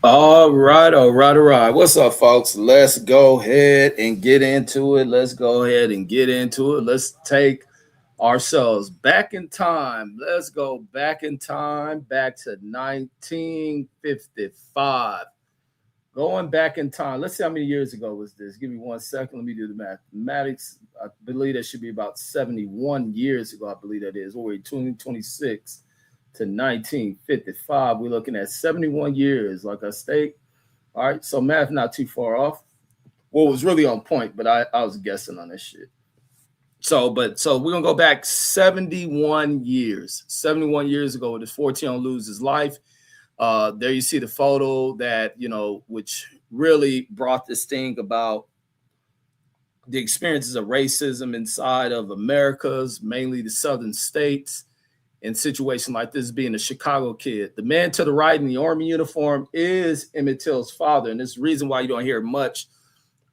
All right, all right, all right. What's up, folks? Let's go ahead and get into it. Let's go ahead and get into it. Let's take ourselves back in time. Let's go back in time, back to 1955. Going back in time. Let's see how many years ago was this. Give me 1 second. Let me do the mathematics. I believe that should be about 71 years ago. I believe that is. We're 2026 to 1955. We're looking at 71 years, like I state. All right, so math not too far off. Well, it was really on point, but I was guessing on this shit. So we're gonna go back 71 years. 71 years ago, this 14 lose his life. There you see the photo that which really brought this thing about the experiences of racism inside of America's, mainly the southern states, in situations like this, being a Chicago kid. The man to the right in the army uniform is Emmett Till's father, and this is the reason why you don't hear much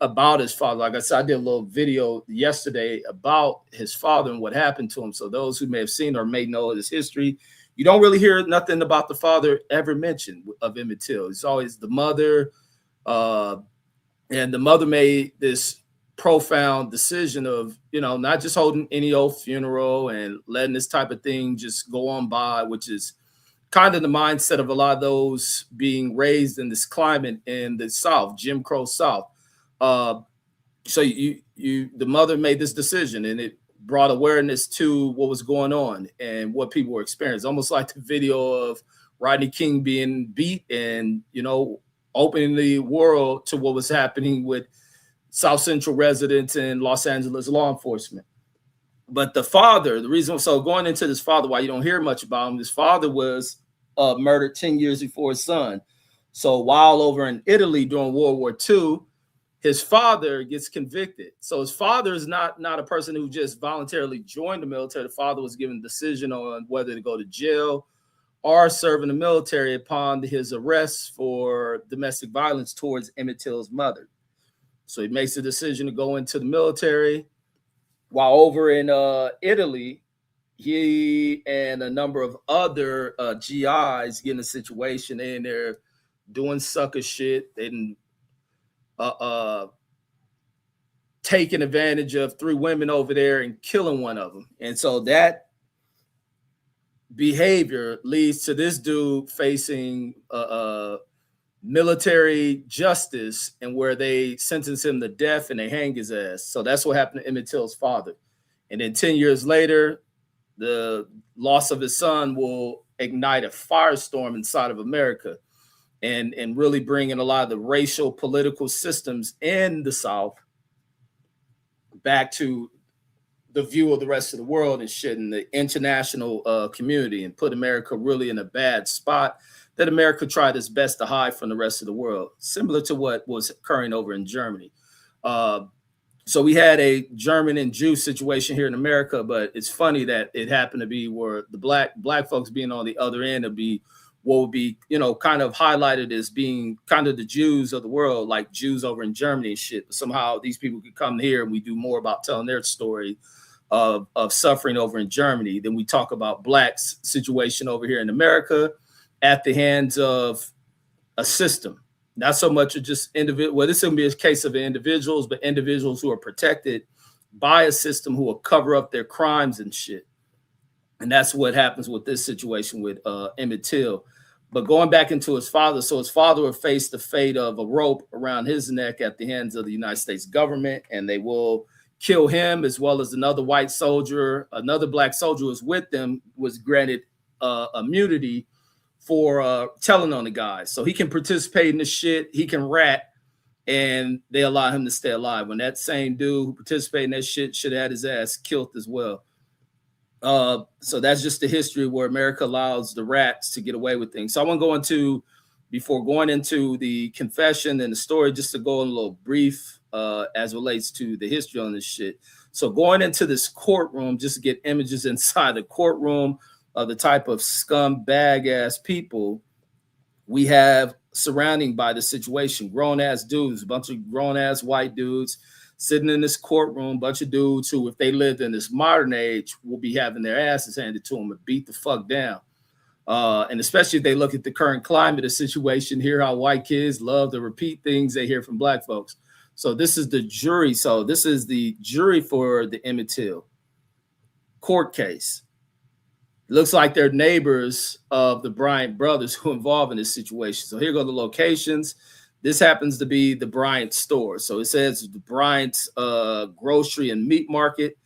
about his father. Like I said, I did a little video yesterday about his father and what happened to him. So those who may have seen or may know his history, you don't really hear nothing about the father ever mentioned of Emmett Till. It's always the mother, and the mother made this profound decision of not just holding any old funeral and letting this type of thing just go on by, which is kind of the mindset of a lot of those being raised in this climate in the South, Jim Crow South. So the mother made this decision, and it brought awareness to what was going on and what people were experiencing. Almost like the video of Rodney King being beat and opening the world to what was happening with South Central residents and Los Angeles law enforcement. But the father, the reason, so going into this father, why you don't hear much about him, his father was murdered 10 years before his son. So while over in Italy during World War II, his father gets convicted. So his father is not a person who just voluntarily joined the military. The father was given a decision on whether to go to jail or serve in the military upon his arrest for domestic violence towards Emmett Till's mother. So he makes a decision to go into the military. While over in Italy, he and a number of other GIs get in a situation and they're doing sucker shit. They didn't taking advantage of three women over there and killing one of them. And so that behavior leads to this dude facing military justice, and where they sentence him to death and they hang his ass. So that's what happened to Emmett Till's father. And then 10 years later, the loss of his son will ignite a firestorm inside of America and really bring in a lot of the racial political systems in the South back to the view of the rest of the world and shit, and the international community, and put America really in a bad spot that America tried its best to hide from the rest of the world, similar to what was occurring over in Germany. So we had a German and Jew situation here in America, but it's funny that it happened to be where the black folks being on the other end of be what would be, kind of highlighted as being kind of the Jews of the world, like Jews over in Germany and shit. But somehow these people could come here and we do more about telling their story of suffering over in Germany than we talk about blacks' situation over here in America at the hands of a system. Not so much of just individual. Well, this is going to be a case of individuals, but individuals who are protected by a system who will cover up their crimes and shit. And that's what happens with this situation with Emmett Till. But going back into his father, so his father will face the fate of a rope around his neck at the hands of the United States government, and they will kill him as well as another white soldier. Another black soldier who was with them was granted immunity for telling on the guy. So he can participate in this shit, he can rat, and they allow him to stay alive. When that same dude who participated in that shit should have had his ass killed as well. So that's just the history where America allows the rats to get away with things. So I want to go into, before going into the confession and the story, just to go in a little brief as relates to the history on this shit. So going into this courtroom, just to get images inside the courtroom of the type of scumbag ass people we have surrounding by the situation. Grown ass dudes, a bunch of grown ass white dudes sitting in this courtroom, bunch of dudes who, if they lived in this modern age, will be having their asses handed to them and beat the fuck down. And especially if they look at the current climate of situation, hear how white kids love to repeat things they hear from black folks. So this is the jury. So this is the jury for the Emmett Till court case. Looks like they're neighbors of the Bryant brothers who are involved in this situation. So here go the locations. This happens to be the Bryant store. So it says the Bryant's grocery and meat market.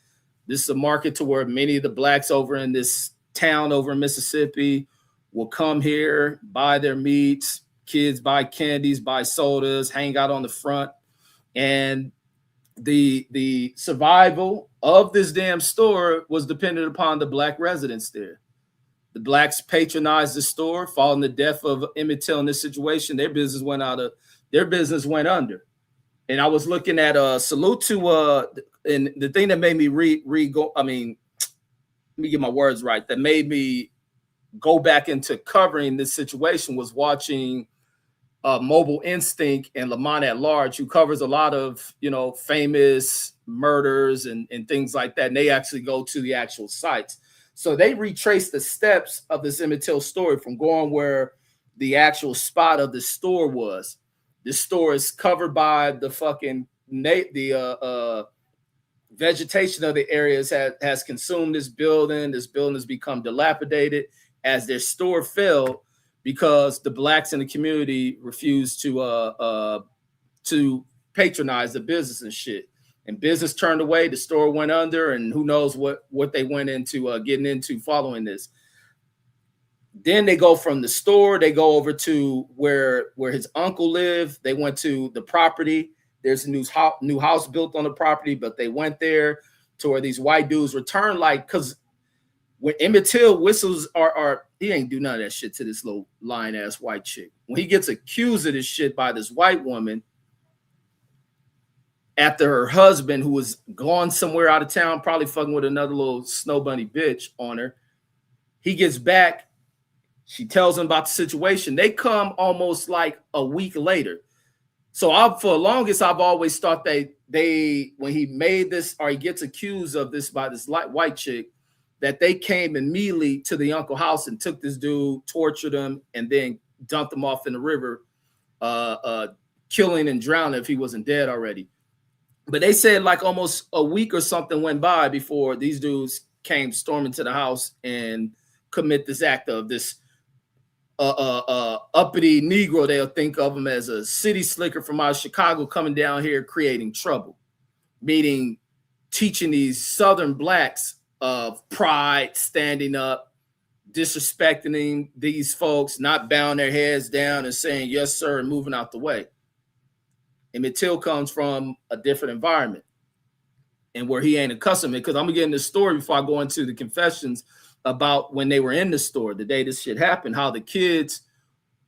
This is a market to where many of the blacks over in this town over in Mississippi will come here, buy their meats, kids buy candies, buy sodas, hang out on the front. And the survival of this damn store was dependent upon the black residents there. The blacks patronized the store. Following the death of Emmett Till in this situation, their business went under. And I was looking at salute to and the thing that made me let me get my words right, that made me go back into covering this situation was watching Mobile Instinct and Lamont at Large, who covers a lot of, famous murders and things like that. And they actually go to the actual sites. So they retrace the steps of this Emmett Till story from going where the actual spot of the store was. This store is covered by the fucking vegetation of the areas has consumed this building. This building has become dilapidated as their store fell because the blacks in the community refused to patronize the business and shit. And business turned away, the store went under, and who knows what they went into getting into following this. Then they go from the store, they go over to where his uncle lived. They went to the property. There's a new house built on the property, but they went there to where these white dudes returned, because when Emmett Till whistles he ain't do none of that shit to this little lying ass white chick. When he gets accused of this shit by this white woman after her husband, who was gone somewhere out of town, probably fucking with another little snow bunny bitch on her, he gets back. She tells him about the situation. They come almost like a week later. So for the longest, I've always thought they when he made this, or he gets accused of this by this white chick, that they came immediately to the uncle house and took this dude, tortured him, and then dumped him off in the river, killing and drowning if he wasn't dead already. But they said like almost a week or something went by before these dudes came storming to the house and commit this act of this uppity Negro. They'll think of him as a city slicker from out of Chicago coming down here creating trouble, meaning teaching these Southern blacks of pride, standing up, disrespecting these folks, not bowing their heads down and saying yes sir and moving out the way. Emmett Till comes from a different environment and where he ain't accustomed to it. Because I'm gonna get into the story before I go into the confessions about when they were in the store the day this shit happened, how the kids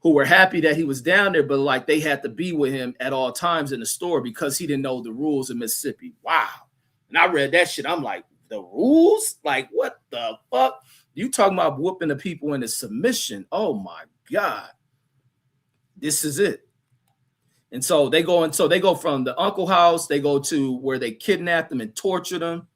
who were happy that he was down there, but like they had to be with him at all times in the store because he didn't know the rules in Mississippi. Wow. And I read that shit. I'm like, the rules? Like, what the fuck? You talking about whooping the people into submission? Oh my God. This is it. And so they go from the uncle house, they go to where they kidnapped them and tortured them.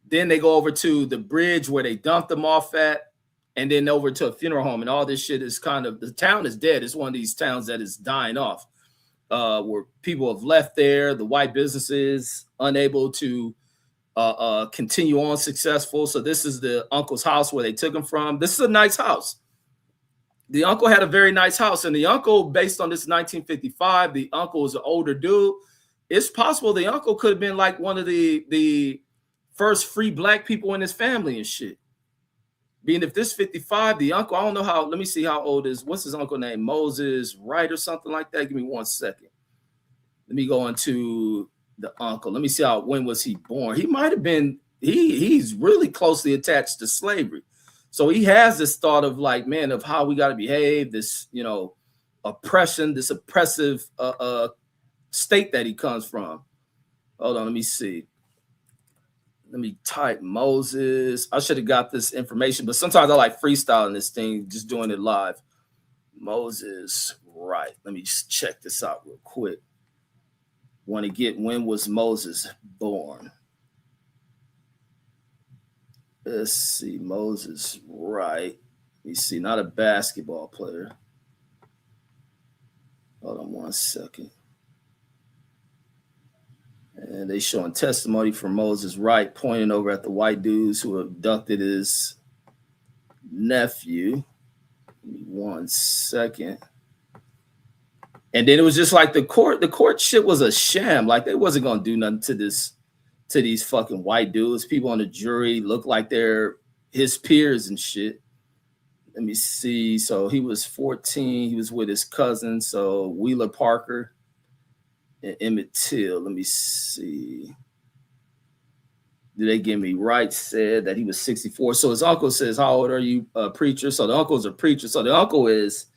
Then they go over to the bridge where they dumped them off at, and then over to a funeral home. And all this shit is the town is dead. It's one of these towns that is dying off, where people have left there. The white businesses unable to continue on successful. So this is the uncle's house where they took him from. This is a nice house. The uncle had a very nice house. And the uncle, based on this 1955, the uncle is an older dude. It's possible the uncle could have been like one of the first free black people in his family and shit. Being if this 55, the uncle, I don't know how, let me see how old is, what's his uncle name? Moses Wright or something like that. Give me 1 second. Let me go into the uncle. Let me see when was he born? He might have been, he's really closely attached to slavery. So he has this thought of like, man, of how we got to behave, this, oppression, this oppressive state that he comes from. Hold on, let me see. Let me type Moses. I should have got this information, but sometimes I like freestyling this thing, just doing it live. Moses, right. Let me just check this out real quick. Want to get when was Moses born? Let's see, Moses, right. You see, not a basketball player. Hold on 1 second. And they showing testimony from Moses Wright pointing over at the white dudes who abducted his nephew. Give me 1 second. And then it was just like the court shit was a sham. Like they wasn't gonna do nothing to these fucking white dudes. People on the jury look like they're his peers and shit. Let me see. So he was 14. He was with his cousin. So Wheeler Parker and Emmett Till. Let me see. Did they give me right? Said that he was 64. So his uncle says, how old are you, preacher? So the uncle's a preacher. So the uncle is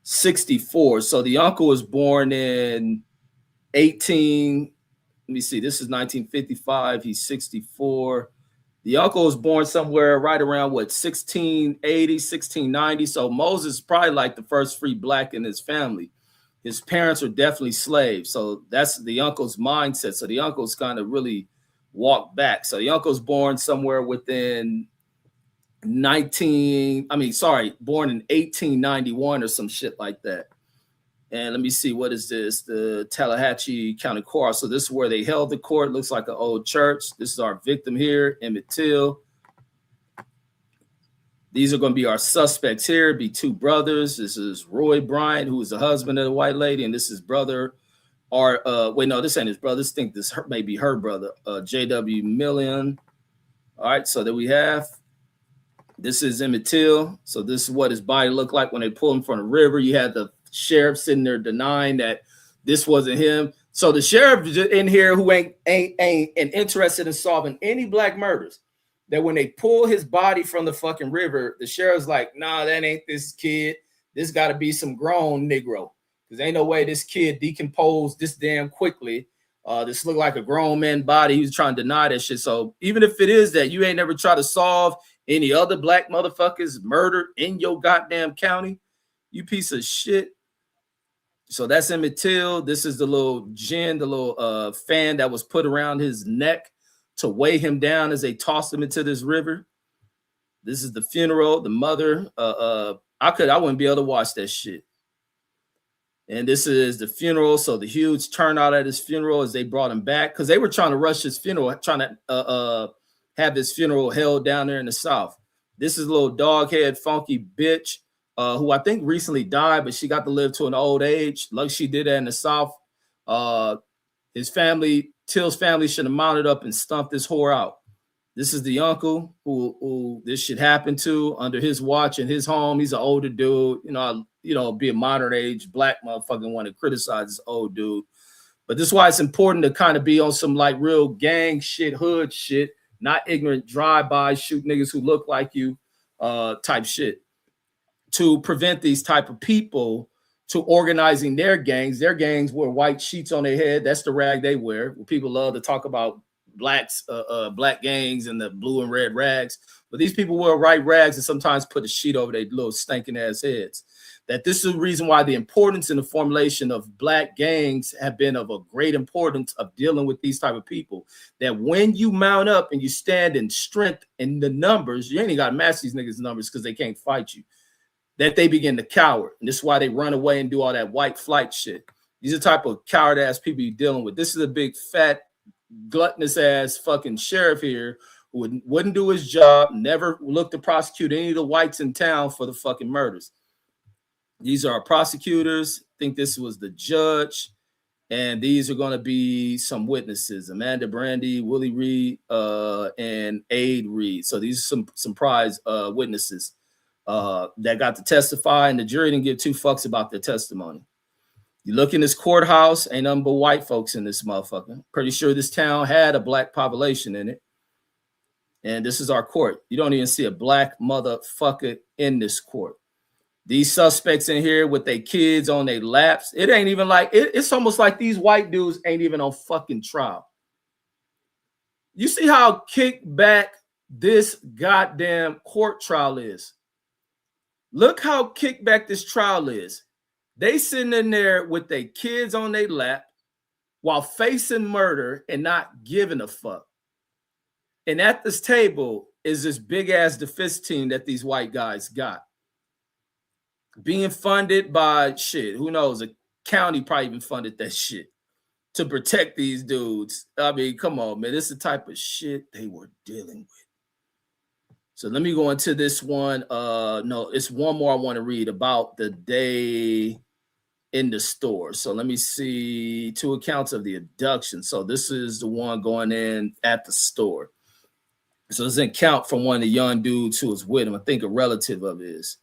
64. So the uncle was born in 18. Let me see. This is 1955. He's 64. The uncle was born somewhere right around what 1680, 1690. So Moses is probably like the first free black in his family. His parents are definitely slaves. So that's the uncle's mindset. So the uncle's kind of really walked back. So the uncle's born somewhere within born in 1891 or some shit like that. And let me see, what is this? The Tallahatchie County Court. So this is where they held the court. Looks like an old church. This is our victim here, Emmett Till. These are going to be our suspects here. Be two brothers. This is Roy Bryant, who is the husband of the white lady, and this is brother. This ain't his brother. I think this may be her brother, J.W. Million. All right, so there we have. This is Emmett Till. So this is what his body looked like when they pulled him from the river. You had the sheriff sitting there denying that this wasn't him. So the sheriff in here who ain't interested in solving any black murders, that when they pull his body from the fucking river, the sheriff's like, nah, that ain't this kid. This got to be some grown Negro. Because ain't no way this kid decomposed this damn quickly. This looked like a grown man body. He was trying to deny that shit. So even if it is that, you ain't never tried to solve any other black motherfuckers murdered in your goddamn county, you piece of shit. So that's Emmett Till. This is the little fan that was put around his neck to weigh him down as they tossed him into this river. This is the funeral. The mother. I wouldn't be able to watch that shit. And this is the funeral. So the huge turnout at his funeral as they brought him back because they were trying to rush his funeral, trying to have his funeral held down there in the South. This is a little dog head funky bitch. Who I think recently died, but she got to live to an old age. Like she did that in the South. His family, Till's family, should have mounted up and stumped this whore out. This is the uncle who this shit happened to under his watch in his home. He's an older dude. Be a modern age black motherfucking want to criticize this old dude. But this is why it's important to kind of be on some like real gang shit, hood shit, not ignorant drive-by shoot niggas who look like you type shit, to prevent these type of people to organizing their gangs. Their gangs wear white sheets on their head. That's the rag they wear. People love to talk about black gangs and the blue and red rags. But these people wear white rags and sometimes put a sheet over their little stinking ass heads. That this is the reason why the importance in the formulation of black gangs have been of a great importance of dealing with these type of people. That when you mount up and you stand in strength in the numbers, you ain't got to match these niggas' numbers because they can't fight you. That they begin to cower. And this is why they run away and do all that white flight shit. These are the type of coward ass people you're dealing with. This is a big fat gluttonous ass fucking sheriff here who wouldn't do his job, never looked to prosecute any of the whites in town for the fucking murders. These are our prosecutors. I think this was the judge. And these are going to be some witnesses, Amanda Brandy, Willie Reed, and Aid Reed. So these are some prize witnesses that got to testify, and the jury didn't give two fucks about their testimony. You look in this courthouse, ain't nothing but white folks in this motherfucker. Pretty sure this town had a black population in it. And this is our court. You don't even see a black motherfucker in this court. These suspects in here with their kids on their laps, it ain't even like, it's almost like these white dudes ain't even on fucking trial. You see how kicked back this goddamn court trial is. Look how kicked back this trial is. They sitting in there with their kids on their lap while facing murder and not giving a fuck. And at this table is this big ass defense team that these white guys got. being funded by shit. Who knows? A county probably even funded that shit to protect these dudes. I mean, come on, man. This is the type of shit they were dealing with. So let me go into this one. No, it's one more I want to read about the day in the store. So let me see 2 accounts of the abduction. So this is the one going in at the store. So it's an account from one of the young dudes who was with him. I think a relative of his.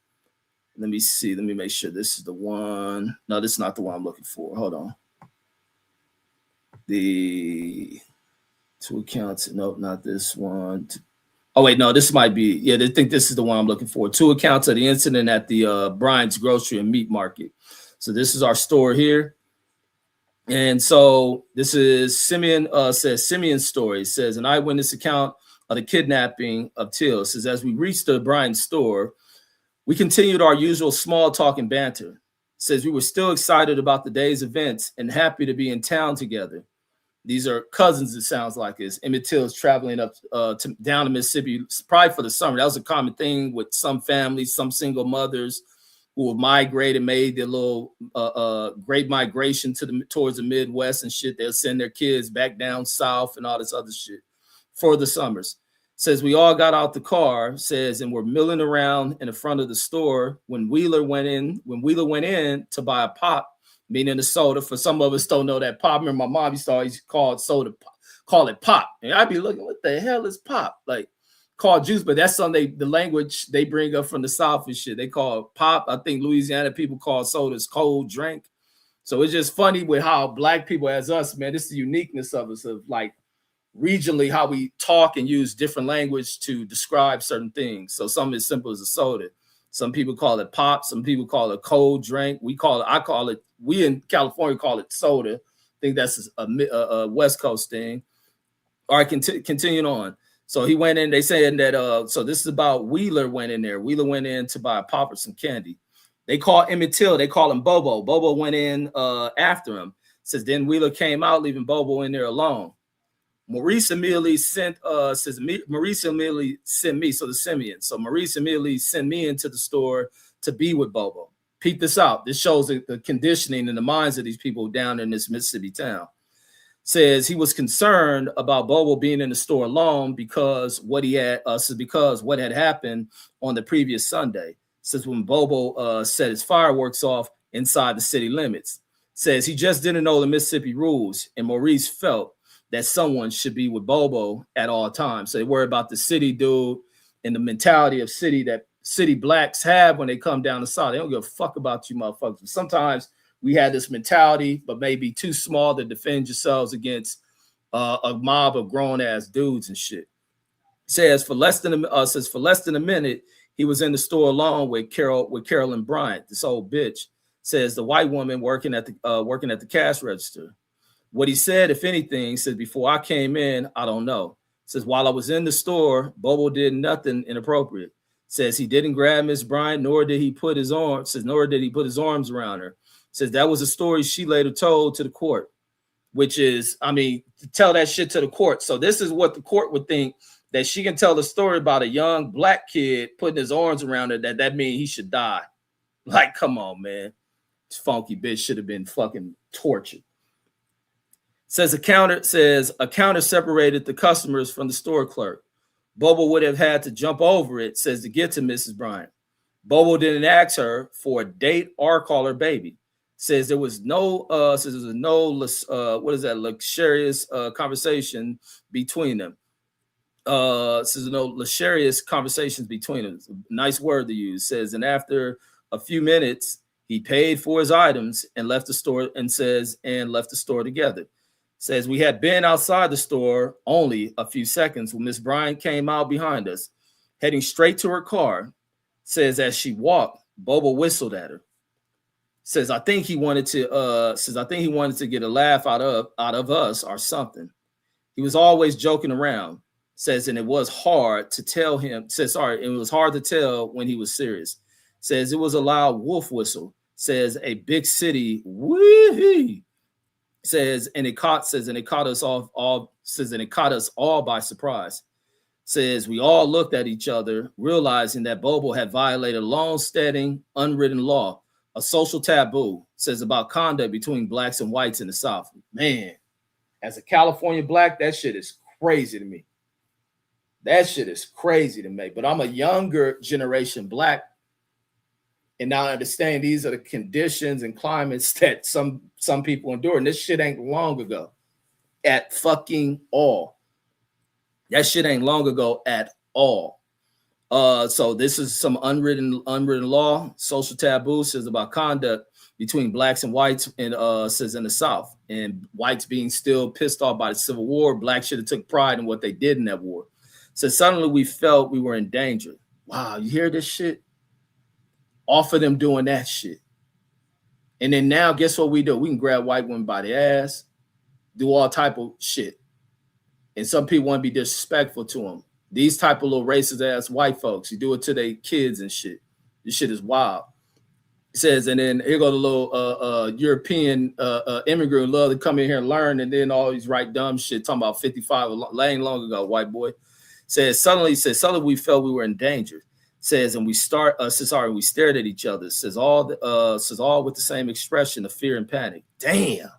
Let me see. Let me make sure this is the one. No, this is not the one I'm looking for. Hold on. The 2 accounts. Nope, not this one. Oh, wait, no, this might be. Yeah, they think this is the one I'm looking for. 2 accounts of the incident at the Bryant's grocery and meat market. So this is our store here. And so this is Simeon, says Simeon's story. It says an eyewitness account of the kidnapping of Till. It says, as we reached the Bryant store, we continued our usual small talk and banter. It says we were still excited about the day's events and happy to be in town together. These are cousins, it sounds like. Is Emmett Till is traveling up down to Mississippi, probably for the summer. That was a common thing with some families, some single mothers who have migrated, made their little great migration towards the Midwest and shit. They'll send their kids back down south and all this other shit for the summers. Says we all got out the car, says, and we're milling around in the front of the store when Wheeler went in to buy a pop, meaning a soda. For some of us don't know that pop. Remember, my mom used to always call it pop. And I'd be looking, what the hell is pop? Like, called juice, but that's something the language they bring up from the South and shit. They call it pop. I think Louisiana people call sodas cold drink. So it's just funny with how black people as us, man, this is the uniqueness of us, of like regionally how we talk and use different language to describe certain things. So something as simple as a soda. Some people call it pop. Some people call it cold drink. We in California call it soda. I think that's a West Coast thing. All right, continuing on. So he went in, they saying that, so this is about Wheeler went in there. Wheeler went in to buy a pop or some candy. They call Emmett Till, they call him Bobo. Bobo went in after him. Says then Wheeler came out, leaving Bobo in there alone. Maurice immediately sent me, so the Simeon. So Maurice immediately sent me into the store to be with Bobo. Peep this out. This shows the conditioning in the minds of these people down in this Mississippi town. Says he was concerned about Bobo being in the store alone because what had happened on the previous Sunday. Says when Bobo set his fireworks off inside the city limits. Says he just didn't know the Mississippi rules, and Maurice felt that someone should be with Bobo at all times. So they worry about the city dude and the mentality of city that city blacks have when they come down the south. They don't give a fuck about you motherfuckers. Sometimes we had this mentality, but maybe too small to defend yourselves against a mob of grown ass dudes and shit. Says for less than a minute, he was in the store alone with Carolyn Bryant, this old bitch. Says the white woman working at the cash register. What he said, if anything, says before I came in, I don't know. Says while I was in the store, Bobo did nothing inappropriate. Says he didn't grab Miss Bryant, nor did he put his arms around her. Says that was a story she later told to the court, which is, I mean, to tell that shit to the court. So this is what the court would think, that she can tell the story about a young black kid putting his arms around her, that means he should die. Like, come on, man. This funky bitch should have been fucking tortured. Says a counter separated the customers from the store clerk. Bobo would have had to jump over it, says, to get to Mrs. Bryant. Bobo didn't ask her for a date or call her baby. Says there was no luxurious conversation between them. Says no luxurious conversations between them. Nice word to use. Says, and after a few minutes, he paid for his items and left the store left the store together. Says we had been outside the store only a few seconds when Miss Bryant came out behind us, heading straight to her car. Says as she walked, Bobo whistled at her. Says I think he wanted to get a laugh out of us or something. He was always joking around. Says and it was hard to tell him. It was hard to tell when he was serious. Says it was a loud wolf whistle. Says a big city wee. Says and it caught us all by surprise. Says we all looked at each other, realizing that Bobo had violated a long-standing, unwritten law, a social taboo. Says about conduct between blacks and whites in the South. Man, as a California black, that shit is crazy to me. That shit is crazy to me. But I'm a younger generation black, and now I understand these are the conditions and climates that some people endure. And this shit ain't long ago at fucking all. That shit ain't long ago at all. So this is some unwritten law, social taboo. Says about conduct between blacks and whites, and says in the South, and whites being still pissed off by the Civil War. Blacks should have took pride in what they did in that war. So suddenly we felt we were in danger. Wow, you hear this shit? Off of them doing that shit. And then now, guess what we do? We can grab white women by the ass, do all type of shit. And some people want to be disrespectful to them. These type of little racist ass white folks, you do it to their kids and shit. This shit is wild. It says, and then here go the little European immigrant love to come in here and learn, and then all these right dumb shit talking about 55 lane long ago, white boy. Says suddenly we felt we were in danger. Says, and we stared at each other. Says all with the same expression of fear and panic. Damn,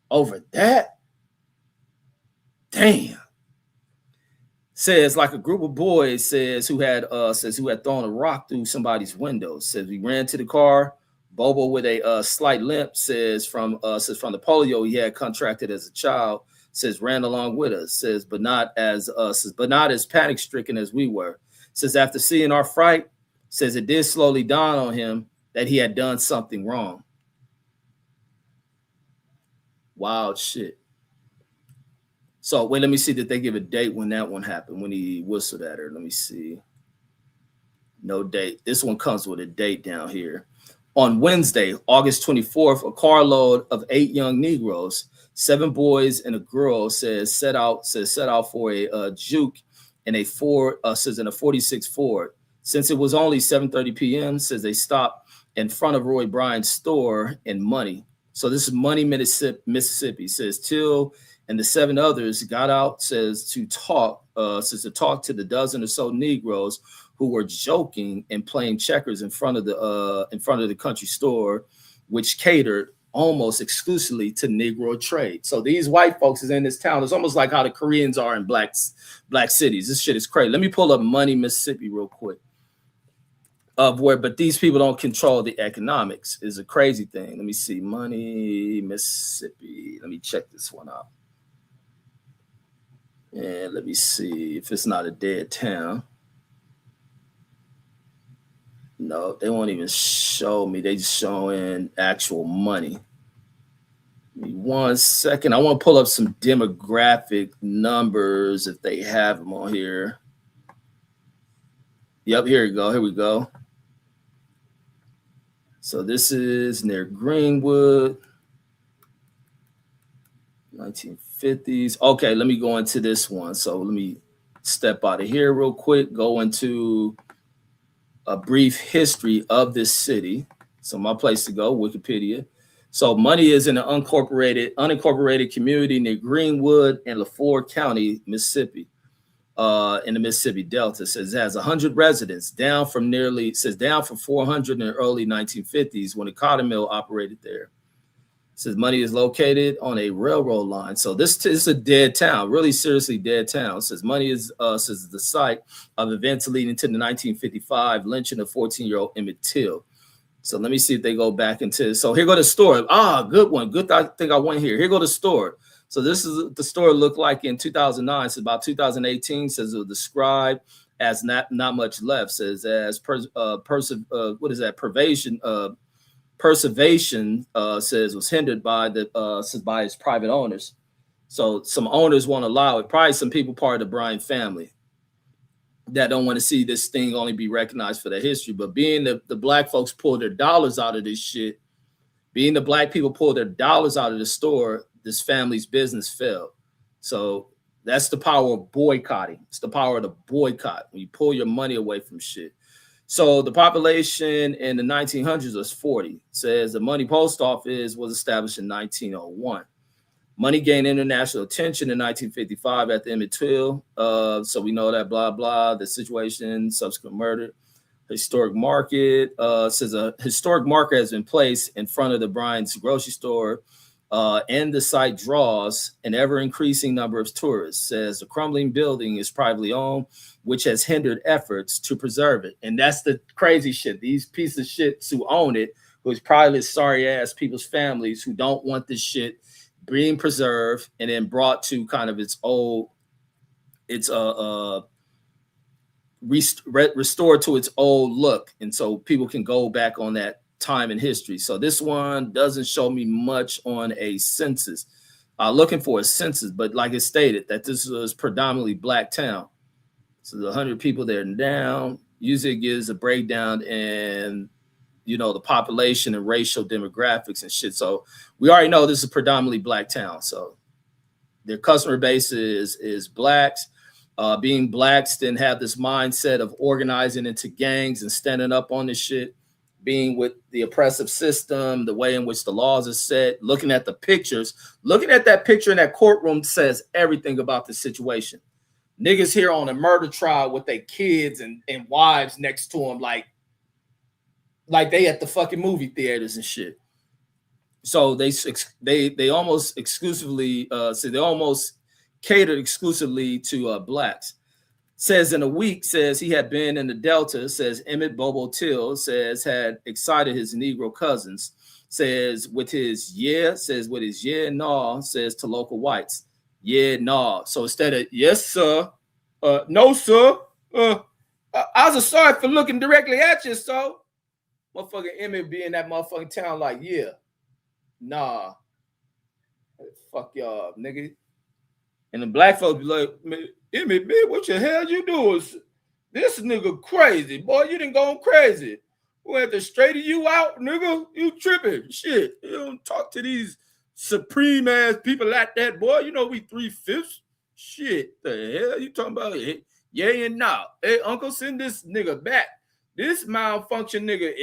over that. Damn. Says like a group of boys who had thrown a rock through somebody's window. Says we ran to the car. Bobo with a slight limp says from the polio he had contracted as a child. Says ran along with us. Says but not as panic stricken as we were. Says after seeing our fright, says it did slowly dawn on him that he had done something wrong. Wild shit. So wait, let me see. Did they give a date when that one happened? When he whistled at her? Let me see. No date. This one comes with a date down here. On Wednesday, August 24th, a carload of 8 young Negroes, 7 boys and a girl, set out for a juke in a 46 Ford. Since it was only 7:30 p.m., says they stopped in front of Roy Bryant's store in Money. So this is Money, Mississippi. Says Till and the 7 others got out, to talk to the dozen or so Negroes who were joking and playing checkers in front of the country store, which catered almost exclusively to Negro trade. So these white folks is in this town. It's almost like how the Koreans are in black cities. This shit is crazy. Let me pull up Money, Mississippi real quick. But these people don't control the economics is a crazy thing. Let me see. Money, Mississippi. Let me check this one out. And let me see if it's not a dead town. No, they won't even show me. They just showing actual money. Give me 1 second. I want to pull up some demographic numbers if they have them on here. Yep, here we go. Here we go. So this is near Greenwood, 1950s. Okay, let me go into this one. So let me step out of here real quick, go into a brief history of this city. So my place to go, Wikipedia. So Money is in an unincorporated community near Greenwood in LaFleur County, Mississippi, in the Mississippi Delta. It says it has 100 residents, down from 400 in the early 1950s when a cotton mill operated there. It says Money is located on a railroad line. So this is a dead town, really seriously dead town. It says Money is the site of events leading to the 1955 lynching of 14-year-old Emmett Till. So let me see if they go back into. So here go the store. Good one. Good. I think I went here. Here go the store. So this is the store looked like in 2009. So about 2018 says it was described as not much left. Says as preservation says was hindered by by its private owners. So some owners won't allow it. Probably some people part of the Bryant family that don't want to see this thing only be recognized for their history. But being the black folks pull their dollars out of this shit, being the black people pull their dollars out of the store, this family's business failed. So that's the power of boycotting. It's the power of the boycott when you pull your money away from shit. So the population in the 1900s was 40. It says the Money Post Office was established in 1901. Money gained international attention in 1955 at the Emmett Till. So we know that blah, blah, the situation, subsequent murder. Historic market says a historic marker has been placed in front of the Bryant's grocery store, and the site draws an ever-increasing number of tourists. Says the crumbling building is privately owned, which has hindered efforts to preserve it. And that's the crazy shit. These pieces of shit who own it, who's probably sorry-ass people's families who don't want this shit being preserved and then brought to kind of its restored to its old look, and so people can go back on that time in history. So this one doesn't show me much on a census. Looking for a census, but like it stated that this was predominantly black town. So the 100 people there down usually gives a breakdown in the population and racial demographics and shit. So we already know this is predominantly black town. So their customer base is blacks. Being blacks didn't have this mindset of organizing into gangs and standing up on this shit, being with the oppressive system, the way in which the laws are set, looking at the pictures. Looking at that picture in that courtroom says everything about the situation. Niggas here on a murder trial with their kids and wives next to them, like they at the fucking movie theaters and shit. So they almost exclusively they almost catered exclusively to blacks. Says in a week, says he had been in the Delta, says Emmett Bobo Till, says had excited his Negro cousins, says with his yeah nah, says to local whites, yeah nah. So instead of yes sir, no sir, I was sorry for looking directly at you, so motherfucking Emmett be in that motherfucking town like yeah, nah, fuck y'all nigga. And the black folks be like, Emmett, man, what the hell you doing? This nigga crazy. Boy, you done gone crazy. We have to straighten you out, nigga. You tripping. Shit. You don't talk to these supreme-ass people like that, boy. You know we 3/5. Shit. The hell you talking about? Yeah and nah. Hey, uncle, send this nigga back. This malfunction nigga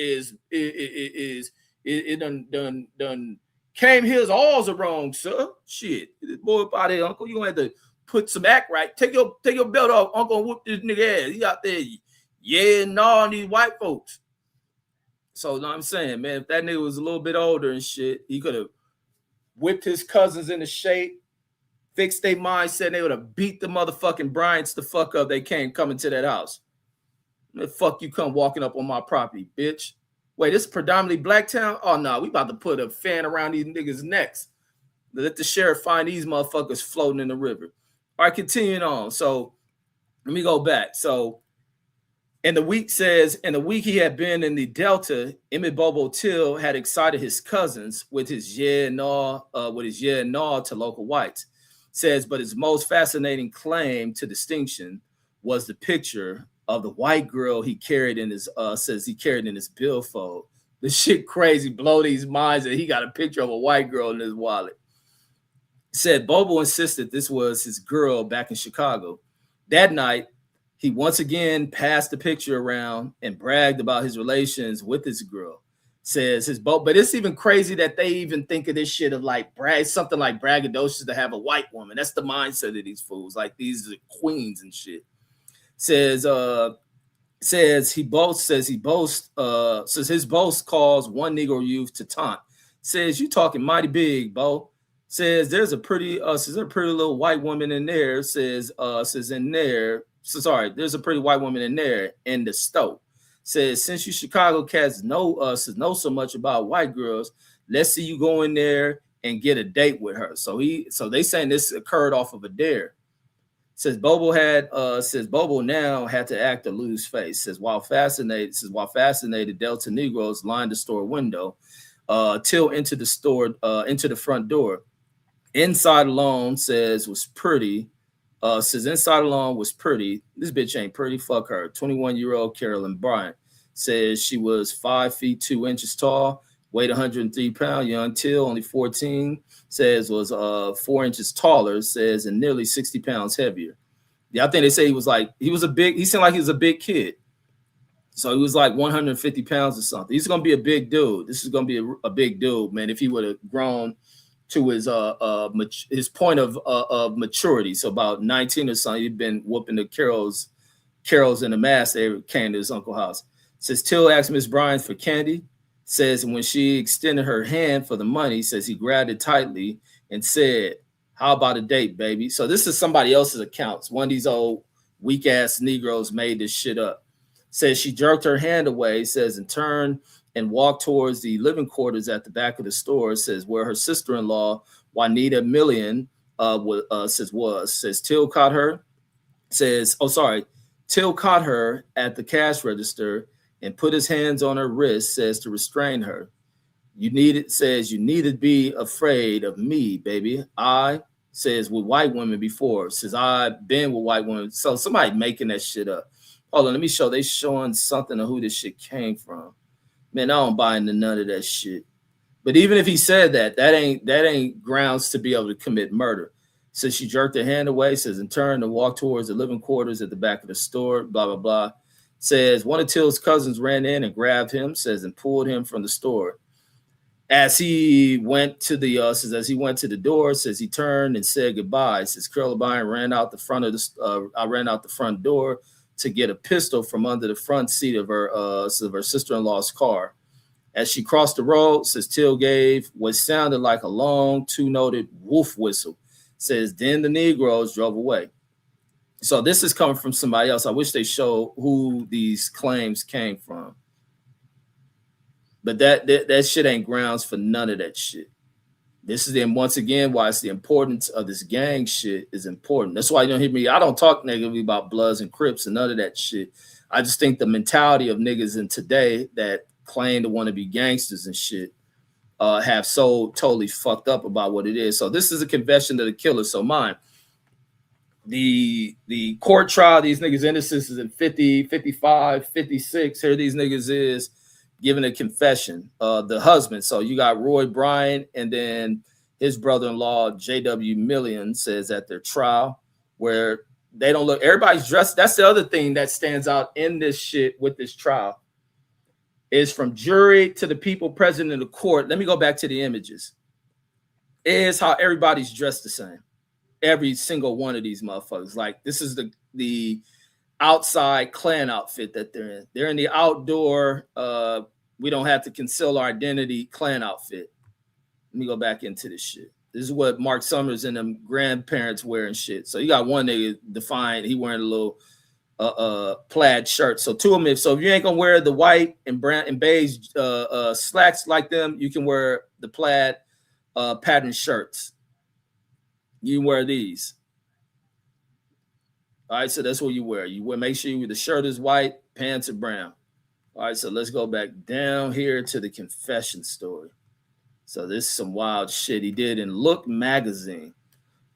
it done came his alls are wrong, sir. Shit. This boy about there, uncle. You gonna have to put some act right. Take your belt off, uncle, and whoop this nigga ass. He out there, yeah, and nah, on these white folks. So, you know what I'm saying, man, if that nigga was a little bit older and shit, he could have whipped his cousins into shape, fixed their mindset, and they would have beat the motherfucking Bryants the fuck up. They came coming to that house. The fuck you come walking up on my property, bitch. Wait, this is predominantly black town? Oh, no, we about to put a fan around these niggas' necks. Let the sheriff find these motherfuckers floating in the river. All right, continuing on. So let me go back. So in the week he had been in the Delta, Emmett Bobo Till had excited his cousins with his yeah and nah to local whites. Says, but his most fascinating claim to distinction was the picture of the white girl he carried in his billfold. This shit crazy, blow these minds that he got a picture of a white girl in his wallet. Said Bobo insisted this was his girl back in Chicago. That night, he once again passed the picture around and bragged about his relations with his girl. Says but it's even crazy that they even think of this shit of like something like braggadocious to have a white woman. That's the mindset of these fools. Like these are queens and shit. Says his boast calls one Negro youth to taunt. Says you talking mighty big, Bo. Says there's a pretty little white woman in there. There's a pretty white woman in there in the stove. Says since you Chicago cats know so much about white girls, let's see you go in there and get a date with her. So they saying this occurred off of a dare. Says Bobo now had to act a loose face. Says while fascinated, Delta Negroes lined the store window, Till into the front door. Inside alone was pretty. Inside alone was pretty. This bitch ain't pretty. Fuck her. 21-year-old Carolyn Bryant. Says she was 5 feet 2 inches tall, weighed 103 pounds. Young Till, only 14. Says was 4 inches taller. Says and nearly 60 pounds heavier. Yeah, I think they say he seemed like he was a big kid. So he was like 150 pounds or something. He's gonna be a big dude. This is gonna be a big dude, man. If he would have grown to his point of maturity. So about 19 or something, he'd been whooping the carols in the mass. They came to his uncle's house. Says Till asked Miss Bryant for candy. Says when she extended her hand for the money, says he grabbed it tightly and said, "How about a date, baby?" So this is somebody else's accounts. One of these old weak ass Negroes made this shit up. Says she jerked her hand away, says, and turned and walked towards the living quarters at the back of the store. Says where her sister-in-law, Juanita Million, says Till caught her. Says, oh, sorry. Till caught her at the cash register and put his hands on her wrist, says to restrain her. You need to be afraid of me, baby. I says with white women before. Says I've been with white women. So somebody making that shit up. Hold on, let me show. They showing something of who this shit came from. Man, I don't buy into none of that shit. But even if he said that ain't grounds to be able to commit murder. Says she jerked her hand away, says, and turned and walked towards the living quarters at the back of the store, blah, blah, blah. Says one of Till's cousins ran in and grabbed him, says, and pulled him from the store. As he went to the door, says he turned and said goodbye. Says Curlabine ran out the front of I ran out the front door to get a pistol from under the front seat of her sister-in-law's car. As she crossed the road, says Till gave what sounded like a long two-noted wolf whistle. Says then the Negroes drove away. So this is coming from somebody else. I wish they show who these claims came from. But that shit ain't grounds for none of that shit. This is then once again why it's the importance of this gang shit is important. That's why you don't hear me. I don't talk negatively about Bloods and Crips and none of that shit. I just think the mentality of niggas in today that claim to want to be gangsters and shit have so totally fucked up about what it is. So this is a confession to the killer. So mine, the court trial, these niggas innocent is in 50, 55, 56. Here these niggas is giving a confession. The husband. So you got Roy Bryant and then his brother-in-law, J.W. Million, says at their trial where they don't look, everybody's dressed. That's the other thing that stands out in this shit with this trial. Is from jury to the people present in the court. Let me go back to the images. Is how everybody's dressed the same. Every single one of these motherfuckers. Like this is the outside Klan outfit that they're in. They're in the outdoor, we don't have to conceal our identity Klan outfit. Let me go back into this shit. This is what Mark Summers and them grandparents wear and shit. So you got one nigga defined, he wearing a little plaid shirt. So two of them, if you ain't gonna wear the white and brown and beige slacks like them, you can wear the plaid pattern shirts. You wear these. All right, so that's what you wear. Make sure the shirt is white, pants are brown. All right, so let's go back down here to the confession story. So this is some wild shit he did in Look magazine.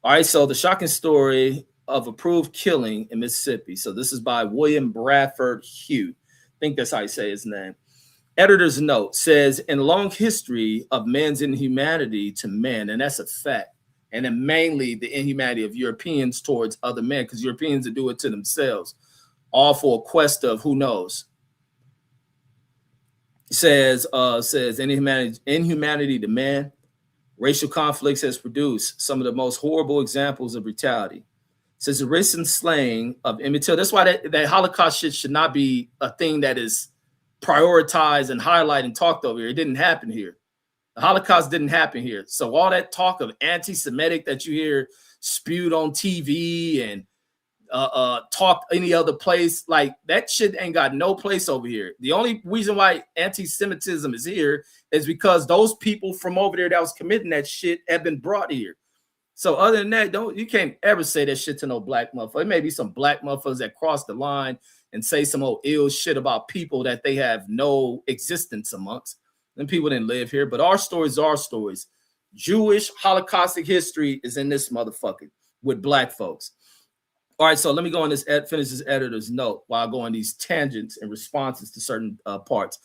All right, so the shocking story of approved killing in Mississippi. So this is by William Bradford Hugh. I think that's how you say his name. Editor's note says, in a long history of men's inhumanity to men, and that's a fact, and then mainly the inhumanity of Europeans towards other men, because Europeans will do it to themselves, all for a quest of who knows. Says inhumanity to man, racial conflicts has produced some of the most horrible examples of brutality. Says the recent slaying of Emmett Till. That's why that Holocaust shit should not be a thing that is prioritized and highlighted and talked over here. It didn't happen here. The Holocaust didn't happen here. So all that talk of anti-Semitic that you hear spewed on TV and talk any other place, like that shit ain't got no place over here. The only reason why anti-Semitism is here is because those people from over there that was committing that shit have been brought here. So other than that, you can't ever say that shit to no black motherfucker. It may be some black motherfuckers that cross the line and say some old ill shit about people that they have no existence amongst. And people didn't live here, but our stories are stories. Jewish Holocaustic history is in this motherfucker with black folks. All right, so let me go on finish this editor's note while I go on these tangents and responses to certain parts.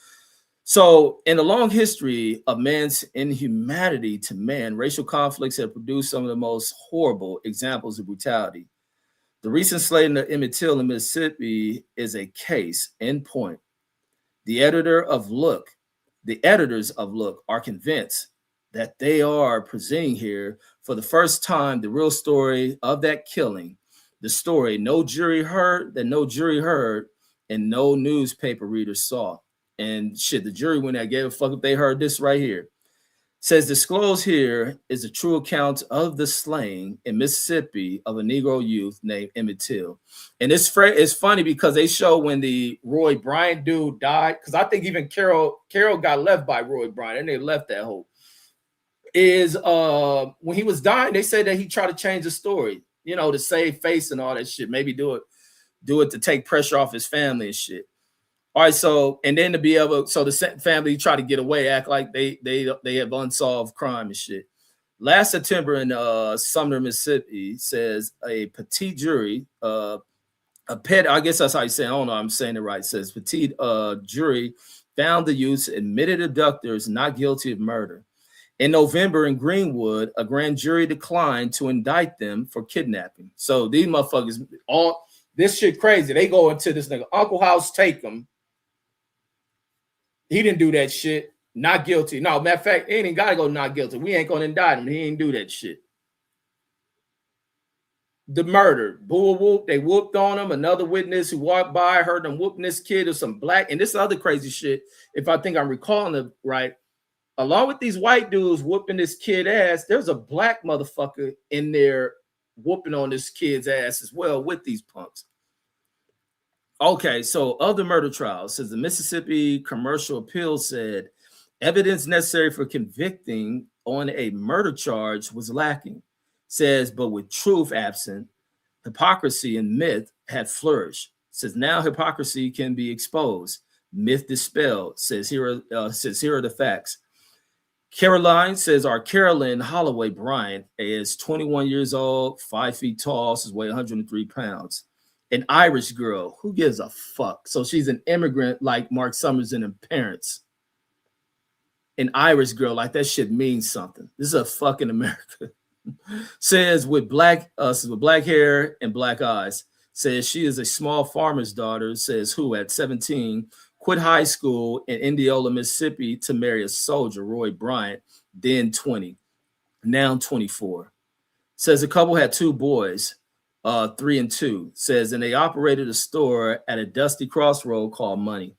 So in the long history of man's inhumanity to man, racial conflicts have produced some of the most horrible examples of brutality. The recent slaying of Emmett Till in Mississippi is a case in point. The editors of Look are convinced that they are presenting here for the first time the real story of that killing, the story no jury heard, and no newspaper reader saw. And shit, the jury went out, gave a fuck if they heard this right here. Says disclosed here is a true account of the slaying in Mississippi of a Negro youth named Emmett Till. And it's funny because they show when the Roy Bryant dude died, because I think even Carol got left by Roy Bryant, and they left that whole. Is when he was dying, they said that he tried to change the story, to save face and all that shit. Maybe do it to take pressure off his family and shit. All right, so and then to be able, so the family try to get away, act like they have unsolved crime and shit. Last September in Sumner, Mississippi, says a petite jury, I guess that's how you say it. I don't know, I'm saying it right. Says petite jury found the youth's admitted abductors not guilty of murder. In November in Greenwood, a grand jury declined to indict them for kidnapping. So these motherfuckers, all this shit crazy. They go into this nigga Uncle House, take them. He didn't do that shit. Not guilty. No, matter of fact, he ain't got to go not guilty. We ain't going to indict him. He ain't do that shit. The murder. Boo whoop. They whooped on him. Another witness who walked by heard them whooping this kid or some black. And this other crazy shit, if I think I'm recalling it right, along with these white dudes whooping this kid ass, there's a black motherfucker in there whooping on this kid's ass as well with these punks. Okay, so of the murder trial, says the Mississippi Commercial Appeal said evidence necessary for convicting on a murder charge was lacking. Says, but with truth absent, hypocrisy and myth had flourished. Says now hypocrisy can be exposed, myth dispelled. Says here are the facts. Caroline says our Carolyn Holloway Bryant is 21 years old, 5 feet tall, says weigh 103 pounds. An Irish girl. Who gives a fuck? So she's an immigrant like Mark Summers and her parents. An Irish girl, like that shit means something. This is a fucking America. Says with black hair and black eyes. Says she is a small farmer's daughter. Says who at 17 quit high school in Indianola, Mississippi to marry a soldier, Roy Bryant, then 20, now 24. Says the couple had 2 boys. 3 and 2, says, and they operated a store at a dusty crossroad called Money.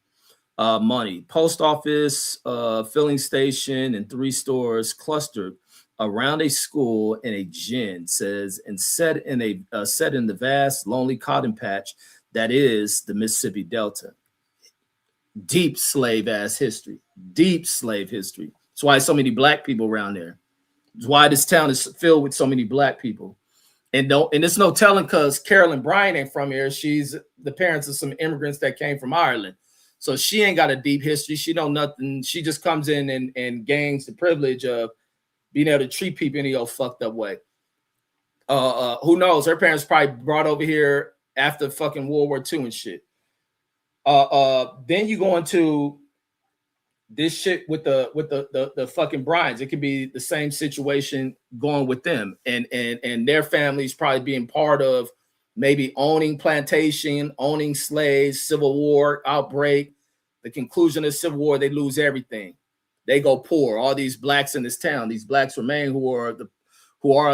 Post office, filling station, and 3 stores clustered around a school and a gin, says, and set in the vast, lonely cotton patch that is the Mississippi Delta. Deep slave history. That's why so many black people around there. That's why this town is filled with so many black people. And it's no telling because Carolyn Bryant ain't from here. She's the parents of some immigrants that came from Ireland. So she ain't got a deep history. She know nothing. She just comes in and gains the privilege of being able to treat people in a fucked up way. Who knows? Her parents probably brought over here after fucking World War II and shit. Then you go into this shit with the fucking Bryants. It could be the same situation going with them and their families probably being part of maybe owning plantation, owning slaves, Civil War outbreak, the conclusion of the Civil War, they lose everything. They go poor. All these blacks in this town, these blacks remain who are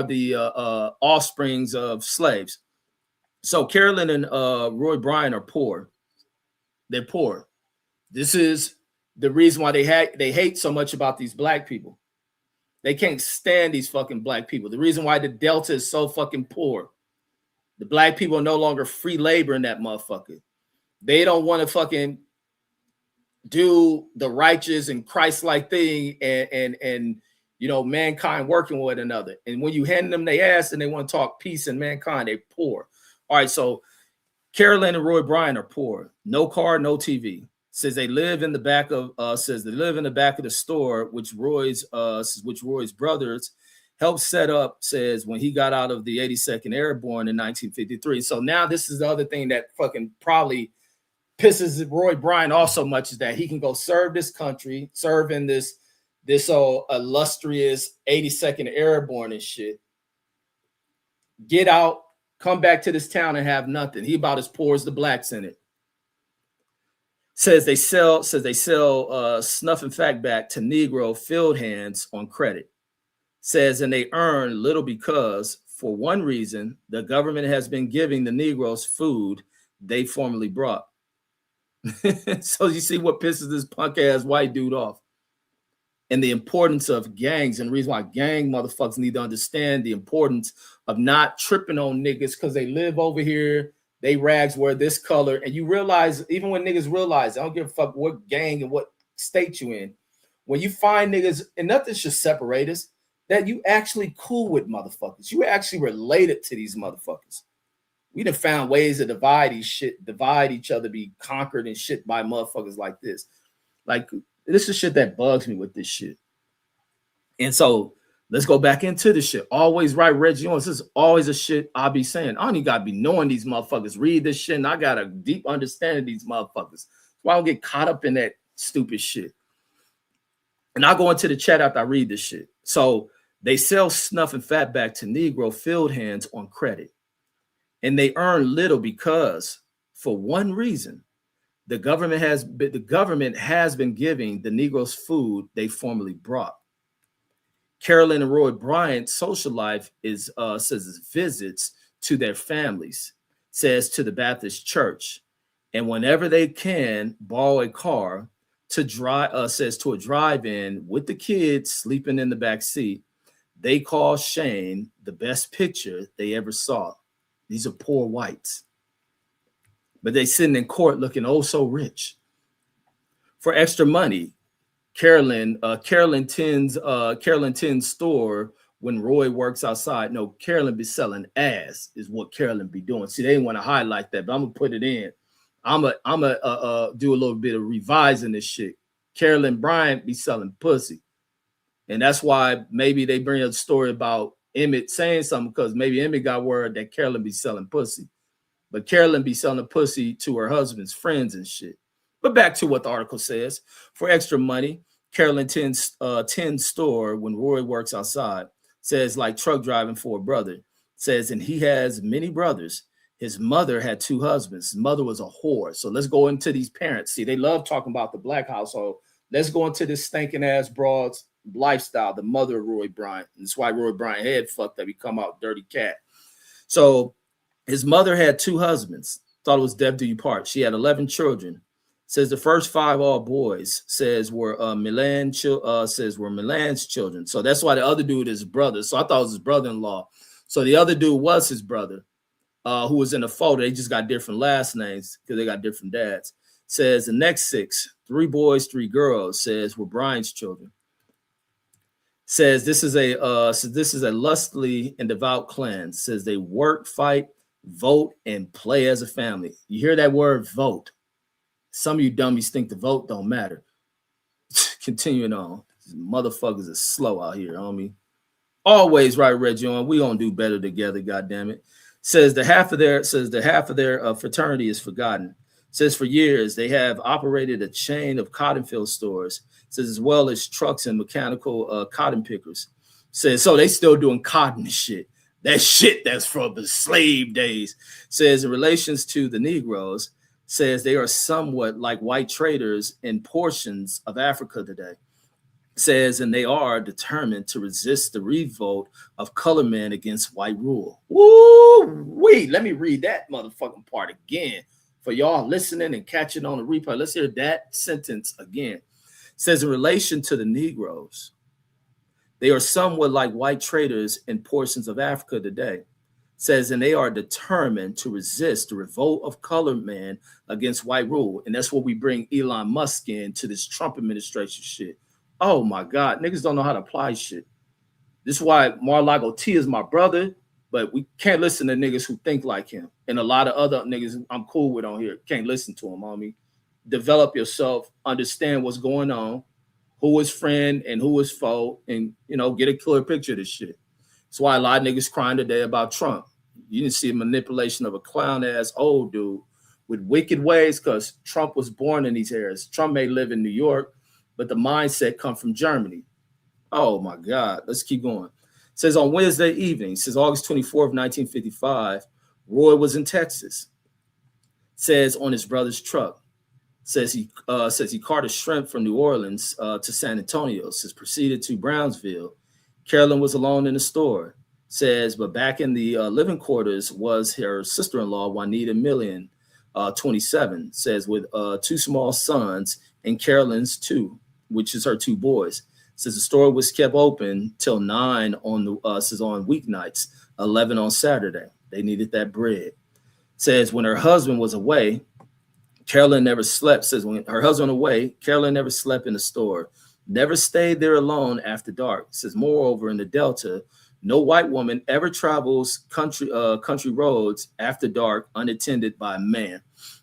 the offsprings of slaves. So Carolyn and Roy Bryant are poor. They're poor. This is the reason why they hate so much about these black people. They can't stand these fucking black people. The reason why the Delta is so fucking poor. The black people are no longer free labor in that motherfucker. They don't want to fucking do the righteous and Christ-like thing and mankind working with one another. And when you hand them their ass and they want to talk peace and mankind, they're poor. All right, so Carolyn and Roy Bryant are poor. No car, no TV. Says they live in the back of the store, which Roy's brothers helped set up. Says when he got out of the 82nd Airborne in 1953. So now this is the other thing that fucking probably pisses Roy Bryant off so much is that he can go serve this country, serve in this illustrious 82nd Airborne and shit. Get out, come back to this town and have nothing. He about as poor as the blacks in it. Says they sell snuff and fact back to Negro field hands on credit. Says, and they earn little because, for one reason, the government has been giving the Negroes food they formerly brought. So you see what pisses this punk ass white dude off. And the importance of gangs, and the reason why gang motherfuckers need to understand the importance of not tripping on niggas because they live over here, they rags wear this color, and you realize, even when niggas realize, I don't give a fuck what gang and what state you in, when you find niggas, and nothing should separate us, that you actually cool with motherfuckers. You actually related to these motherfuckers. We done found ways to divide each other, be conquered and shit by motherfuckers like this. Like, this is shit that bugs me with this shit. And so let's go back into this shit. Always right, Reggie Owens. This is always a shit I be saying. I don't even gotta be knowing these motherfuckers. Read this shit, and I got a deep understanding of these motherfuckers. So I don't get caught up in that stupid shit. And I'll go into the chat after I read this shit. So they sell snuff and fatback to Negro field hands on credit. And they earn little because, for one reason, the government has been giving the Negroes food they formerly brought. Carolyn and Roy Bryant's social life says visits to their families, says to the Baptist church, and whenever they can borrow a car to drive-in with the kids sleeping in the back seat. They call Shane the best picture they ever saw. These are poor whites, but they sitting in court looking oh so rich. For extra money, Carolyn tends store when Roy works outside. No, Carolyn be selling ass is what Carolyn be doing. See, they didn't want to highlight that, but I'm gonna put it in. I'm gonna do a little bit of revising this shit. Carolyn Bryant be selling pussy, and that's why maybe they bring up a story about Emmett saying something, because maybe Emmett got word that Carolyn be selling pussy, but Carolyn be selling pussy to her husband's friends and shit. But back to what the article says. For extra money, Carolyn tends store when Roy works outside. Says like truck driving for a brother. Says, and he has many brothers. His mother had 2 husbands. His mother was a whore. So let's go into these parents. See, they love talking about the black household. Let's go into this stinking ass broad's lifestyle, the mother of Roy Bryant. And that's why Roy Bryant head fucked up. He come out dirty cat. So his mother had 2 husbands. Thought it was Dev Do You Part. She had 11 children. Says the first 5 all boys. Says were Milan's children. So that's why the other dude is his brother. So I thought it was his brother-in-law. So the other dude was his brother, who was in the photo. They just got different last names because they got different dads. Says the next 6, 3 boys, 3 girls. Says were Brian's children. Says this is a lustily and devout clan. Says they work, fight, vote, and play as a family. You hear that word, vote? Some of you dummies think the vote don't matter. Continuing on, these motherfuckers are slow out here, homie. Always right, Reggie on. We gonna do better together, goddammit. Says the half of their fraternity is forgotten. Says for years they have operated a chain of cotton field stores. Says as well as trucks and mechanical cotton pickers. Says so they still doing cotton shit. That shit that's from the slave days. Says in relations to the Negroes. Says they are somewhat like white traders in portions of Africa today. Says, and they are determined to resist the revolt of color men against white rule. Woo! Wait, let me read that motherfucking part again for y'all listening and catching on the replay. Let's hear that sentence again. Says in relation to the Negroes, they are somewhat like white traders in portions of Africa today. Says, and they are determined to resist the revolt of colored men against white rule. And that's what we bring Elon Musk in to this Trump administration shit. Oh my God, niggas don't know how to apply shit. This is why Mar-a-Lago T is my brother, but we can't listen to niggas who think like him. And a lot of other niggas I'm cool with on here, can't listen to him, homie. Develop yourself, understand what's going on, who is friend and who is foe, and, you know, get a clear picture of this shit. That's why a lot of niggas crying today about Trump. You didn't see a manipulation of a clown-ass old dude with wicked ways because Trump was born in these areas. Trump may live in New York, but the mindset come from Germany. Oh, my God. Let's keep going. It says on Wednesday evening, says August 24th, 1955, Roy was in Texas. Says on his brother's truck. Says he carted shrimp from New Orleans to San Antonio. Says proceeded to Brownsville Carolyn was alone in the store. Says, but back in the living quarters was her sister-in-law, Juanita Million, 27. Says, with two small sons and Carolyn's two, which is her two boys. Says the store was kept open till 9 on the says on weeknights, 11 on Saturday. They needed that bread. Says when her husband was away, Carolyn never slept. Says when her husband away, Carolyn never slept in the store. Never stayed there alone after dark. Says moreover, in the Delta, no white woman ever travels country roads after dark unattended by a man.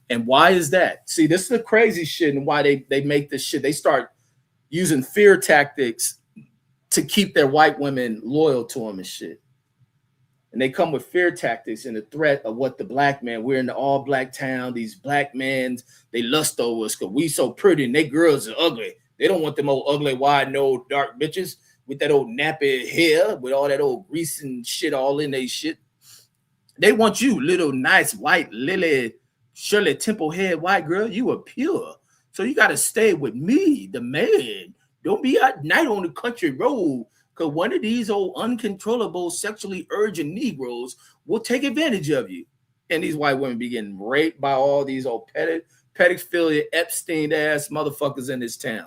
And why is that? See, this is the crazy shit and why they make this shit. They start using fear tactics to keep their white women loyal to them and shit. And they come with fear tactics and the threat of what the black man, we're in the all black town. These black men, they lust over us because we so pretty and they girls are ugly. They don't want them old ugly, wide nose, dark bitches with that old nappy hair, with all that old grease and shit all in their shit. They want you, little nice white lily, Shirley Temple head white girl. You are pure. So you got to stay with me, the man. Don't be at night on the country road. Because one of these old uncontrollable sexually urgent Negroes will take advantage of you. And these white women be getting raped by all these old pedophilia, Epstein ass motherfuckers in this town.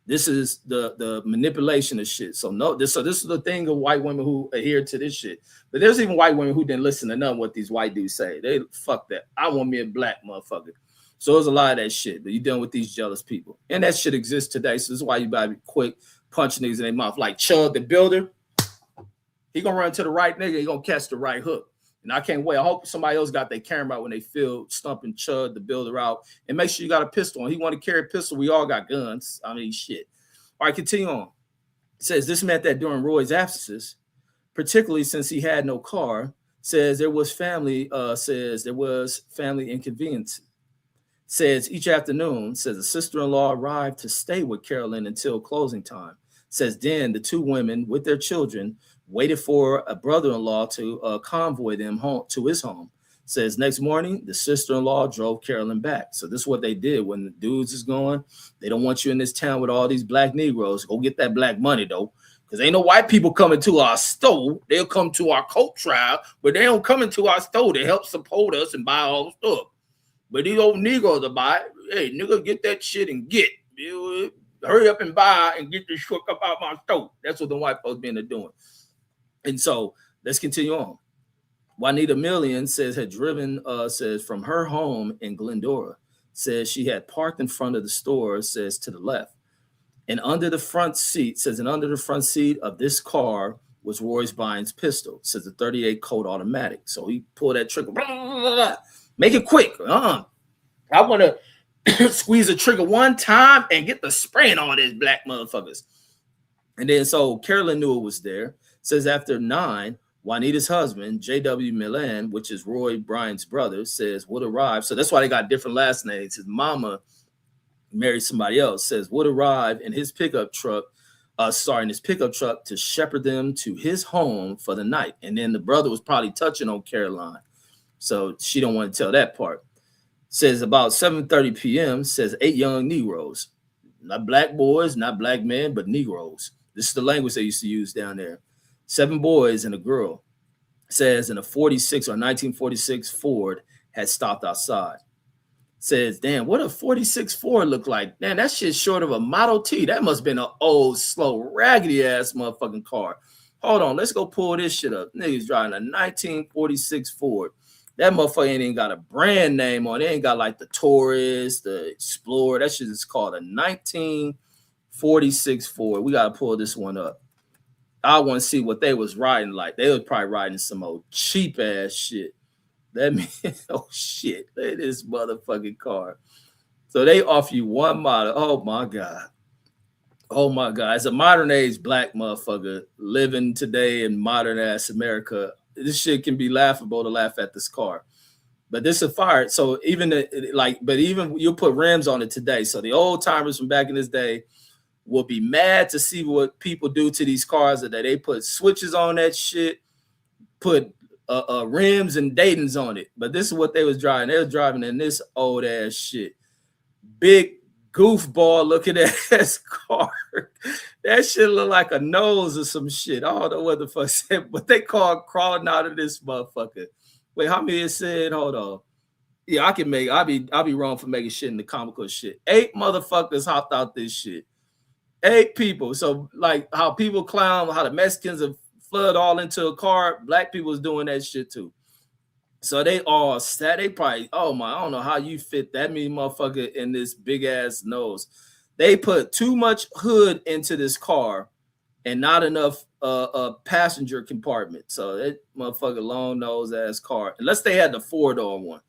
This is the manipulation of shit. So this is the thing of white women who adhere to this shit. But there's even white women who didn't listen to none of what these white dudes say. They fuck that. I want me a black motherfucker. So there's a lot of that shit. But you're dealing with these jealous people. And that shit exists today. So this is why you gotta be quick punching niggas in their mouth. Like Chud the Builder. He gonna run to the right nigga. He gonna catch the right hook. And I can't wait. I hope somebody else got their camera out when they feel stumping Chud the Builder out. And make sure you got a pistol on. He want to carry a pistol. We all got guns. I mean, shit. All right, continue on. It says this meant that during Roy's absences, particularly since he had no car, says there was family inconvenience. Says each afternoon, says the sister-in-law arrived to stay with Carolyn until closing time. Says then the two women with their children waited for a brother-in-law to convoy them home to his home. Says next morning, the sister-in-law drove Carolyn back. So this is what they did when the dudes is going. They don't want you in this town with all these black Negroes. Go get that black money, though. Because ain't no white people coming to our store. They'll come to our coat trial, but they don't come into our store to help support us and buy all the stuff. But these old Negroes will buy it. Hey, nigga, get that shit and get. Hurry up and buy and get this shit up out my store. That's what the white folks been doing. And so let's continue on. Juanita Million says had driven, says from her home in Glendora, says she had parked in front of the store, says to the left. And under the front seat, says, and under the front seat of this car was Royce Bryant's pistol, says a 38 Colt automatic. So he pulled that trigger, blah, blah, blah, blah. Make it quick. I want to squeeze the trigger one time and get the spraying on these black motherfuckers. And then so Carolyn knew it was there. Says after 9, Juanita's husband, J.W. Milan, which is Roy Bryant's brother, says would arrive. So that's why they got different last names. His mama married somebody else. Says would arrive in his pickup truck, to shepherd them to his home for the night. And then the brother was probably touching on Caroline. So she don't want to tell that part. Says about 7:30 p.m., says 8 young Negroes. Not black boys, not black men, but Negroes. This is the language they used to use down there. 7 boys and a girl. Says in a 46 or 1946 Ford had stopped outside. Says, damn, what a 46 Ford look like? Man, that shit's short of a Model T. That must have been an old, slow, raggedy-ass motherfucking car. Hold on, let's go pull this shit up. Niggas driving a 1946 Ford. That motherfucker ain't even got a brand name on it. It ain't got like the Taurus, the Explorer. That shit is called a 1946 Ford. We got to pull this one up. I want to see what they was riding like. They was probably riding some old cheap ass shit. That means, oh shit, look at this motherfucking car. So they offer you one model. Oh my God. Oh my God. As a modern age black motherfucker living today in modern ass America, this shit can be laughable to laugh at this car. But this is fire. So even even you'll put rims on it today. So the old timers from back in this day will be mad to see what people do to these cars, that they put switches on that shit, put rims and Dayton's on it. But this is what they was driving. They was driving in this old ass shit. Big goofball looking at his car. That shit look like a nose or some shit. I don't know what the fuck said, but they called crawling out of this motherfucker. Wait, how many it said? Hold on. Yeah, I'll be wrong for making shit in the comical shit. 8 motherfuckers hopped out this shit. 8 people. So like how people clown, how the Mexicans have flood all into a car, black people was doing that shit too. So they all sat. They probably, oh my, I don't know how you fit that many motherfucker in this big ass nose. They put too much hood into this car and not enough passenger compartment. So that motherfucker long nose ass car. Unless they had the 4-door one.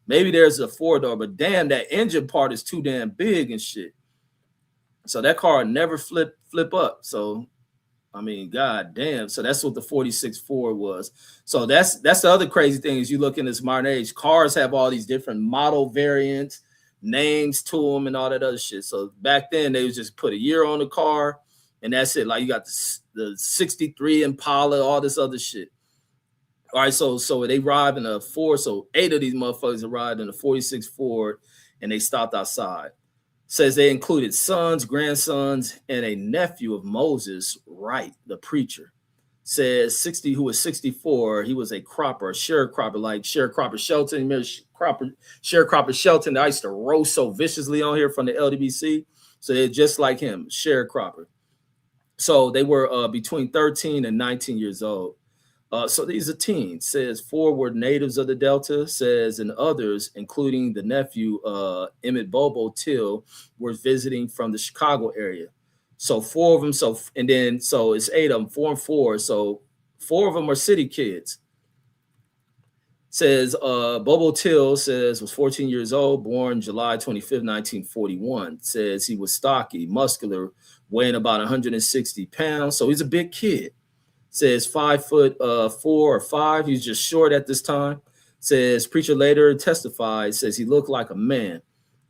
Maybe there's a 4-door, but damn, that engine part is too damn big and shit. So that car never flip up. So I mean, god damn. So that's what the 46 Ford was. So that's the other crazy thing is you look in this modern age, cars have all these different model variants, names to them and all that other shit. So back then they would just put a year on the car and that's it. Like you got the 63 Impala, all this other shit. All right, so they arrived in a Ford. So 8 of these motherfuckers arrived in a 46 Ford and they stopped outside. Says they included sons, grandsons, and a nephew of Moses Wright, the preacher. Says 60, who was 64, he was a cropper, a sharecropper, like Sharecropper Shelton. Remember Sharecropper Shelton that I used to roast so viciously on here from the LDBC. So they're just like him, sharecropper. So they were between 13 and 19 years old. So these are teens. Says 4 were natives of the Delta. Says and others, including the nephew Emmett Bobo Till, were visiting from the Chicago area. So 4 of them. So it's 8 of them, 4 and 4. So 4 of them are city kids. Says Bobo Till says was 14 years old, born July 25th, 1941. Says he was stocky, muscular, weighing about 160 pounds. So he's a big kid. Says 5'4" or 5. He's just short at this time. Says preacher later testified, says he looked like a man.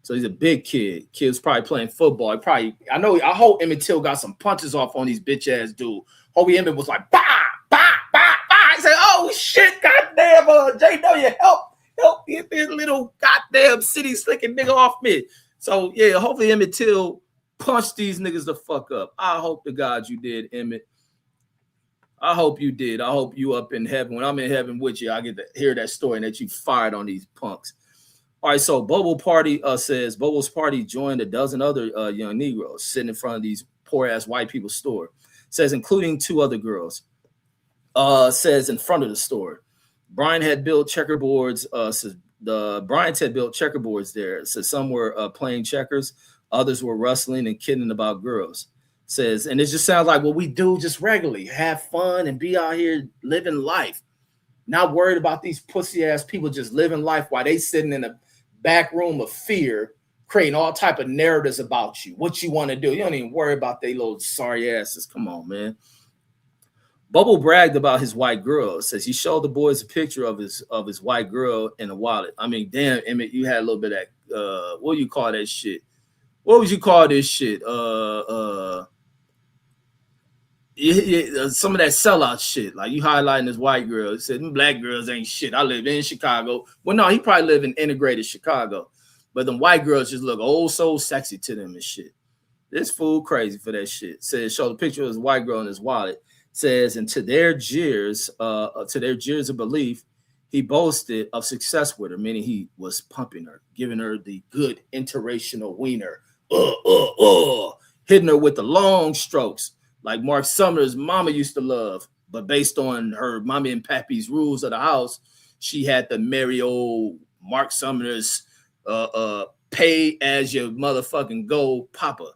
So he's a big kid. Kid's probably playing football. I hope Emmett Till got some punches off on these bitch ass dude. Hope Emmett was like, bah, bah, bah, bah. He said, oh shit, goddamn, JW, help get this little goddamn city slicking nigga off me. So yeah, hopefully Emmett Till punched these niggas the fuck up. I hope to God you did, Emmett. I hope you did. I hope you up in heaven. When I'm in heaven with you, I get to hear that story and that you fired on these punks. All right, so Bobo's party joined a dozen other young Negroes sitting in front of these poor-ass white people's store. Says including 2 other girls. Says in front of the store. Bryant had built checkerboards. Says the Bryant had built checkerboards there. Says some were playing checkers. Others were rustling and kidding about girls. Says, and it just sounds like what we do just regularly, have fun and be out here living life, not worried about these pussy ass people just living life while they sitting in a back room of fear, creating all type of narratives about you, what you want to do. You don't even worry about they little sorry asses. Come on, man. Bubble bragged about his white girl. Says he showed the boys a picture of his white girl in a wallet. I mean, damn, Emmett, you had a little bit of that. What do you call that shit? What would you call this shit? Some of that sellout shit, like you highlighting this white girl. He said, black girls ain't shit. I live in Chicago. Well, no, he probably live in integrated Chicago. But them white girls just look old so sexy to them and shit. This fool crazy for that shit. Says, show the picture of his white girl in his wallet. Says, and to their jeers of belief, he boasted of success with her, meaning he was pumping her, giving her the good interracial wiener, hitting her with the long strokes, like Mark Sumner's mama used to love, but based on her mommy and pappy's rules of the house, she had to marry old Mark Sumner's pay as your motherfucking go papa.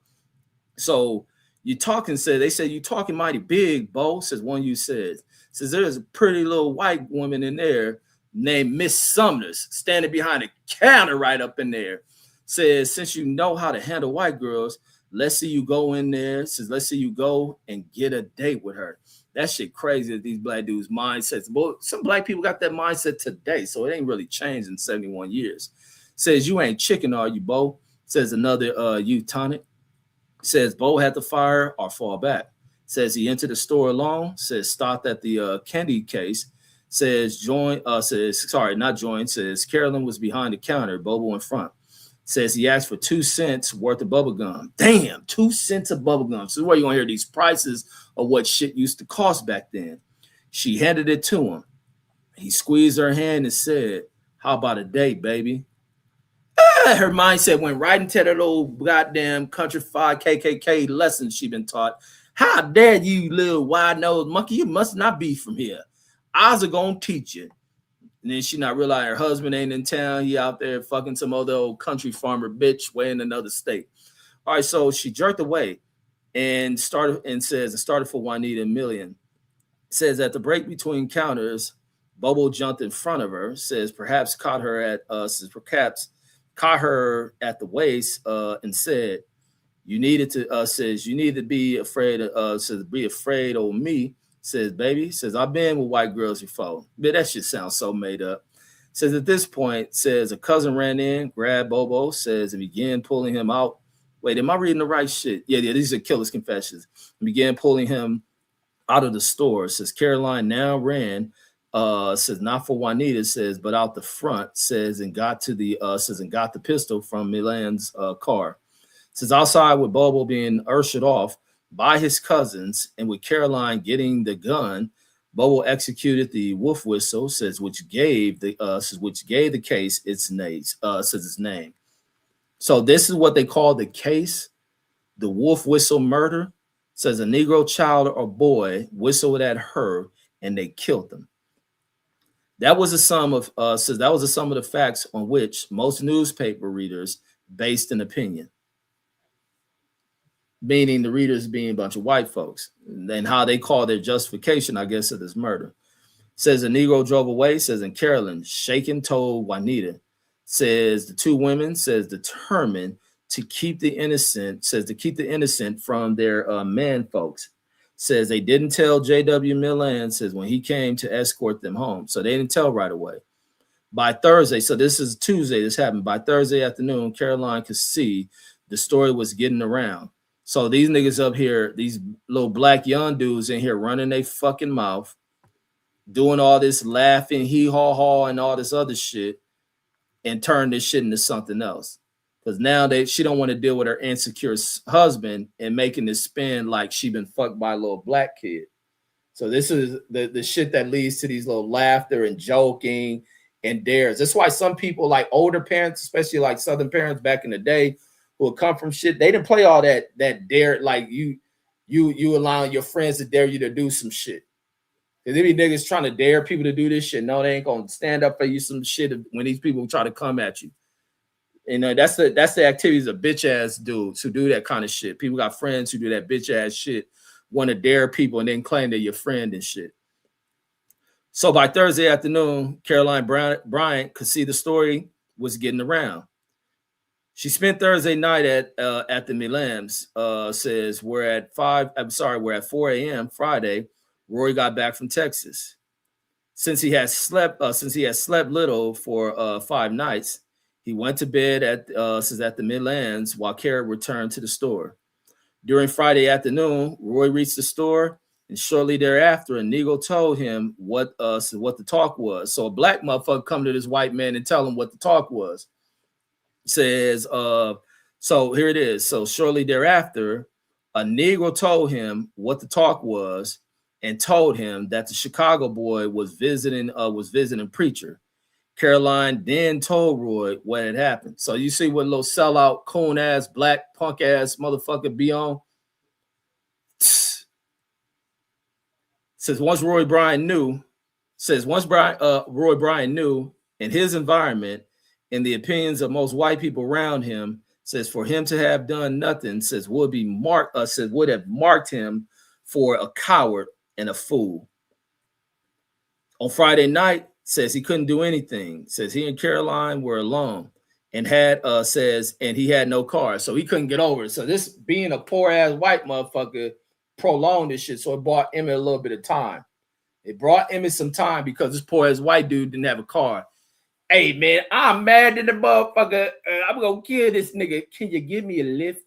So you talking, they said you talking mighty big, Bo, says one you says there's a pretty little white woman in there named Miss Sumners standing behind a counter right up in there. Says, since you know how to handle white girls, let's see you go in there. Says, let's see you go and get a date with her. That shit crazy that these black dudes' mindsets. But some black people got that mindset today, so it ain't really changed in 71 years. Says, you ain't chicken, are you, Bo? Says another Teutonic. Says, Bo had to fire or fall back. Says he entered the store alone. Says stopped at the candy case. Says Carolyn was behind the counter, Bobo in front. Says he asked for 2 cents worth of bubble gum. Damn, 2 cents of bubble gum. So where you gonna hear these prices of what shit used to cost back then. She handed it to him. He squeezed her hand and said, "How about a date, baby?" Her mindset went right into that old goddamn countrified KKK lesson she been taught. How dare you, little wide-nosed monkey? You must not be from here. I was gonna teach you. And then she not realize her husband ain't in town. He out there fucking some other old country farmer bitch way in another state. All right, so she jerked away and started for Juanita a million. Says at the break between counters, Bobo jumped in front of her. Says perhaps caught her at the waist and said, "You needed to be afraid of me." Says, "Baby," says, "I've been with white girls before." But that shit sounds so made up. Says at this point, says a cousin ran in, grabbed Bobo, says, and began pulling him out. Wait, am I reading the right shit? Yeah, these are Killer's confessions. And began pulling him out of the store. Says Caroline now ran, says not for Juanita, says, but out the front, says, and got the pistol from Milan's car. Says outside with Bobo being ushered off by his cousins and with Caroline getting the gun, Bobo executed the wolf whistle, says which gave the case its name. So this is what they call the case, the wolf whistle murder. Says a Negro child or boy whistled at her and they killed them. That was a sum of the facts on which most newspaper readers based an opinion. Meaning the readers being a bunch of white folks, and how they call their justification, I guess, of this murder. Says a Negro drove away, says, and Carolyn, shaken, told Juanita, says the two women, says, determined to keep the innocent from their man folks. Says they didn't tell J.W. Milan, says, when he came to escort them home. So they didn't tell right away. By Thursday, so this is Tuesday, this happened. By Thursday afternoon, Caroline could see the story was getting around. So these niggas up here, these little black young dudes in here running their fucking mouth, doing all this laughing, hee-haw-haw, and all this other shit, and turn this shit into something else. Because now she don't want to deal with her insecure husband and making this spin like she been fucked by a little black kid. So this is the shit that leads to these little laughter and joking and dares. That's why some people, like older parents, especially like Southern parents back in the day, who would come from shit, they didn't play all that dare, like you allowing your friends to dare you to do some shit. Because there be niggas trying to dare people to do this shit. No, they ain't gonna stand up for you some shit when these people try to come at you. You know, that's the activities of bitch ass dudes who do that kind of shit. People got friends who do that bitch ass shit, want to dare people and then claim they're your friend and shit. So by Thursday afternoon, Caroline Bryant could see the story was getting around. She spent Thursday night at the Milams. Says we're at 4 a.m. Friday. Roy got back from Texas. Since he had slept little for 5 nights, he went to bed at the Milans while Kara returned to the store. During Friday afternoon, Roy reached the store, and shortly thereafter, a Negro told him what the talk was. So a black motherfucker come to this white man and tell him what the talk was. Says, so here it is. So shortly thereafter, a Negro told him what the talk was and told him that the Chicago boy was visiting preacher. Caroline then told Roy what had happened. So you see what little sellout, coon ass, black punk ass motherfucker be on. Says once Roy Bryant knew in his environment, in the opinions of most white people around him, says for him to have done nothing, says would have marked him for a coward and a fool. On Friday night, says he couldn't do anything. Says he and Caroline were alone and he had no car, so he couldn't get over it. So this being a poor ass white motherfucker prolonged this shit. So it bought Emmett a little bit of time. It brought Emmett some time because this poor ass white dude didn't have a car. Hey man, I'm mad at the motherfucker. I'm gonna kill this nigga. Can you give me a lift?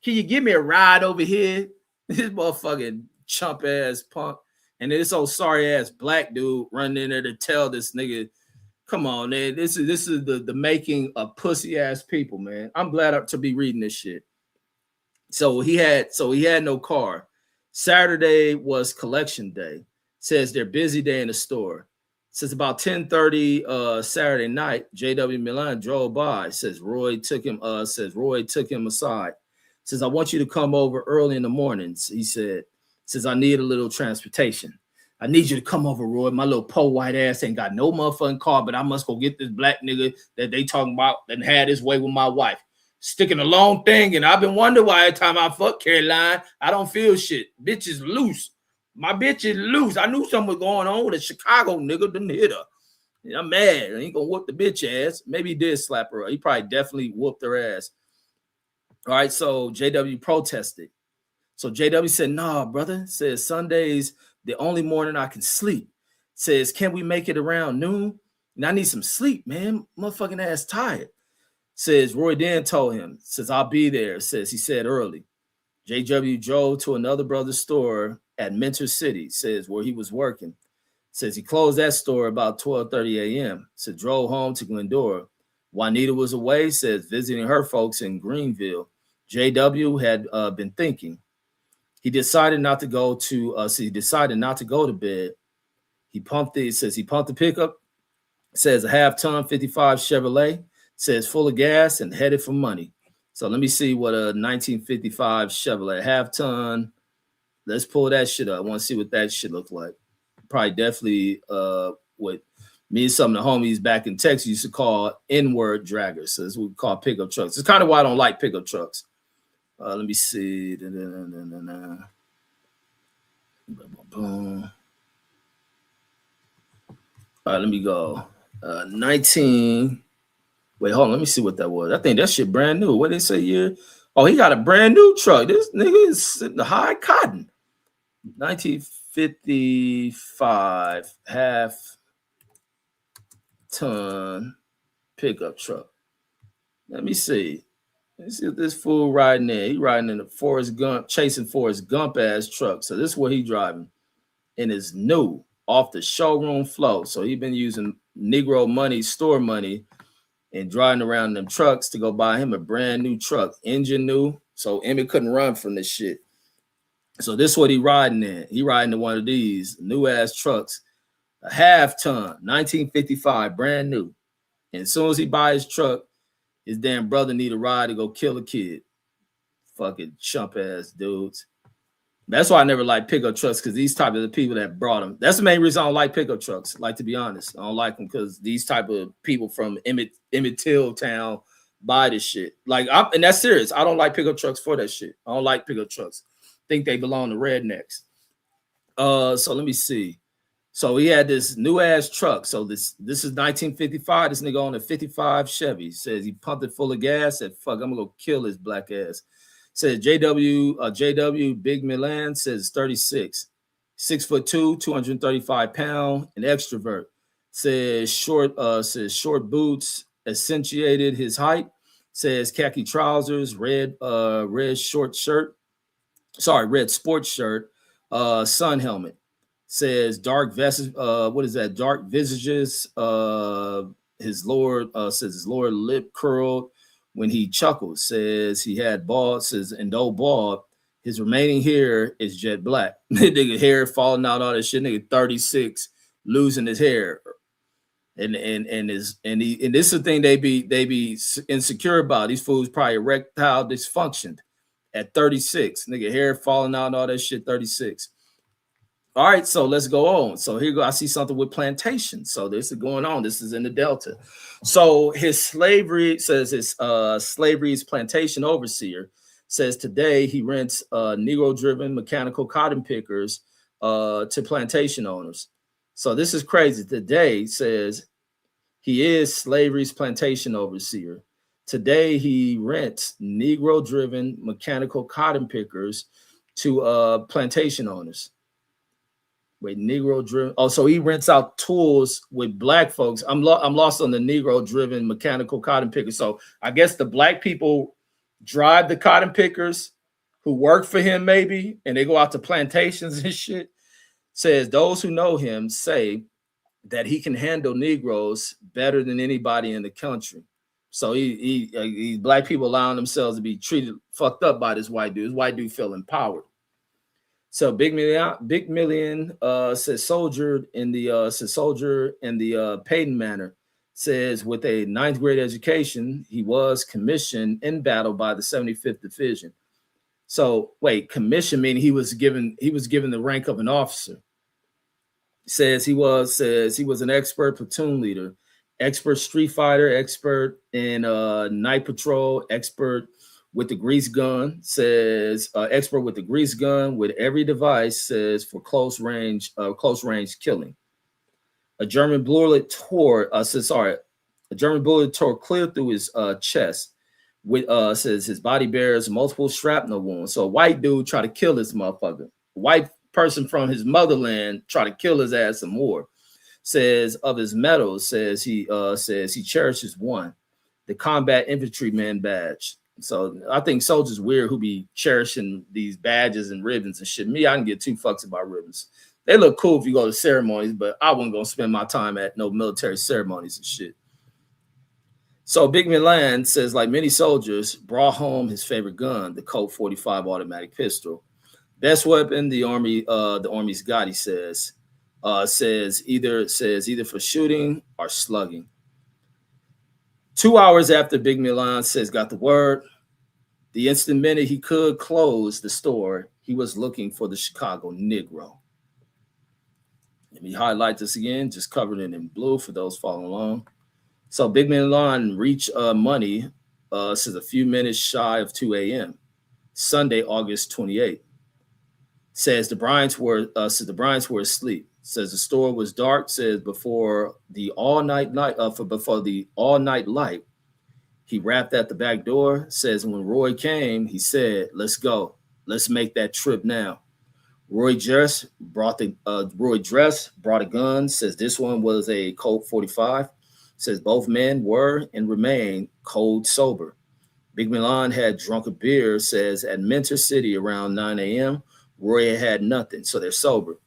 Can you give me a ride over here? This motherfucking chump ass punk. And this old sorry ass black dude running in there to tell this nigga Come on, man. This is the making of pussy ass people, man. I'm glad to be reading this shit. So he had no car. Saturday was collection day. Says they're busy day in the store. Says about 10:30 Saturday night, JW Milan drove by. Says Roy took him aside. Says I want you to come over early in the mornings. He says I need a little transportation. I need you to come over, Roy. My little po white ass ain't got no motherfucking car, but I must go get this black nigga that they talking about and had his way with my wife. Sticking a long thing, and I've been wondering why every time I fuck Caroline, I don't feel shit. Bitch is loose. My bitch is loose. I knew something was going on with a Chicago nigga didn't hit her. And I'm mad. I ain't gonna whoop the bitch ass. Maybe he did slap her. He probably definitely whooped her ass. All right, so JW protested. So JW said, nah, brother. Says Sunday's the only morning I can sleep. Says, can we make it around noon? And I need some sleep, man. Motherfucking ass tired. Says Roy then told him, says, I'll be there. Says he said early. JW drove to another brother's store at Mentor City, says where he was working. Says he closed that store about 12:30 a.m. Said drove home to Glendora. Juanita was away, says visiting her folks in Greenville. JW had been thinking. He decided not to go to bed. He pumped the pickup. Says a half-ton 55 Chevrolet. Says full of gas and headed for money. So let me see what a 1955 Chevrolet half-ton. Let's pull that shit up. I want to see what that shit look like. Probably definitely what me and some of the homies back in Texas used to call N-word draggers. So this is what we call pickup trucks. It's kind of why I don't like pickup trucks. Let me see. All right, let me go. 19. Wait, hold on. Let me see what that was. I think that shit brand new. What did they say year? Oh, he got a brand new truck. This nigga is the high cotton. 1955 half-ton pickup truck. Let me see. Let's see what this fool riding in. He riding in a Forrest Gump, chasing Forrest Gump ass truck. So this is what he driving. And it's new, off the showroom floor. So he been using Negro money, store money, and driving around them trucks to go buy him a brand new truck, engine new. So Emmett couldn't run from this shit. So this is what he riding in. He riding in one of these new ass trucks, a half-ton, 1955, brand new. And as soon as he buys his truck, his damn brother need a ride to go kill a kid. Fucking chump ass dudes. That's why I never like pickup trucks, because these type of the people that brought them. That's the main reason I don't like pickup trucks. Like, to be honest, I don't like them because these type of people from Emmett Till town buy this shit. Like, and that's serious. I don't like pickup trucks for that shit. I don't like pickup trucks. Think they belong to rednecks. So let me see. So he had this new ass truck. So this is 1955. This nigga on a 55 Chevy. Says he pumped it full of gas. Said, fuck, I'm gonna go kill his black ass. Says JW Big Milan says 36, 6'2", 235 pound, an extrovert. Says short boots accentuated his height. Says khaki trousers, red sports shirt, sun helmet. Says dark vest. What is that? Dark visages. His lower lip curled when he chuckled. Says he had bald. Says and though bald, his remaining hair is jet black. Nigga hair falling out, all that shit. Nigga 36, losing his hair. And this is the thing they be insecure about. These fools probably erectile dysfunctioned at 36. Nigga hair falling out, all that shit. 36. All right, so let's go on. So here you go. I see something with plantation. So this is going on. This is in the Delta. So his slavery is plantation overseer says today he rents Negro-driven mechanical cotton pickers to plantation owners. So this is crazy. Today says he is slavery's plantation overseer. Today he rents Negro-driven mechanical cotton pickers to plantation owners. Wait, Negro-driven. Oh, so he rents out tools with black folks. I'm lost on the Negro-driven mechanical cotton pickers. So I guess the black people drive the cotton pickers who work for him, maybe, and they go out to plantations and shit. Says those who know him say that he can handle Negroes better than anybody in the country. So he black people allowing themselves to be treated fucked up by this white dude. This white dude feel empowered. So Big Million says soldier in the Payton Manor, says with a ninth grade education, he was commissioned in battle by the 75th Division. So wait, commission meaning he was given the rank of an officer. Says he was an expert platoon leader, expert street fighter, expert in night patrol, expert with the grease gun, says expert with the grease gun with every device, says for close range killing. A German bullet tore clear through his chest. With says his body bears multiple shrapnel wounds. So a white dude tried to kill this motherfucker. White person from his motherland tried to kill his ass some more. Says of his medals, says he cherishes one, the combat infantryman badge. So I think soldiers weird who be cherishing these badges and ribbons and shit. Me, I can get two fucks about ribbons. They look cool if you go to ceremonies, but I wasn't gonna spend my time at no military ceremonies and shit. So Big Milan says, like many soldiers, brought home his favorite gun, the Colt 45 automatic pistol. Best weapon the Army's got, he says. Says either for shooting or slugging. 2 hours after Big Milan says got the word, the instant minute he could close the store, he was looking for the Chicago Negro. Let me highlight this again, just covered it in blue for those following along. So Big Milan reached money, says a few minutes shy of 2 a.m. Sunday, August 28th. Says the Bryants were asleep. Says the store was dark. Says before the all night light, he rapped at the back door. Says when Roy came, he said, "Let's go. Let's make that trip now." Roy brought a gun. Says this one was a Colt 45. Says both men were and remain cold sober. Big Milan had drunk a beer. Says at Mentor City around 9 a.m. Roy had nothing, so they're sober.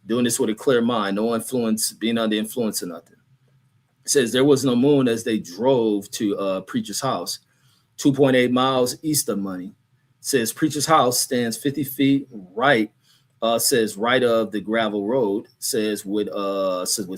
Doing this with a clear mind, no influence, being under influence or nothing. Says there was no moon as they drove to Preacher's house, 2.8 miles east of Money. Says Preacher's house stands 50 feet right, says right of the gravel road. Says with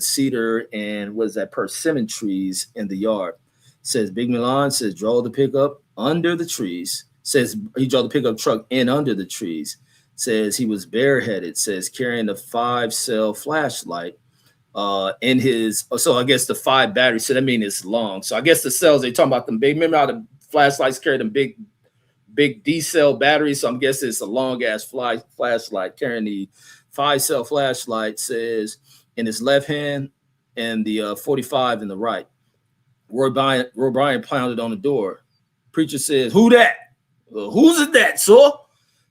cedar and what is that, persimmon trees in the yard. Says Big Milan says drove the pickup under the trees. Says he drove the pickup truck in under the trees. Says he was bareheaded, says carrying a 5-cell flashlight in his, so I guess the 5 batteries, so that means it's long. So I guess the cells, they talking about them big, remember how the flashlights carry them big D-cell batteries? So I'm guessing it's a long-ass flashlight carrying the 5-cell flashlight, says in his left hand and the 45 in the right. Roy Bryant pounded on the door. Preacher says, "Who that? Who's it that, sir?"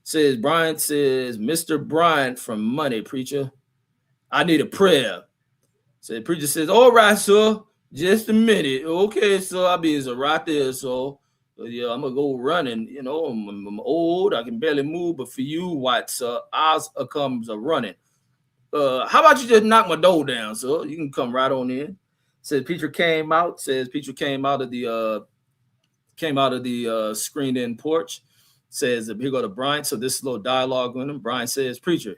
Says Bryant, says, "Mr. Bryant from Money, preacher. I need a prayer." Said Preacher says, "All right, sir. Just a minute. Okay, sir. I'll be right there, so yeah, I'm gonna go running. You know, I'm old. I can barely move, but for you, white sir, ours comes a running. How about you just knock my door down, sir? You can come right on in." Says Preacher came out. Says Preacher came out of the screened-in porch. Says, here go to Bryant. So this is a little dialogue with him. Bryant says, "Preacher,"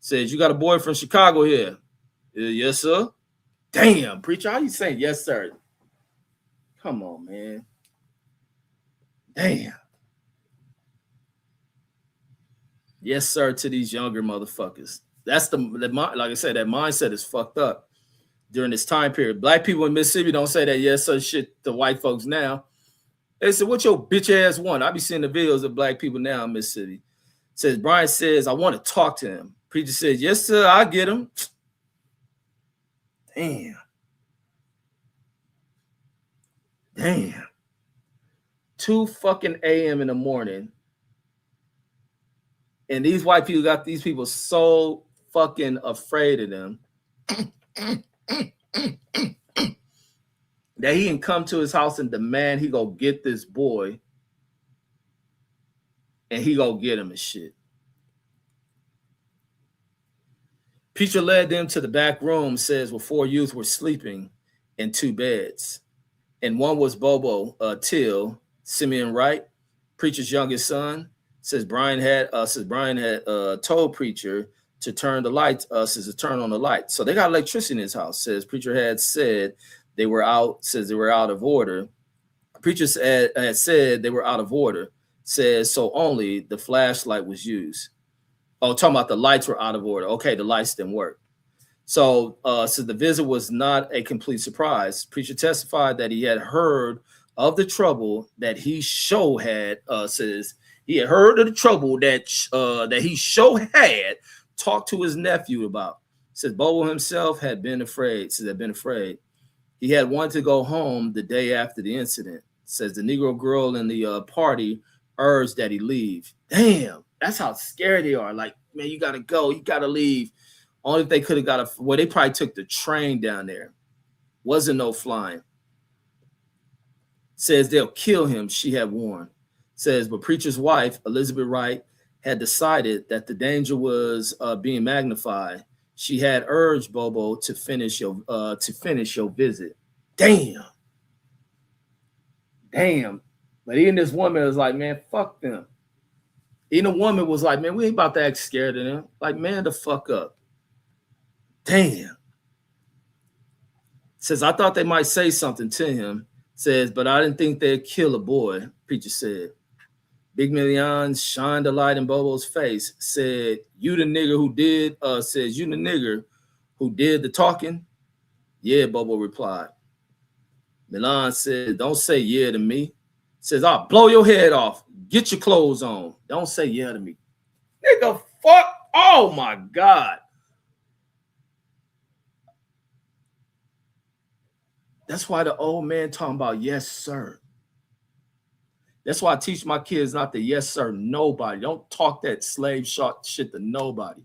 says, "you got a boy from Chicago here?" "Yes, sir." "Damn, Preacher, how you saying yes, sir?" Come on, man. Damn. Yes, sir, to these younger motherfuckers. That's like I said, that mindset is fucked up during this time period. Black people in Mississippi don't say that yes, sir shit to white folks now. They said, "What your bitch ass want?" I be seeing the videos of black people now in Mississippi. Says Bryant says, "I want to talk to him." Preacher says, "Yes, sir, I'll get him." Damn. 2 fucking a.m. in the morning. And these white people got these people so fucking afraid of them that he can come to his house and demand he go get this boy, and he go get him and shit. Preacher led them to the back room, says, where 4 youths were sleeping in 2 beds. And one was Bobo Till, Simeon Wright, preacher's youngest son. Says Bryant had told preacher to turn the lights, says to turn on the light. So they got electricity in his house. Says preacher had said they were out, says they were out of order. Preacher had said they were out of order. Says so only the flashlight was used. Oh, talking about the lights were out of order. Okay, the lights didn't work. So the visit was not a complete surprise. Preacher testified that he had heard of the trouble that he had. Says he had heard of the trouble that he had talked to his nephew about. Says Bobo himself had been afraid. Says had been afraid. He had wanted to go home the day after the incident. Says the Negro girl in the party urged that he leave. Damn, that's how scared they are. Like, man, you gotta go. You gotta leave. Only if they could have got they probably took the train down there. Wasn't no flying. Says they'll kill him, she had warned. Says, but preacher's wife, Elizabeth Wright, had decided that the danger was being magnified. She had urged Bobo to finish your visit. Damn. But even this woman was like, man, fuck them. Even the woman was like, man, we ain't about to act scared of them. Like, man, the fuck up. Damn. Says, I thought they might say something to him. Says, but I didn't think they'd kill a boy, preacher said. Big Million shined a light in Bobo's face. Said, you the nigger who did, you the nigger who did the talking? Yeah, Bobo replied. Milan said, don't say yeah to me. Says, I'll blow your head off. Get your clothes on. Don't say yeah to me. Nigga, fuck. Oh, my God. That's why the old man talking about yes, sir. That's why I teach my kids not to yes, sir, nobody. Don't talk that slave shit to nobody.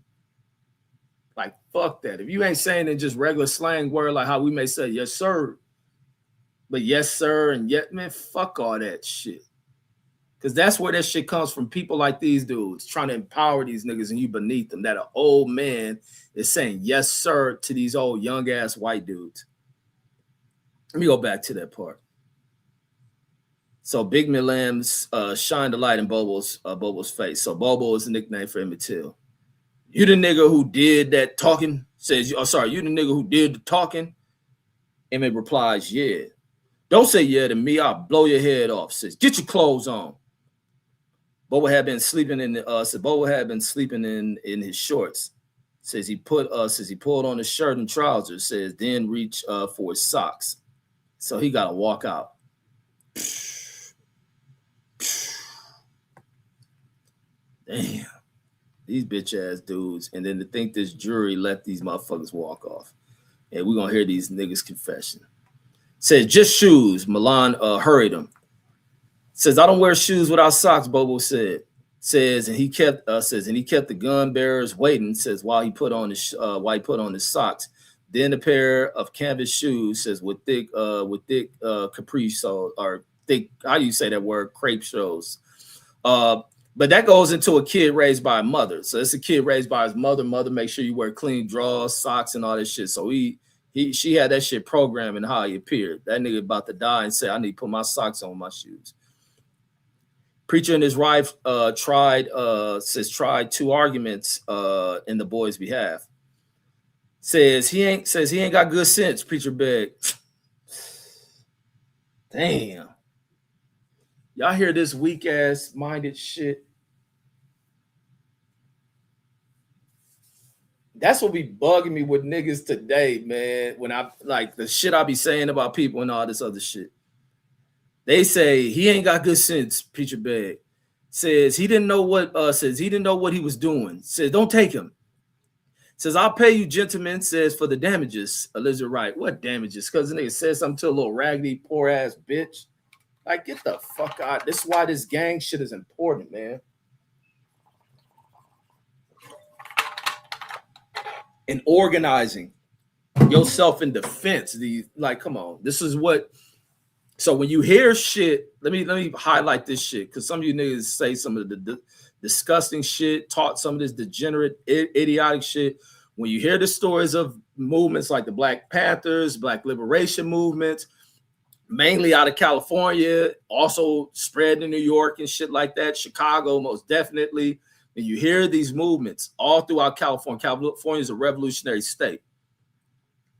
Like, fuck that. If you ain't saying in just regular slang word like how we may say yes, sir, but yes, sir, and yet, man, fuck all that shit. Because that's where that shit comes from, people like these dudes trying to empower these niggas and you beneath them, that an old man is saying yes, sir, to these old young-ass white dudes. Let me go back to that part. So Big Milams shined a light in Bobo's face. So Bobo is a nickname for Emmett Till. You the nigga who did that talking? Says, oh, sorry, you the nigga who did the talking? Emmett replies, yeah. Don't say yeah to me. I'll blow your head off. Says, get your clothes on. Bobo had been sleeping in his shorts. Says he pulled on his shirt and trousers. Says then reach for his socks. So he got to walk out. Damn. These bitch ass dudes. And then to think this jury let these motherfuckers walk off. And we're going to hear these niggas' confession. Says, just shoes. Milan hurried him. Says, I don't wear shoes without socks, Bobo said. Says, and he kept the gun bearers waiting, says, while he put on his socks. Then a pair of canvas shoes, says, with thick capri soles, or thick, how do you say that word? Crepe soles. But that goes into a kid raised by a mother. So it's a kid raised by his mother. Mother, make sure you wear clean drawers, socks, and all this shit. So she had that shit programmed in how he appeared. That nigga about to die and said, I need to put my socks on my shoes. Preacher and his wife tried 2 arguments in the boy's behalf. Says he ain't got good sense, preacher begged. Damn. Y'all hear this weak ass minded shit? That's what be bugging me with niggas today, man. When I like the shit I be saying about people and all this other shit. They say he ain't got good sense, preacher begged. Says he didn't know what he was doing. Says don't take him. Says I'll pay you, gentlemen. Says for the damages. Elizabeth Wright, what damages? Because the nigga said something to a little raggedy, poor ass bitch. Like, get the fuck out. This is why this gang shit is important, man. And organizing yourself in defense. Come on. This is what. So when you hear shit, let me highlight this shit, because some of you niggas say some of the disgusting shit, taught some of this degenerate, idiotic shit. when you hear the stories of movements like the Black Panthers, Black liberation movements, mainly out of California, also spread in New York and shit like that, Chicago, most definitely. And you hear these movements all throughout California. California is a revolutionary state.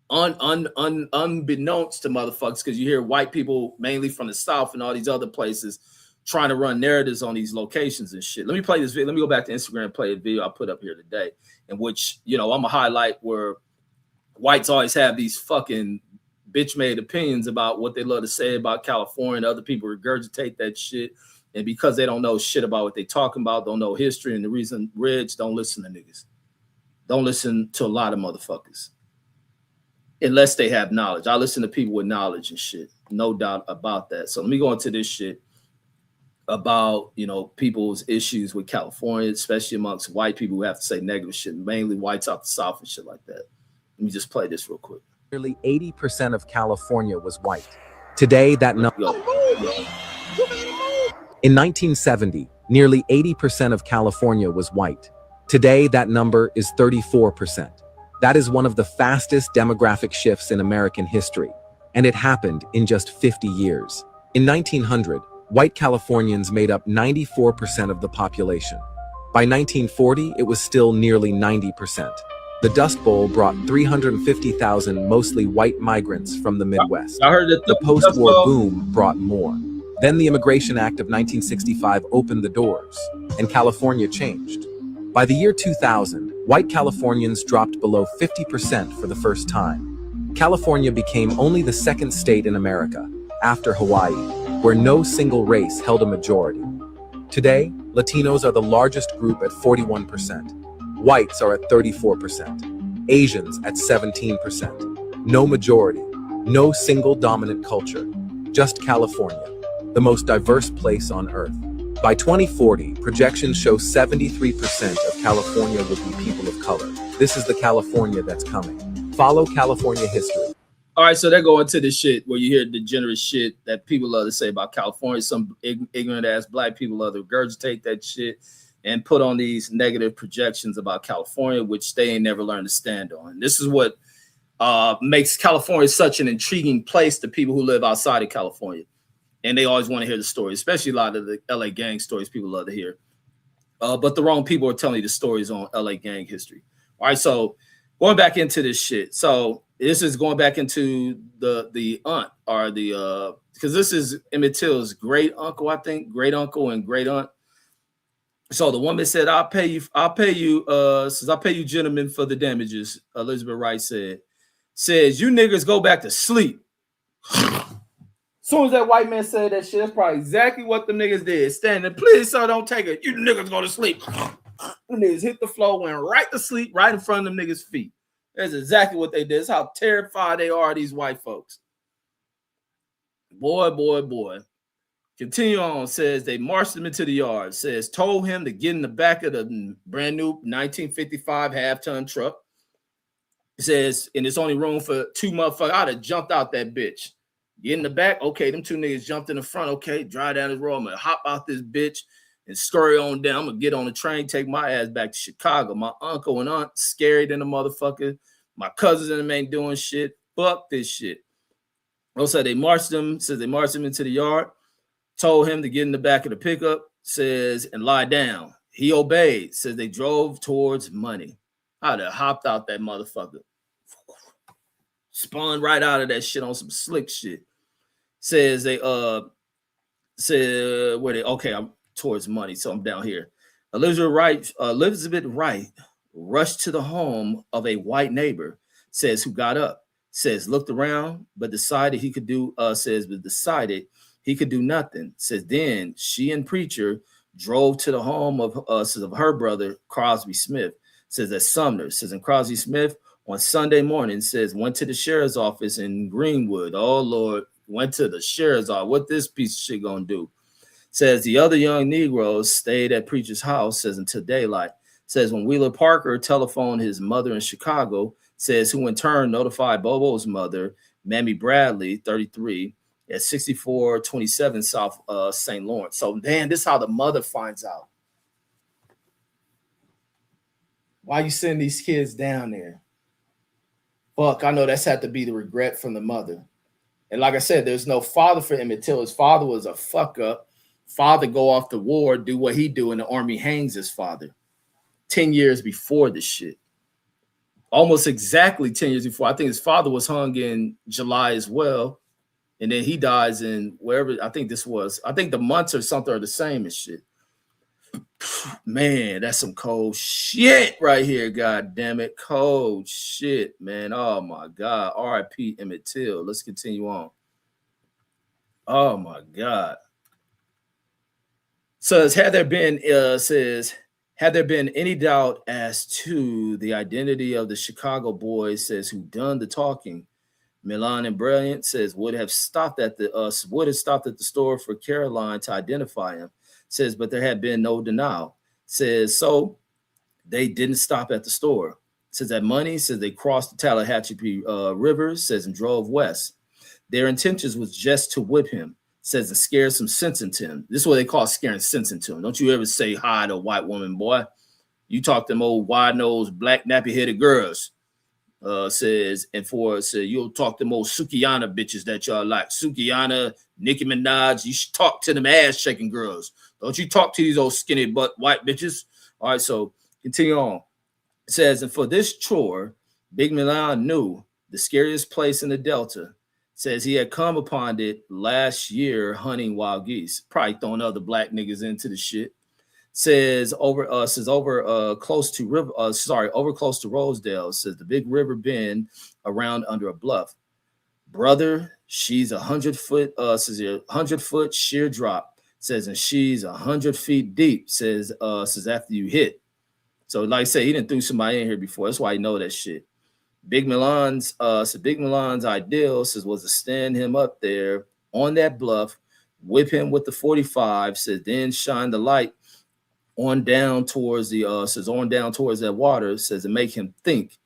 Unbeknownst to motherfuckers, because you hear white people, mainly from the South and all these other places, trying to run narratives on these locations and shit. Let me play this video. Let me go back to Instagram and play a video I put up here today, in which, I'm going to highlight where whites always have these fucking bitch-made opinions about what they love to say about California, and other people regurgitate that shit. And because they don't know shit about what they talking about, don't know history, and the reason Reg don't listen to niggas. Don't listen to a lot of motherfuckers. Unless they have knowledge. I listen to people with knowledge and shit. No doubt about that. So let me go into this shit about, people's issues with California, especially amongst white people who have to say negative shit, mainly whites out the South and shit like that. Let me just play this real quick. Nearly 80% of California was white. Today, that number... In 1970, nearly 80% of California was white. Today, that number is 34%. That is one of the fastest demographic shifts in American history, and it happened in just 50 years. In 1900, white Californians made up 94% of the population. By 1940, it was still nearly 90%. The Dust Bowl brought 350,000 mostly white migrants from the Midwest. I heard that the post-war boom brought more. Then the Immigration Act of 1965 opened the doors, and California changed. By the year 2000, white Californians dropped below 50% for the first time. California became only the second state in America, after Hawaii, where no single race held a majority. Today, Latinos are the largest group at 41%. Whites are at 34%. Asians at 17%. No majority, no single dominant culture, just California, the most diverse place on Earth. By 2040, projections show 73% of California will be people of color. This is the California that's coming. Follow California history. All right, so they're going to this shit where you hear degenerate shit that people love to say about California. Some ignorant ass black people love to regurgitate that shit and put on these negative projections about California, which they ain't never learned to stand on. This is what makes California such an intriguing place to people who live outside of California. And they always want to hear the story, especially a lot of the LA gang stories people love to hear. But the wrong people are telling you the stories on LA gang history. All right, so going back into this shit. So this is going back into the aunt, or the because this is Emmett Till's great uncle, I think, great uncle and great aunt. So the woman said, I'll pay you, says, I'll pay you gentlemen for the damages, Elizabeth Wright says, you niggas go back to sleep. As soon as that white man said that shit, that's probably exactly what the niggas did. Standing, please, sir, don't take it. You niggas go to sleep. The niggas hit the floor, went right to sleep, right in front of them niggas' feet. That's exactly what they did. That's how terrified they are, these white folks. Boy. Continue on, says they marched him into the yard, says told him to get in the back of the brand new 1955 half-ton truck. It says, and it's only room for two motherfuckers. I'd have jumped out that bitch. Get in the back. Okay, them two niggas jumped in the front. Okay, drive down this road. I'm going to hop out this bitch and scurry on down. I'm going to get on the train, take my ass back to Chicago. My uncle and aunt scary than a motherfucker. My cousins and them ain't doing shit. Fuck this shit. Also, they marched him into the yard, told him to get in the back of the pickup, says, and lie down. He obeyed, says they drove towards money. I'd have hopped out that motherfucker. Spun right out of that shit on some slick shit. Says they said where they okay, I'm towards money, so I'm down here. Elizabeth Wright rushed to the home of a white neighbor, says, who got up, says looked around, but decided he could do nothing. Says then she and preacher drove to the home of her brother Crosby Smith. Says at Sumner. Says in Crosby Smith on Sunday morning, says went to the sheriff's office in Greenwood. Oh Lord, went to the sheriff's office. What this piece of shit gonna do? Says the other young Negroes stayed at preacher's house, says until daylight. Says when Wheeler Parker telephoned his mother in Chicago, says who in turn notified Bobo's mother, Mammy Bradley, 33, at 6427 South St. Lawrence. So, man, this is how the mother finds out. Why you send these kids down there? Fuck, I know that's had to be the regret from the mother. And like I said, there's no father for Emmett Till. His father was a fuck up. Father go off to war, do what he do, and the army hangs his father. 10 years before this shit. Almost exactly 10 years before. I think his father was hung in July as well. And then he dies in wherever, I think the months or something are the same as shit. Man, that's some cold shit right here. God damn it. Cold shit, man. Oh my God. R.I.P. Emmett Till. Let's continue on. Oh my God. Says, had there been any doubt as to the identity of the Chicago boys, says, who done the talking, Milan and Bryant, says, would have stopped at the store for Caroline to identify him. Says, but there had been no denial. Says, so they didn't stop at the store. Says that money, says they crossed the Tallahatchie River, says, and drove west. Their intentions was just to whip him, says, and scare some sense into him. This is what they call scaring sense into him. Don't you ever say hi to a white woman, boy. You talk to them old wide-nosed, black, nappy-headed girls. Says, you'll talk to them old Sukiyana bitches that y'all like. Sukiyana, Nicki Minaj, you should talk to them ass-shaking girls. Don't you talk to these old skinny butt white bitches. All right, so continue on. It says, and for this chore, Big Milan knew the scariest place in the Delta. Says he had come upon it last year hunting wild geese, probably throwing other black niggas into the shit. Says over close to Rosedale. Says the big river bend around under a bluff. Brother, she's 100 foot. Says 100 foot sheer drop. Says, and she's 100 feet deep. Says after you hit. So like I say, he didn't threw somebody in here before. That's why he know that shit. Big Milan's ideal, says, was to stand him up there on that bluff, whip him with the 45. Says then shine the light on down towards that water. Says, and make him think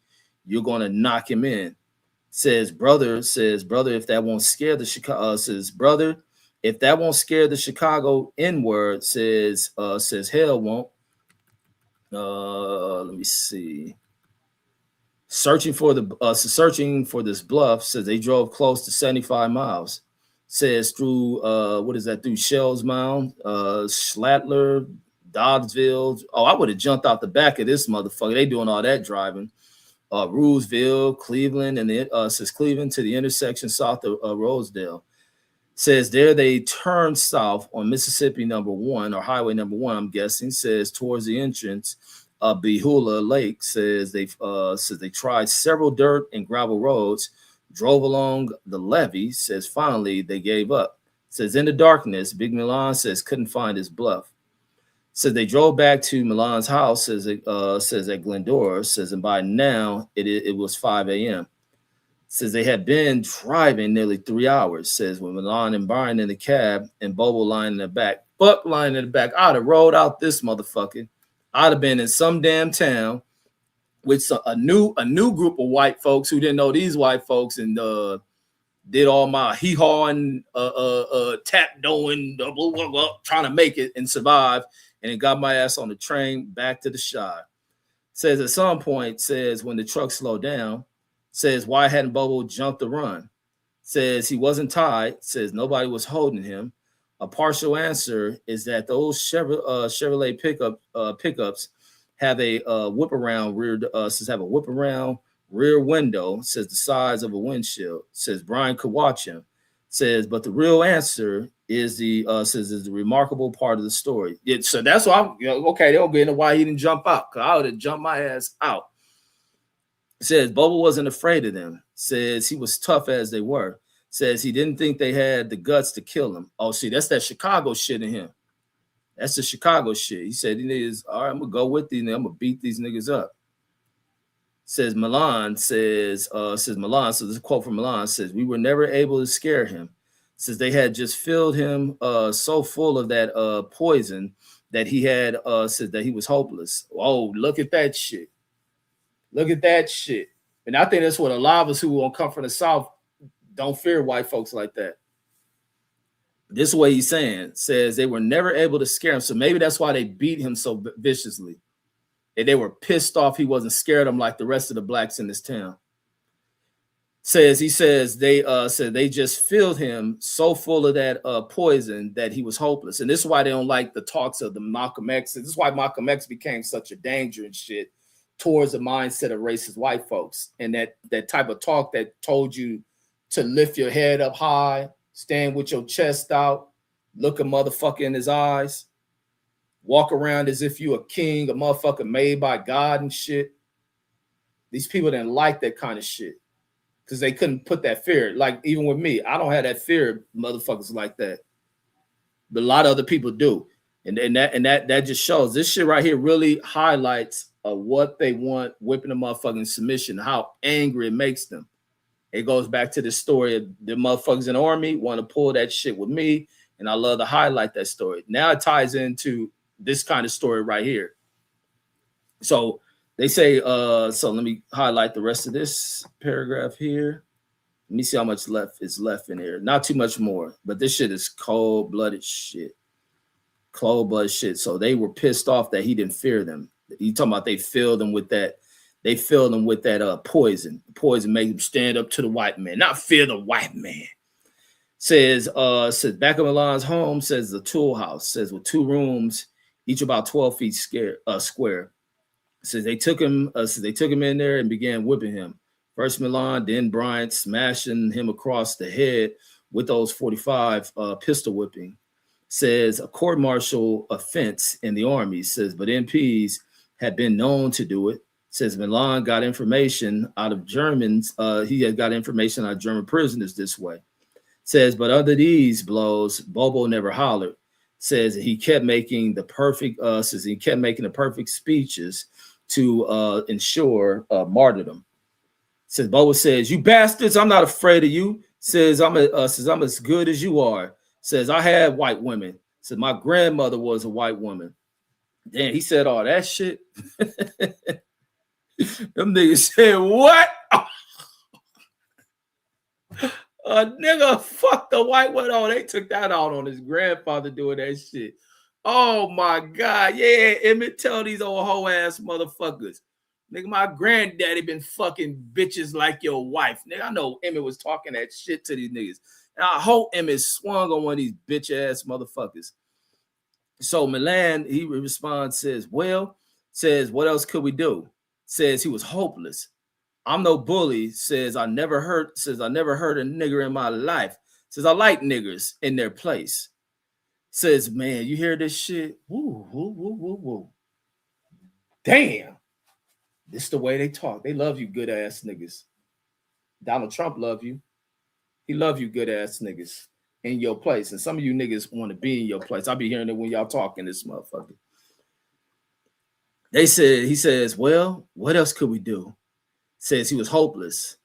you're gonna knock him in. Says brother, if that won't scare the Chicago, if that won't scare the Chicago N-word, says hell won't. Let me see. Searching for this bluff, says they drove close to 75 miles. Says through through Shell's Mound, Schlattler, Doddsville. Oh, I would have jumped out the back of this motherfucker. They doing all that driving. Roosevelt, Cleveland, and says Cleveland to the intersection south of Rosedale. Says there they turned south on Mississippi #1 or Highway #1, I'm guessing. Says towards the entrance of Behula Lake. Says they tried several dirt and gravel roads, drove along the levee. Says finally they gave up. Says in the darkness, Big Milan says couldn't find his bluff. Says they drove back to Milan's house. Says at Glendora. Says and by now it was 5 a.m. Says they had been driving nearly 3 hours. Says when Milan and Bryant in the cab and Bobo lying in the back. Buck lying in the back. I'd have rolled out this motherfucker. I'd have been in some damn town with a new group of white folks who didn't know these white folks and did all my hee-haw and tap doing, trying to make it and survive, and then got my ass on the train back to the Chi. Says at some point, says when the truck slowed down, says why hadn't Bobo jumped the run? Says he wasn't tied. Says nobody was holding him. A partial answer is that those Chevrolet pickups have a whip around rear window. Says the size of a windshield. Says Brian could watch him. Says, but the real answer is the remarkable part of the story. So that's why okay. They'll get into why he didn't jump out. Cause I would have jumped my ass out. Says Bobo wasn't afraid of them. Says he was tough as they were. Says he didn't think they had the guts to kill him. Oh, see, that's that Chicago shit in him. That's the Chicago shit. He said, all right, I'm going to go with these and I'm going to beat these niggas up. Says Milan, so this is a quote from Milan, says, we were never able to scare him. Says they had just filled him so full of that poison that he had said that he was hopeless. Oh, look at that shit. Look at that shit. And I think that's what a lot of us who won't come from the South don't fear white folks like that. This is what he's saying. Says they were never able to scare him. So maybe that's why they beat him so viciously. and they were pissed off he wasn't scared of them like the rest of the blacks in this town. He says they said they just filled him so full of that poison that he was hopeless. And this is why they don't like the talks of the Malcolm X. This is why Malcolm X became such a danger and shit towards the mindset of racist white folks. And that type of talk that told you to lift your head up high, stand with your chest out, look a motherfucker in his eyes, walk around as if you a king, a motherfucker made by God and shit. These people didn't like that kind of shit because they couldn't put that fear. Like, even with me, I don't have that fear of motherfuckers like that. But a lot of other people do. And that just shows this shit right here really highlights what they want, whipping a motherfucking submission, how angry it makes them. It goes back to the story of the motherfuckers in the army want to pull that shit with me. And I love to highlight that story. Now it ties into this kind of story right here. So they say, so let me highlight the rest of this paragraph here. Let me see how much is left in here. Not too much more, but this shit is cold-blooded shit. Cold-blooded shit. So they were pissed off that he didn't fear them. You talking about they filled them with that. They filled them with that poison. Poison made them stand up to the white man, not fear the white man. Says back of Milan's home, says the tool house, says with 2 rooms, each about 12 feet square. Says they took him in there and began whipping him. First Milan, then Bryant, smashing him across the head with those 45 pistol whipping. Says a court-martial offense in the army. Says, but MPs had been known to do it. Says Milan got information out of Germans. He had got information out of German prisoners this way. Says, but under these blows, Bobo never hollered. Says he kept making the perfect. Says he kept making the perfect speeches to ensure martyrdom. Says Bobo says, "You bastards, I'm not afraid of you." Says I'm as good as you are. Says I had white women. Said my grandmother was a white woman. Damn, he said all that shit. Them niggas said what? Nigga, fuck the white one. Oh, they took that out on his grandfather doing that shit. Oh my God. Yeah, Emmett, tell these old hoe ass motherfuckers. Nigga, my granddaddy been fucking bitches like your wife. Nigga, I know Emmett was talking that shit to these niggas. And I hope Emmett swung on one of these bitch ass motherfuckers. So Milan, he responds, says, well, says, what else could we do? Says he was hopeless. I'm no bully. Says I never hurt a nigger in my life. Says I like niggers in their place. Says, man, you hear this shit? Woo, woo, woo, woo, woo. Damn. This is the way they talk. They love you, good ass niggas. Donald Trump love you. He love you, good ass niggas in your place. And some of you niggas want to be in your place. I'll be hearing it when y'all talking this motherfucker. He says, well, what else could we do? Says he was hopeless.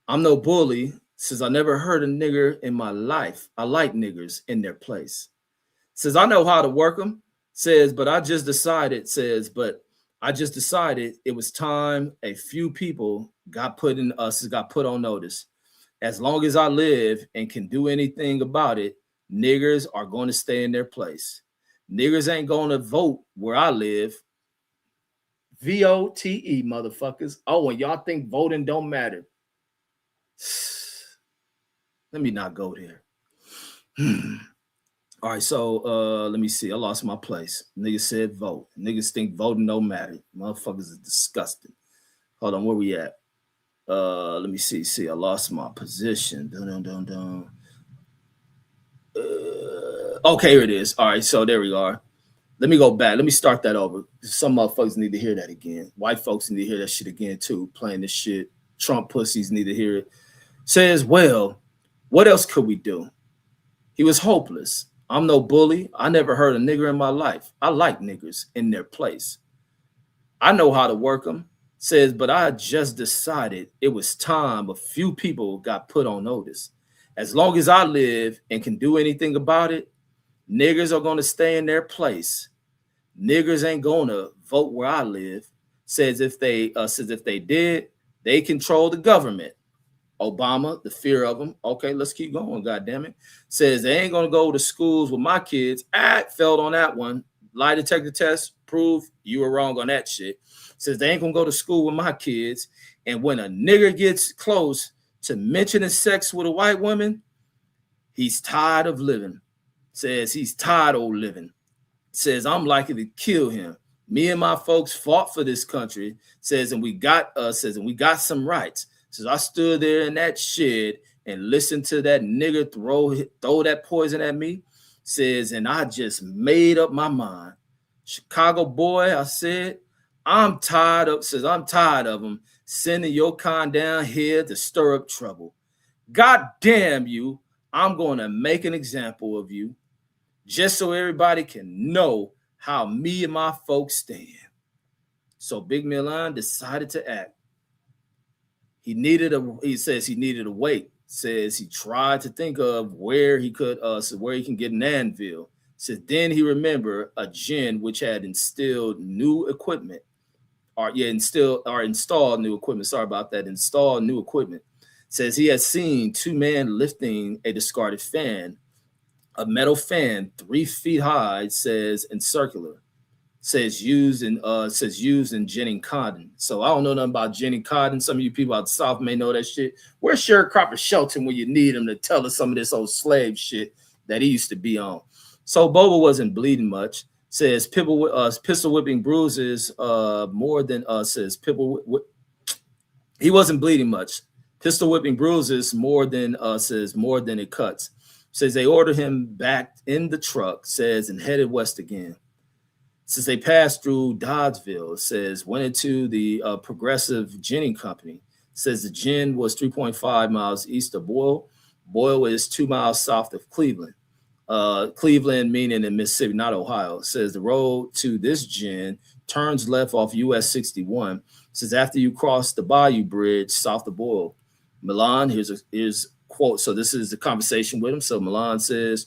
I'm no bully. Says I never hurt a nigger in my life. I like niggers in their place. Says I know how to work them. Says, but I just decided it was time a few people got put on notice. As long as I live and can do anything about it, niggers are going to stay in their place. Niggers ain't going to vote where I live. VOTE, motherfuckers. Oh, and y'all think voting don't matter. Let me not go there. All right, so let me see. I lost my place. Niggas said vote. Niggas think voting don't matter. Motherfuckers is disgusting. Hold on, where we at? Let me see. I lost my position. Okay, here it is. All right, so there we are. Let me go back. Let me start that over. Some motherfuckers need to hear that again. White folks need to hear that shit again, too. Playing this shit. Trump pussies need to hear it. Says, well, what else could we do? He was hopeless. I'm no bully. I never hurt a nigger in my life. I like niggers in their place. I know how to work them. Says, but I just decided it was time a few people got put on notice. As long as I live and can do anything about it, niggers are going to stay in their place. Niggers ain't going to vote where I live. Says if they did, they control the government. Obama, the fear of them. Okay, let's keep going, goddammit. Says they ain't going to go to schools with my kids. Failed on that one. Lie detector test, prove you were wrong on that shit. Says they ain't gonna go to school with my kids. And when a nigger gets close to mentioning sex with a white woman, he's tired of living. Says he's tired of living. Says I'm likely to kill him. Me and my folks fought for this country. Says and we got some rights. Says I stood there in that shed and listened to that nigger throw that poison at me. Says and I just made up my mind. Chicago boy, I said, I'm tired of them sending your kind down here to stir up trouble. God damn you, I'm going to make an example of you just so everybody can know how me and my folks stand. So Big Milan decided to act. He says he needed a weight. Says he tried to think of where he can get an anvil. Says then he remembered a gin which had installed new equipment. Installed new equipment. Sorry about that. Installed new equipment. Says he had seen two men lifting a discarded fan, a metal fan 3 feet high, says, and circular. Says used in ginning cotton. So I don't know nothing about ginning cotton. Some of you people out the South may know that shit. Where's Sharecropper Shelton when you need him to tell us some of this old slave shit that he used to be on? So Bobo wasn't bleeding much. Says pistol whipping bruises more than he wasn't bleeding much. Pistol whipping bruises more than it cuts. Says they ordered him back in the truck. Says and headed west again. Since they passed through Doddsville, says went into the Progressive Ginning Company. Says the gin was 3.5 miles east of Boyle. Boyle is 2 miles south of Cleveland. Cleveland meaning in Mississippi, not Ohio. Says the road to this gin turns left off US 61. Says after you cross the Bayou Bridge south of Boyle. Milan, here's a quote. So this is the conversation with him. So Milan says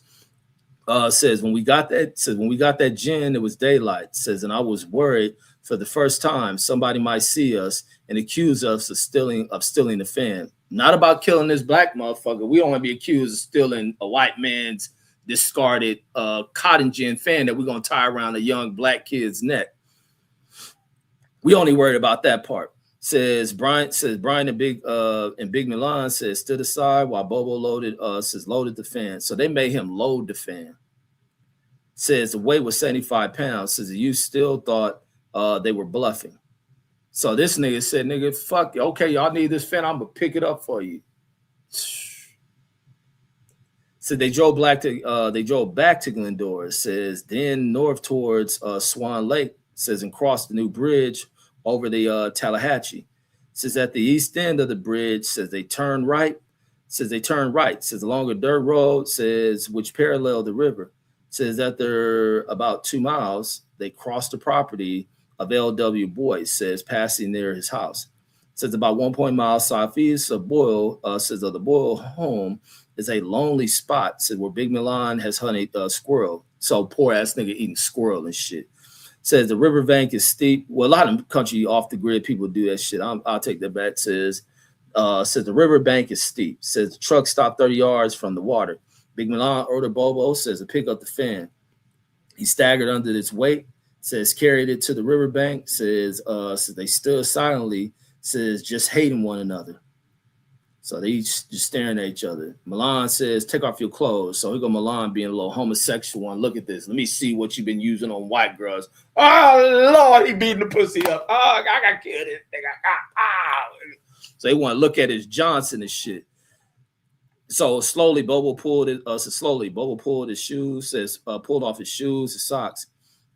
when we got that gin, it was daylight. Says, and I was worried for the first time somebody might see us and accuse us of stealing the fan. Not about killing this black motherfucker. We don't want to be accused of stealing a white man's discarded cotton gin fan that we're gonna tie around a young black kid's neck. We only worried about that part. Says Bryant and Big Milan says stood aside while Bobo loaded the fan. So they made him load the fan. Says the weight was 75 pounds. Says you still thought they were bluffing. So this nigga said, nigga, fuck you. Okay, y'all need this fan. I'm gonna pick it up for you. So they drove back to Glendora. Says then north towards Swan Lake. Says and crossed the new bridge over the Tallahatchie. Says at the east end of the bridge. Says they turned right. Says along a dirt road. Says which paralleled the river. Says after about 2 miles they crossed the property of L.W. Boyce. Says passing near his house. Says about 1 mile southeast of Boyle. Says of the Boyle home is a lonely spot. Said where Big Milan has hunted squirrel. So poor ass nigga eating squirrel and shit. Says the riverbank is steep. Well, a lot of country off the grid people do that shit. I'll take that back. Says the riverbank is steep. Says the truck stopped 30 yards from the water. Big Milan ordered Bobo. Says to pick up the fan. He staggered under its weight. Says carried it to the riverbank. Says they stood silently. Says just hating one another. So they each just staring at each other. Milan says, take off your clothes. So here go Milan being a little homosexual and look at this. Let me see what you've been using on white girls. Oh, Lord, he beating the pussy up. Oh, I got killed this nigga. So they want to look at his Johnson and shit. So slowly, Bobo pulled his shoes, pulled off his shoes, his socks.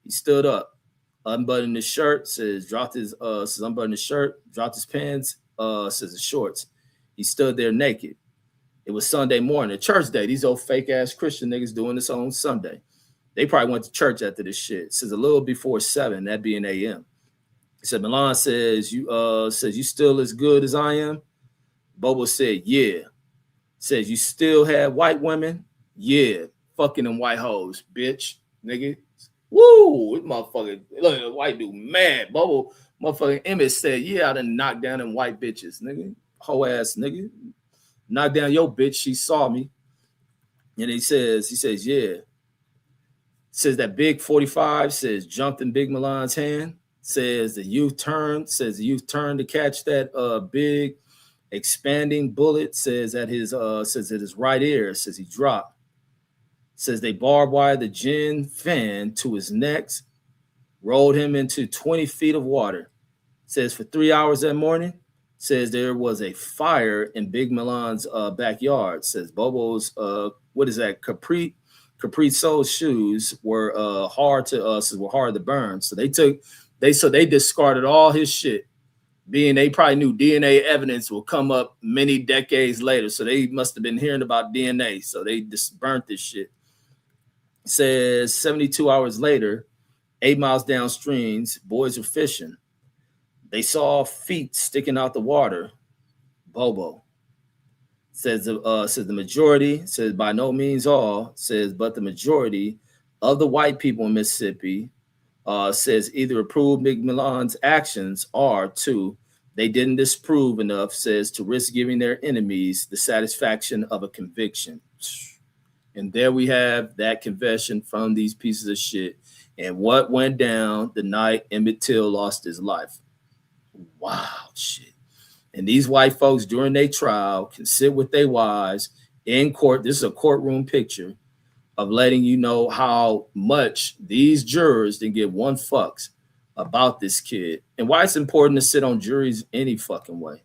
He stood up, unbuttoned his shirt, unbuttoned his shirt, dropped his pants, his shorts. He stood there naked. It was Sunday morning, a church day. These old fake ass Christian niggas doing this on Sunday. They probably went to church after this shit. It says a little before 7, that being a.m. He said, Milan says, you still as good as I am? Bobo said, yeah. Says, you still have white women? Yeah. Fucking them white hoes, bitch, nigga. Woo! This motherfucker, look at the white dude, mad. Bobo, motherfucking Emmett said, yeah, I done knocked down them white bitches, nigga. Hoe ass nigga. Knocked down your bitch, she saw me. And he says, yeah. Says that big 45 says jumped in Big Milan's hand. Says the youth turned to catch that big expanding bullet. Says at his right ear. Says he dropped. Says they barbed wire the gin fan to his neck, rolled him into 20 feet of water. Says for 3 hours that morning. Says there was a fire in Big Milan's backyard. Says Bobo's what is that? Capri Soul's shoes were hard to burn. So they discarded all his shit. Being they probably knew DNA evidence will come up many decades later. So they must have been hearing about DNA. So they just burnt this shit. Says 72 hours later, 8 miles downstream, boys were fishing. They saw feet sticking out the water. Bobo. Says the majority, says by no means all, says but the majority of the white people in Mississippi says either approve Big Milan's actions or two, they didn't disprove enough, says to risk giving their enemies the satisfaction of a conviction. And there we have that confession from these pieces of shit and what went down the night Emmett Till lost his life. Wow, shit. And these white folks during their trial can sit with their wives in court. This is a courtroom picture of letting you know how much these jurors didn't give one fucks about this kid and why it's important to sit on juries any fucking way.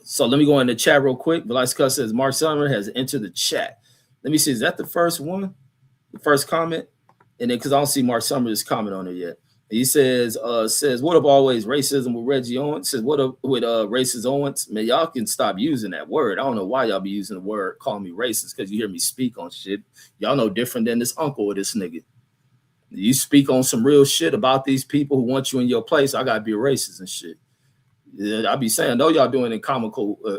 So let me go in the chat real quick. Velasquez says Mark Summer has entered the chat. Let me see. Is that the first one? The first comment? And then because I don't see Mark Summers' comment on it yet. He says, what up always racism with Reggie Owens? Says, what up with racist Owens? Man, y'all can stop using that word. I don't know why y'all be using the word calling me racist because you hear me speak on shit. Y'all know different than this uncle or this nigga. You speak on some real shit about these people who want you in your place. I gotta be a racist and shit. I be saying, I know y'all doing it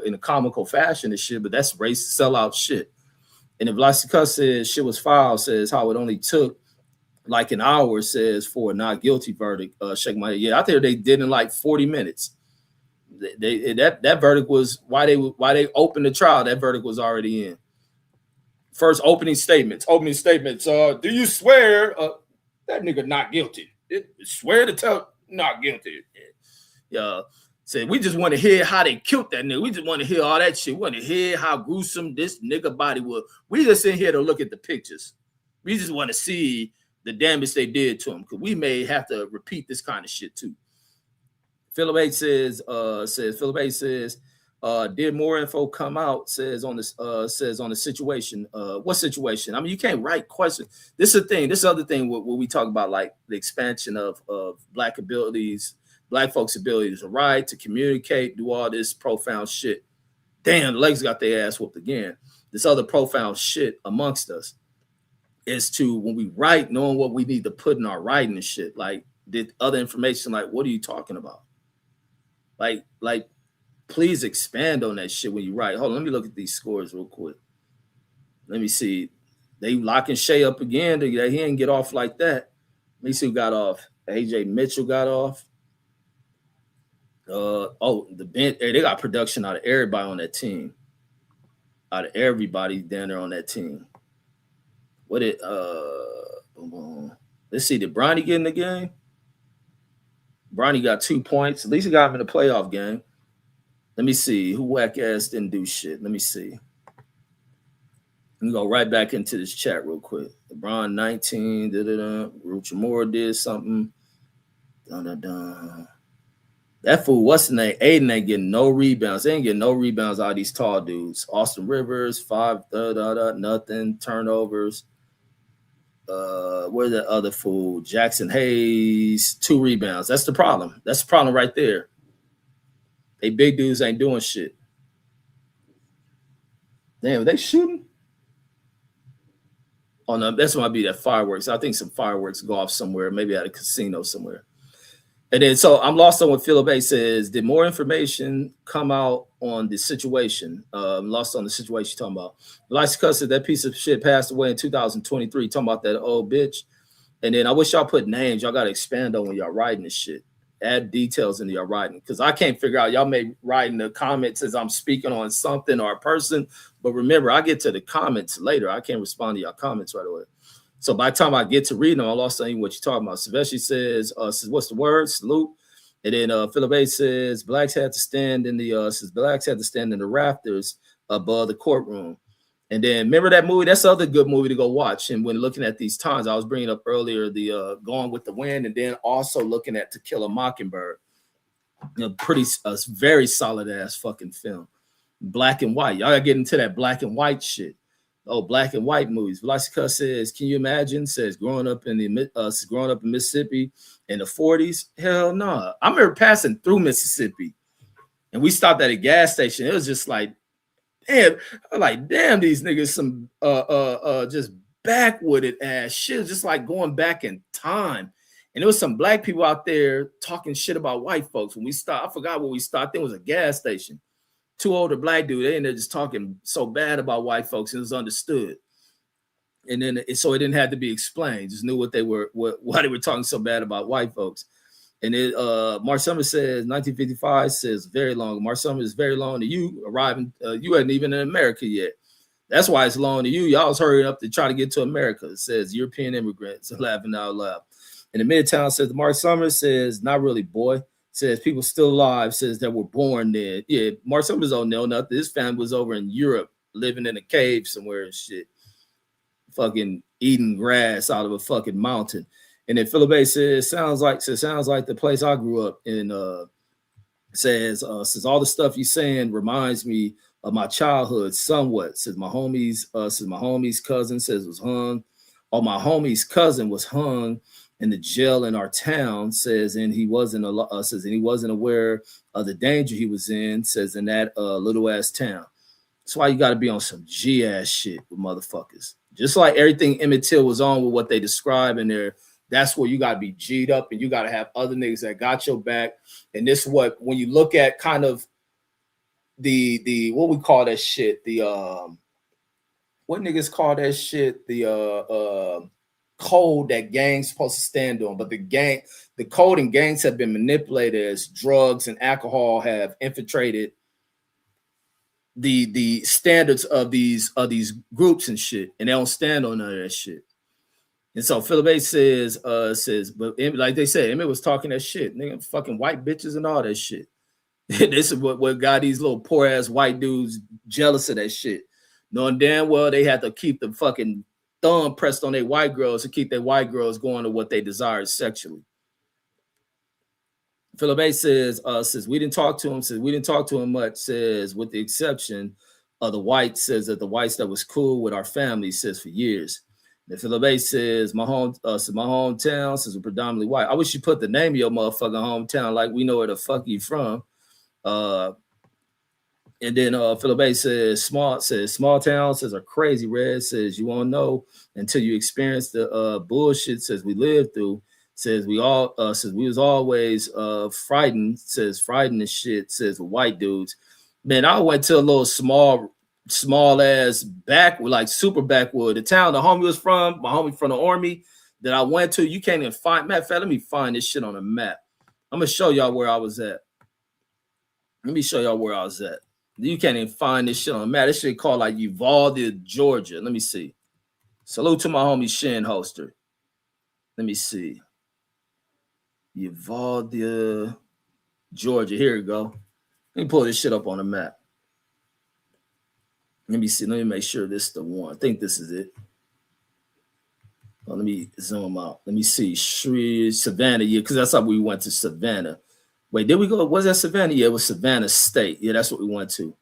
in a comical fashion and shit, but that's racist sellout shit. And if Vlasica says shit was filed, says how it only took like an hour, says for a not guilty verdict. Shake my head. Yeah, I think they did in like 40 minutes. That verdict was why they opened the trial. That verdict was already in. First opening statements. Do you swear that nigga not guilty? Swear to tell not guilty. Yeah. Said we just want to hear how they killed that nigga. We just want to hear all that shit. We want to hear how gruesome this nigga body was. We just in here to look at the pictures. We just want to see the damage they did to him, because we may have to repeat this kind of shit too. Philip A says, did more info come out? Says on the situation. What situation? I mean, you can't write questions. This is the thing. This other thing where we talk about like the expansion of black folks' abilities to write, to communicate, do all this profound shit. Damn, the legs got their ass whooped again. This other profound shit amongst us is to, when we write, knowing what we need to put in our writing and shit. Like, did other information, like, what are you talking about? Like, please expand on that shit when you write. Hold on, let me look at these scores real quick. Let me see. They locking Shea up again. He didn't get off like that. Let me see who got off. AJ Mitchell got off. The bench. They got production out of everybody on that team. Out of everybody down there on that team. Let's see, did Bronny get in the game? Bronny got 2 points. At least he got him in the playoff game. Let me see. Who whack ass didn't do shit? Let me see. Let me go right back into this chat real quick. LeBron 19. Rucha Moore did something. That fool, what's the name? Aiden ain't getting no rebounds. They ain't getting no rebounds out of these tall dudes. Austin Rivers, 5, nothing. Turnovers. Where's that other fool? Jackson Hayes, 2 rebounds. That's the problem. That's the problem right there. They big dudes ain't doing shit. Damn, are they shooting? Oh no, that's might be that fireworks. I think some fireworks go off somewhere, maybe at a casino somewhere. And then, so I'm lost on what Philip A says. Did more information come out on the situation? I'm lost on the situation you're talking about. Elijah said that piece of shit passed away in 2023. Talking about that old bitch. And then I wish y'all put names. Y'all got to expand on when y'all writing this shit. Add details into your writing. Because I can't figure out. Y'all may write in the comments as I'm speaking on something or a person. But remember, I get to the comments later. I can't respond to y'all comments right away. So by the time I get to reading them, I lost even what you're talking about. Sylvester says, what's the word? Salute. And then Philip says blacks had to stand in the rafters above the courtroom. And then remember that movie? That's the other good movie to go watch. And when looking at these times, I was bringing up earlier the Gone with the Wind, and then also looking at To Kill a Mockingbird. Very solid ass fucking film. Black and white. Y'all gotta get into that black and white shit. Oh, black and white movies. Velocica says, can you imagine? Says growing up in Mississippi in the 40s. Hell no. Nah. I remember passing through Mississippi, and we stopped at a gas station. It was just like, damn, I'm like, damn, these niggas some just backwooded ass shit. Just like going back in time. And there was some black people out there talking shit about white folks. When we stopped, I forgot where we stopped. There was a gas station. Two older black dudes, they in there just talking so bad about white folks, and it was understood. And then so it didn't have to be explained. Just knew what they were, why they were talking so bad about white folks. And it Mark Summers says 1955 says very long. Mark Summers is very long to you arriving. You hadn't even in America yet. That's why it's long to you. Y'all was hurrying up to try to get to America. It says European immigrants laughing out loud. And the Midtown says Mark Summers says not really, boy. Says people still alive, says that were born there. Yeah, Mark Summers don't know nothing. His family was over in Europe, living in a cave somewhere and shit. Fucking eating grass out of a fucking mountain. And then Philip says, sounds like the place I grew up in. Says all the stuff you're saying reminds me of my childhood somewhat. Says my homie's cousin says was hung. Or my homie's cousin was hung in the jail in our town, says, and he wasn't aware of the danger he was in, says, in that little ass town. That's why you got to be on some G ass shit with motherfuckers. Just like everything Emmett Till was on with what they describe in there, that's where you got to be G'd up, and you got to have other niggas that got your back. And this is what, when you look at kind of the what we call that shit, what niggas call that shit, the code that gangs supposed to stand on, but the code and gangs have been manipulated as drugs and alcohol have infiltrated the standards of these groups and shit, and they don't stand on none of that shit. And so Philip says, but like they said, Emmett was talking that shit, nigga, fucking white bitches and all that shit. This is what got these little poor ass white dudes jealous of that shit, knowing damn well they had to keep the fucking thumb pressed on their white girls to keep their white girls going to what they desire sexually. Philip says we didn't talk to him much, says with the exception of the whites, says that the whites that was cool with our family, says for years. And Philip says my hometown says we're predominantly white. I wish you put the name of your motherfucking hometown like we know where the fuck you from. And then Philip says small towns says are crazy. Red says you won't know until you experience the bullshit says we lived through. Says we was always frightened. Says frightened as shit. Says with white dudes. Man, I went to a little small ass backwood, like super backwood. The town the homie was from, my homie from the army that I went to. You can't even find. Matter of fact, let me find this shit on a map. I'm gonna show y'all where I was at. Let me show y'all where I was at. You can't even find this shit on the map. This shit called like Uvalde, Georgia. Let me see. Salute to my homie Shin Holster. Let me see. Uvalde, Georgia. Here we go. Let me pull this shit up on the map. Let me see. Let me make sure this is the one. I think this is it. Let me zoom out. Let me see. Savannah, yeah, because that's how we went to Savannah. Wait, did we go? Was that Savannah? Yeah, it was Savannah State. Yeah, that's what we went to.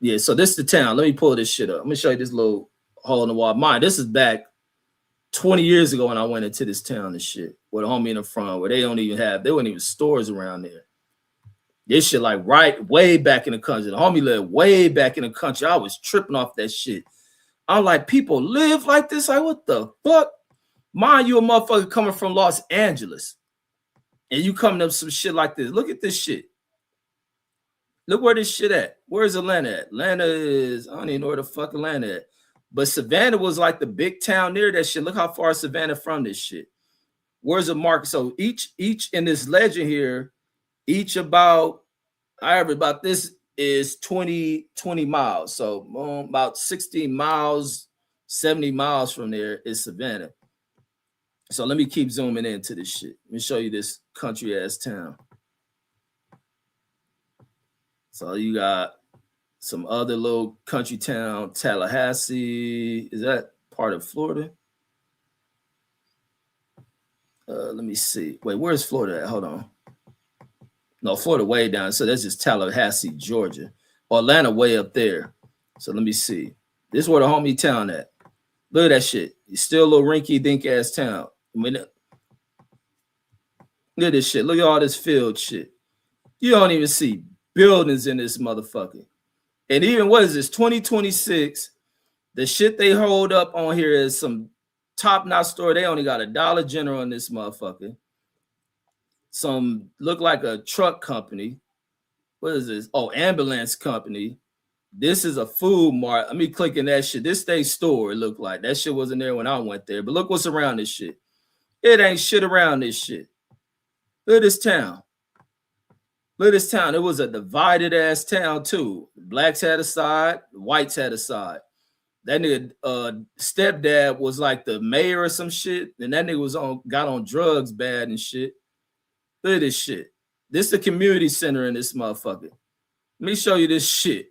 Yeah, so this is the town. Let me pull this shit up. I'm gonna show you this little hole in the wall. Mine, this is back 20 years ago when I went into this town and shit. With a homie in the front, where they weren't even stores around there. This shit like right way back in the country. The homie lived way back in the country. I was tripping off that shit. I'm like, people live like this? Like, what the fuck? Mind you, a motherfucker coming from Los Angeles. And you coming up some shit like this. Look at this shit. Look where this shit at. Where's Atlanta at? Atlanta is, I don't even know where the fuck Atlanta at. But Savannah was like the big town near that shit. Look how far Savannah from this shit. Where's the market? So each in this legend here, each about this is 20 miles. So about 16 miles 70 miles from there is Savannah. So let me keep zooming into this shit. Let me show you this country ass town. So you got some other little country town, Tallahassee. Is that part of Florida? Let me see. Wait, where's Florida at? Hold on. No, Florida way down. So that's just Tallahassee, Georgia. Atlanta way up there. So let me see. This is where the homie town at. Look at that shit. It's still a little rinky dink ass town. I mean, look at this shit. Look at all this field shit. You don't even see buildings in this motherfucker. And even what is this? 2026. The shit they hold up on here is some top-notch store. They only got a Dollar General in this motherfucker. Some look like a truck company. What is this? Oh, ambulance company. This is a food mart. Let me click in that shit. This they store, it looked like. That shit wasn't there when I went there. But look what's around this shit. It ain't shit around this shit. Look at this town. Look at this town. It was a divided ass town too. Blacks had a side, whites had a side. That nigga stepdad was like the mayor or some shit. And that nigga was got on drugs bad and shit. Look at this shit. This is the community center in this motherfucker. Let me show you this shit.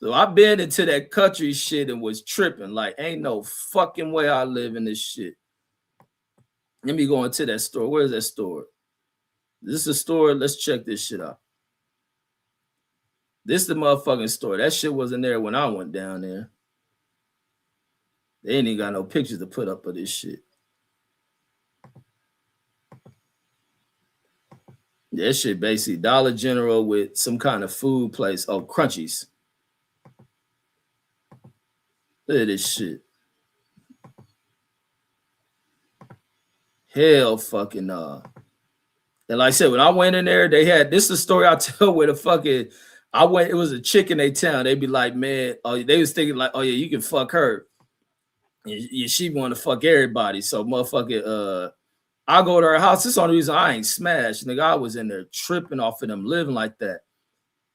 So I've been into that country shit and was tripping. Like, ain't no fucking way I live in this shit. Let me go into that store. Where's that store? This is a store. Let's check this shit out. This is the motherfucking store. That shit wasn't there when I went down there. They ain't even got no pictures to put up of this shit. That shit basically Dollar General with some kind of food place. Oh, Crunchies. Look at this shit. Hell fucking nah. And like I said, when I went in there, they had this is the story I tell where the fucking I went, it was a chick in their town. They'd be like, man, oh, they was thinking like, oh yeah, you can fuck her. And she want to fuck everybody. So motherfucking I go to her house. This is the only reason I ain't smashed. Nigga, I was in there tripping off of them living like that.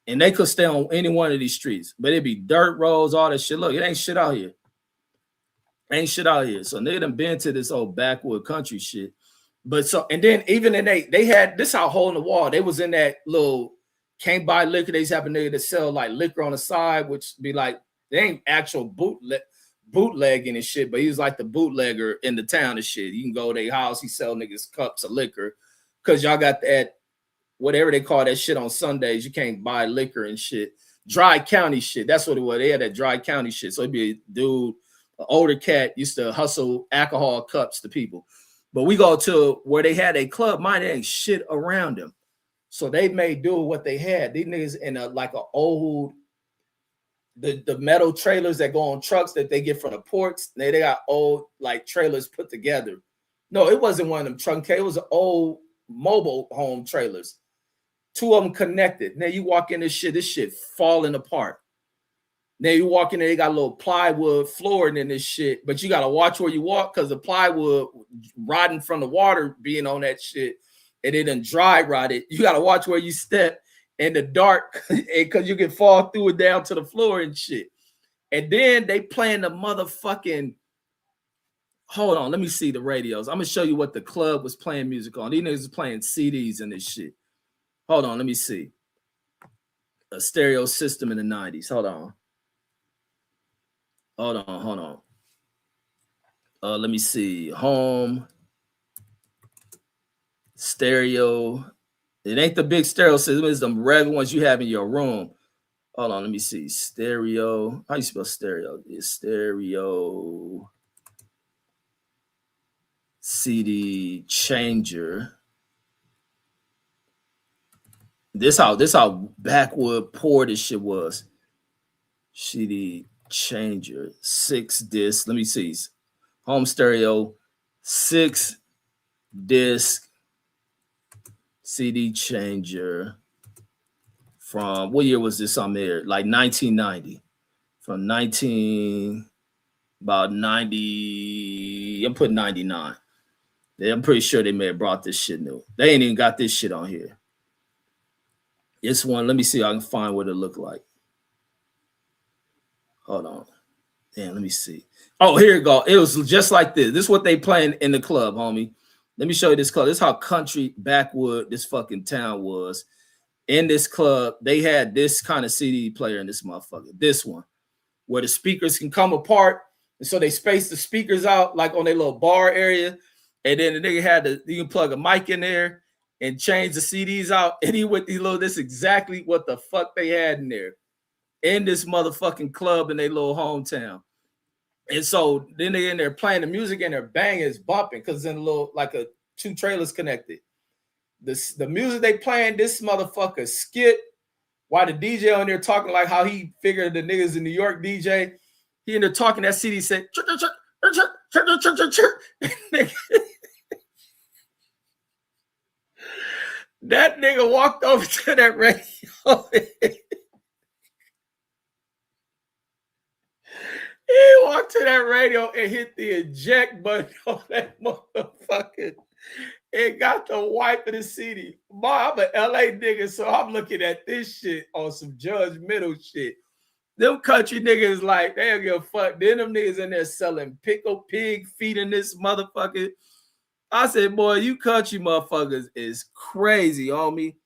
And they could stay on any one of these streets, but it'd be dirt roads, all that shit. Look, it ain't shit out here. Ain't shit out here. So they done been to this old backwood country shit. But so, and then even in they had this out hole in the wall. They was in that little can't buy liquor. They used to have a nigga to sell like liquor on the side, which be like, they ain't actual bootlegging and shit, but he was like the bootlegger in the town and shit. You can go to their house, he sell niggas cups of liquor. Cause y'all got that, whatever they call that shit on Sundays, you can't buy liquor and shit. Dry county shit. That's what it was. They had that dry county shit. So it'd be a dude, an older cat, used to hustle alcohol cups to people. But we go to where they had a club, mine ain't shit around them. So they made do with what they had. These niggas in like an old, the metal trailers that go on trucks that they get from the ports. They got old like trailers put together. No, it wasn't one of them trunk. It was an old mobile home trailers. Two of them connected. Now you walk in this shit falling apart. Now you walk in there, they got a little plywood flooring in this shit, but you got to watch where you walk because the plywood rotting from the water being on that shit, and it done dry rotted. You got to watch where you step in the dark because you can fall through it down to the floor and shit. And then they playing the motherfucking, hold on, let me see the radios. I'm going to show you what the club was playing music on. These niggas was playing CDs and this shit. Hold on, let me see. A stereo system in the 90s. Hold on. Let me see. Home. Stereo. It ain't the big stereo system. It's the regular ones you have in your room. Hold on, let me see. Stereo. How you spell stereo? It's stereo. CD changer. This how backwood poor this shit was. CD changer, 6 disc. Let me see. Home stereo, 6 disc CD changer. From what year was this on there? Like 1990. From about 90. I'm putting 99. I'm pretty sure they may have brought this shit new. They ain't even got this shit on here. This one, let me see if I can find what it looked like. Hold on. Damn, let me see. Oh, here you go. It was just like this. This is what they playing in the club, homie. Let me show you this club. This is how country backwood this fucking town was. In this club, they had this kind of CD player in this motherfucker. This one, where the speakers can come apart. And so they space the speakers out like on their little bar area. And then the nigga had to, you can plug a mic in there and change the CDs out. And he went these little, this is exactly what the fuck they had in there. In this motherfucking club in their little hometown. And so then they in there playing the music and their bang is bumping because in a little like a two trailers connected. The music they playing, this motherfucker skit while the DJ on there talking like how he figured the niggas in New York DJ. He in there talking that CD said that nigga walked over to that radio. He walked to that radio and hit the eject button on that motherfucker. It got the wipe of the CD. Boy, I'm an LA nigga, so I'm looking at this shit on some judgmental shit. Them country niggas like, they don't give a fuck. Then them niggas in there selling pickle pig feet in this motherfucker. I said, boy, you country motherfuckers is crazy, homie.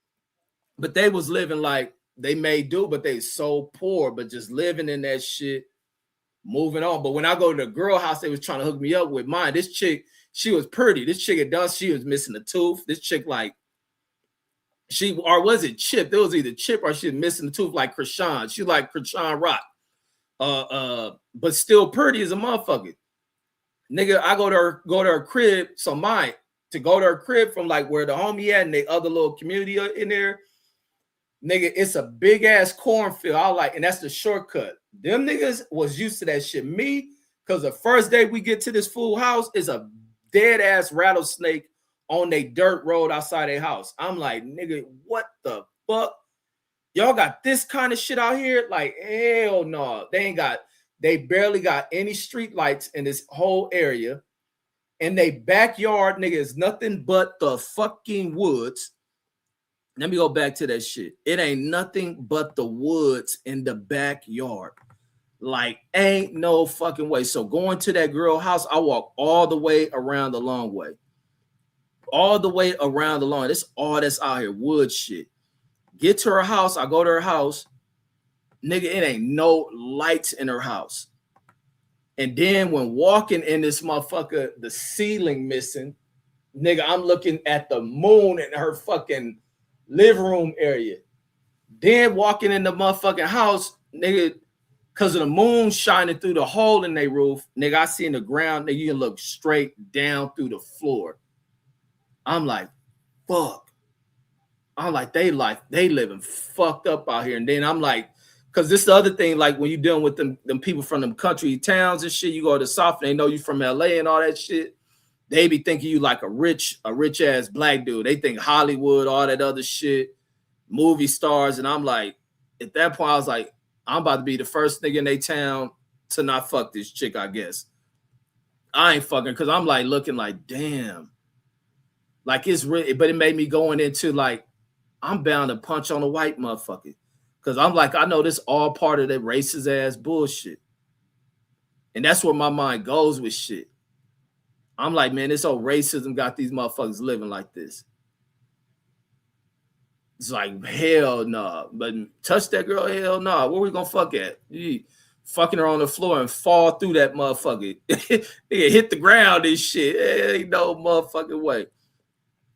But they was living like they made do, but they so poor, but just living in that shit. Moving on. But when I go to the girl house, they was trying to hook me up with mine. This chick, she was pretty. This chick had done, she was missing a tooth. This chick, like, she, or was it Chip? It was either Chip or she was missing a tooth like Krishan. She like Krishan Rock. But still pretty as a motherfucker. Nigga, I go to her crib. So mine, to go to her crib from like where the homie at and the other little community in there, nigga, it's a big ass cornfield. I like, and that's the shortcut. Them niggas was used to that shit. Me, because the first day we get to this fool house is a dead ass rattlesnake on a dirt road outside their house. I'm like, nigga, what the fuck? Y'all got this kind of shit out here? Like, hell no. They barely got any street lights in this whole area. And they backyard, nigga, is nothing but the fucking woods. Let me go back to that shit. It ain't nothing but the woods in the backyard. Like, ain't no fucking way. So going to that girl house, I walk all the way around the long way. All the way around the long. This all that's out here, wood shit. Get to her house. I go to her house. Nigga, it ain't no lights in her house. And then when walking in this motherfucker, the ceiling missing. Nigga, I'm looking at the moon in her fucking living room area. Then walking in the motherfucking house, nigga, because of the moon shining through the hole in their roof, nigga, I see in the ground, nigga, you can look straight down through the floor. I'm like, fuck. I'm like, they living fucked up out here. And then I'm like, because this is the other thing, like when you're dealing with them people from them country towns and shit, you go to the South and they know you from LA and all that shit. They be thinking you like a rich ass black dude. They think Hollywood, all that other shit, movie stars. And I'm like, at that point, I was like, I'm about to be the first nigga in their town to not fuck this chick, I guess. I ain't fucking, because I'm like looking like, damn. Like it's really, but it made me going into like, I'm bound to punch on a white motherfucker. Because I'm like, I know this all part of that racist ass bullshit. And that's where my mind goes with shit. I'm like, man, this whole racism got these motherfuckers living like this. It's like, hell no. Nah. But touch that girl, hell no. Nah. Where we gonna fuck at? You fucking her on the floor and fall through that motherfucker. Nigga hit the ground and shit. Ain't no motherfucking way.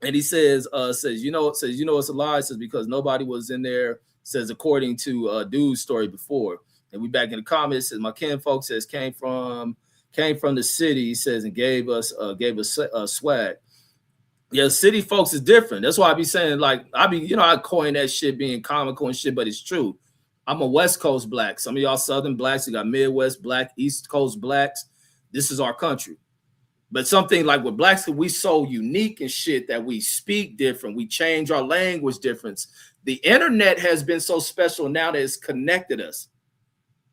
And he says, you know, it's a lie. It says because nobody was in there. Says according to dude's story before. And we back in the comments. Says my kinfolk says came from the city. He says and gave us swag. Yeah, city folks is different. That's why I be saying like I coin that shit being comical and shit, but it's true. I'm a West Coast black. Some of y'all Southern blacks, you got Midwest black, East Coast blacks. This is our country. But something like with blacks, we so unique and shit that we speak different. We change our language difference. The internet has been so special now that it's connected us.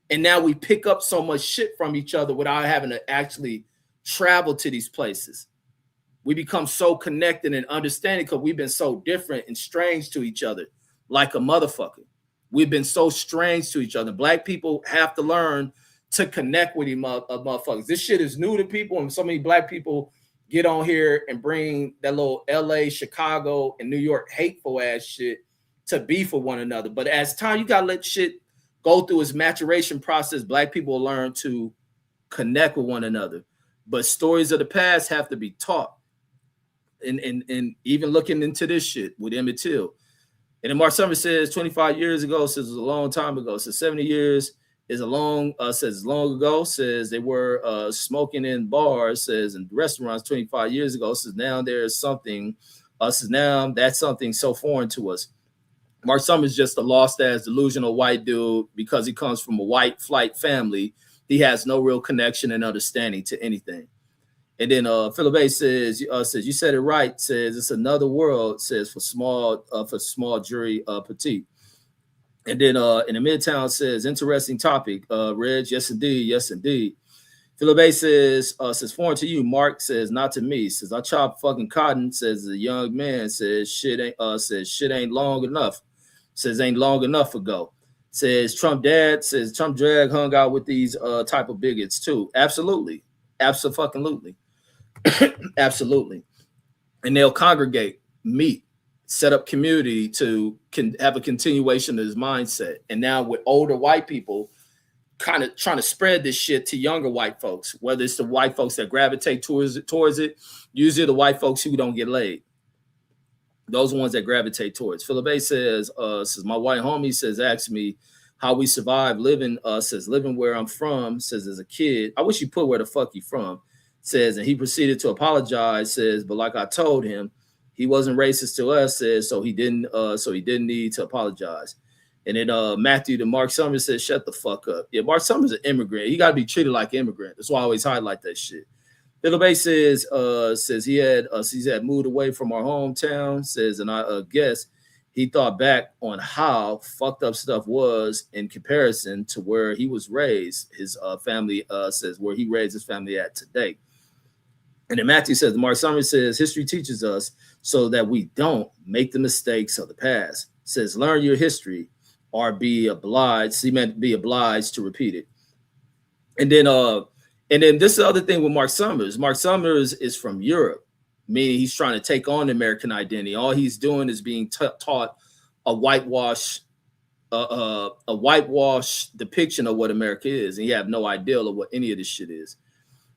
And now we pick up so much shit from each other without having to actually travel to these places. We become so connected and understanding because we've been so different and strange to each other, like a motherfucker. We've been so strange to each other. Black people have to learn to connect with him motherfuckers. This shit is new to people, and so many black people get on here and bring that little LA, Chicago, and New York hateful ass shit to beef with one another. But as time, you gotta let shit go through its maturation process. Black people learn to connect with one another. But stories of the past have to be taught. And even looking into this shit with Emmett Till. And then Mark Summers says 25 years ago, says it was a long time ago. So 70 years is a long, says long ago, says they were smoking in bars, says in restaurants 25 years ago, says now there's something, says now that's something so foreign to us. Mark Summers is just a lost ass delusional white dude because he comes from a white flight family. He has no real connection and understanding to anything. And then Philip A says you said it right. Says it's another world. Says for small jury petite. And then in the Midtown says interesting topic. Reg, yes indeed. Philip A says foreign to you. Mark says not to me. Says I chop fucking cotton. Says a young man. Says shit ain't long enough. Says ain't long enough ago. Says Trump dad. Says Trump drag hung out with these type of bigots too. Absolutely. Absolutely. Absolutely. And they'll congregate, meet, set up community to have a continuation of his mindset. And now with older white people kind of trying to spread this shit to younger white folks, whether it's the white folks that gravitate towards it, usually the white folks who don't get laid. Those are ones that gravitate towards. Philip A says my white homie says, ask me how we survive living, says living where I'm from, says as a kid. I wish you put where the fuck you from. Says, and he proceeded to apologize, says, but like I told him, he wasn't racist to us, says, so he didn't need to apologize. And then Matthew to Mark Summers says, shut the fuck up. Yeah, Mark Summers is an immigrant. He gotta be treated like an immigrant. That's why I always highlight that shit. Philip A says he had moved away from our hometown, says, and I guess he thought back on how fucked up stuff was in comparison to where he was raised. His family says where he raised his family at today. And then Matthew says, Mark Summers says, history teaches us so that we don't make the mistakes of the past. Says, learn your history or be obliged. He meant be obliged to repeat it. And then this is the other thing with Mark Summers. Mark Summers is from Europe, meaning he's trying to take on the American identity. All he's doing is being taught a whitewash depiction of what America is. And you have no idea of what any of this shit is.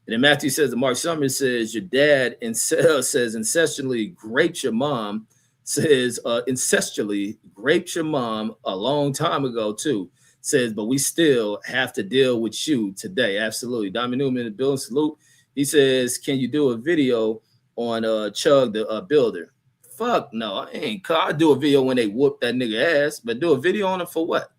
And then Matthew says that Mark Summers says your dad says incestually raped your mom, says incestually raped your mom a long time ago too. Says, but we still have to deal with you today. Absolutely. Diamond Newman in the building, salute. He says, can you do a video on Chug the Builder? Fuck no, I ain't. I'll do a video when they whoop that nigga ass, but do a video on him for what?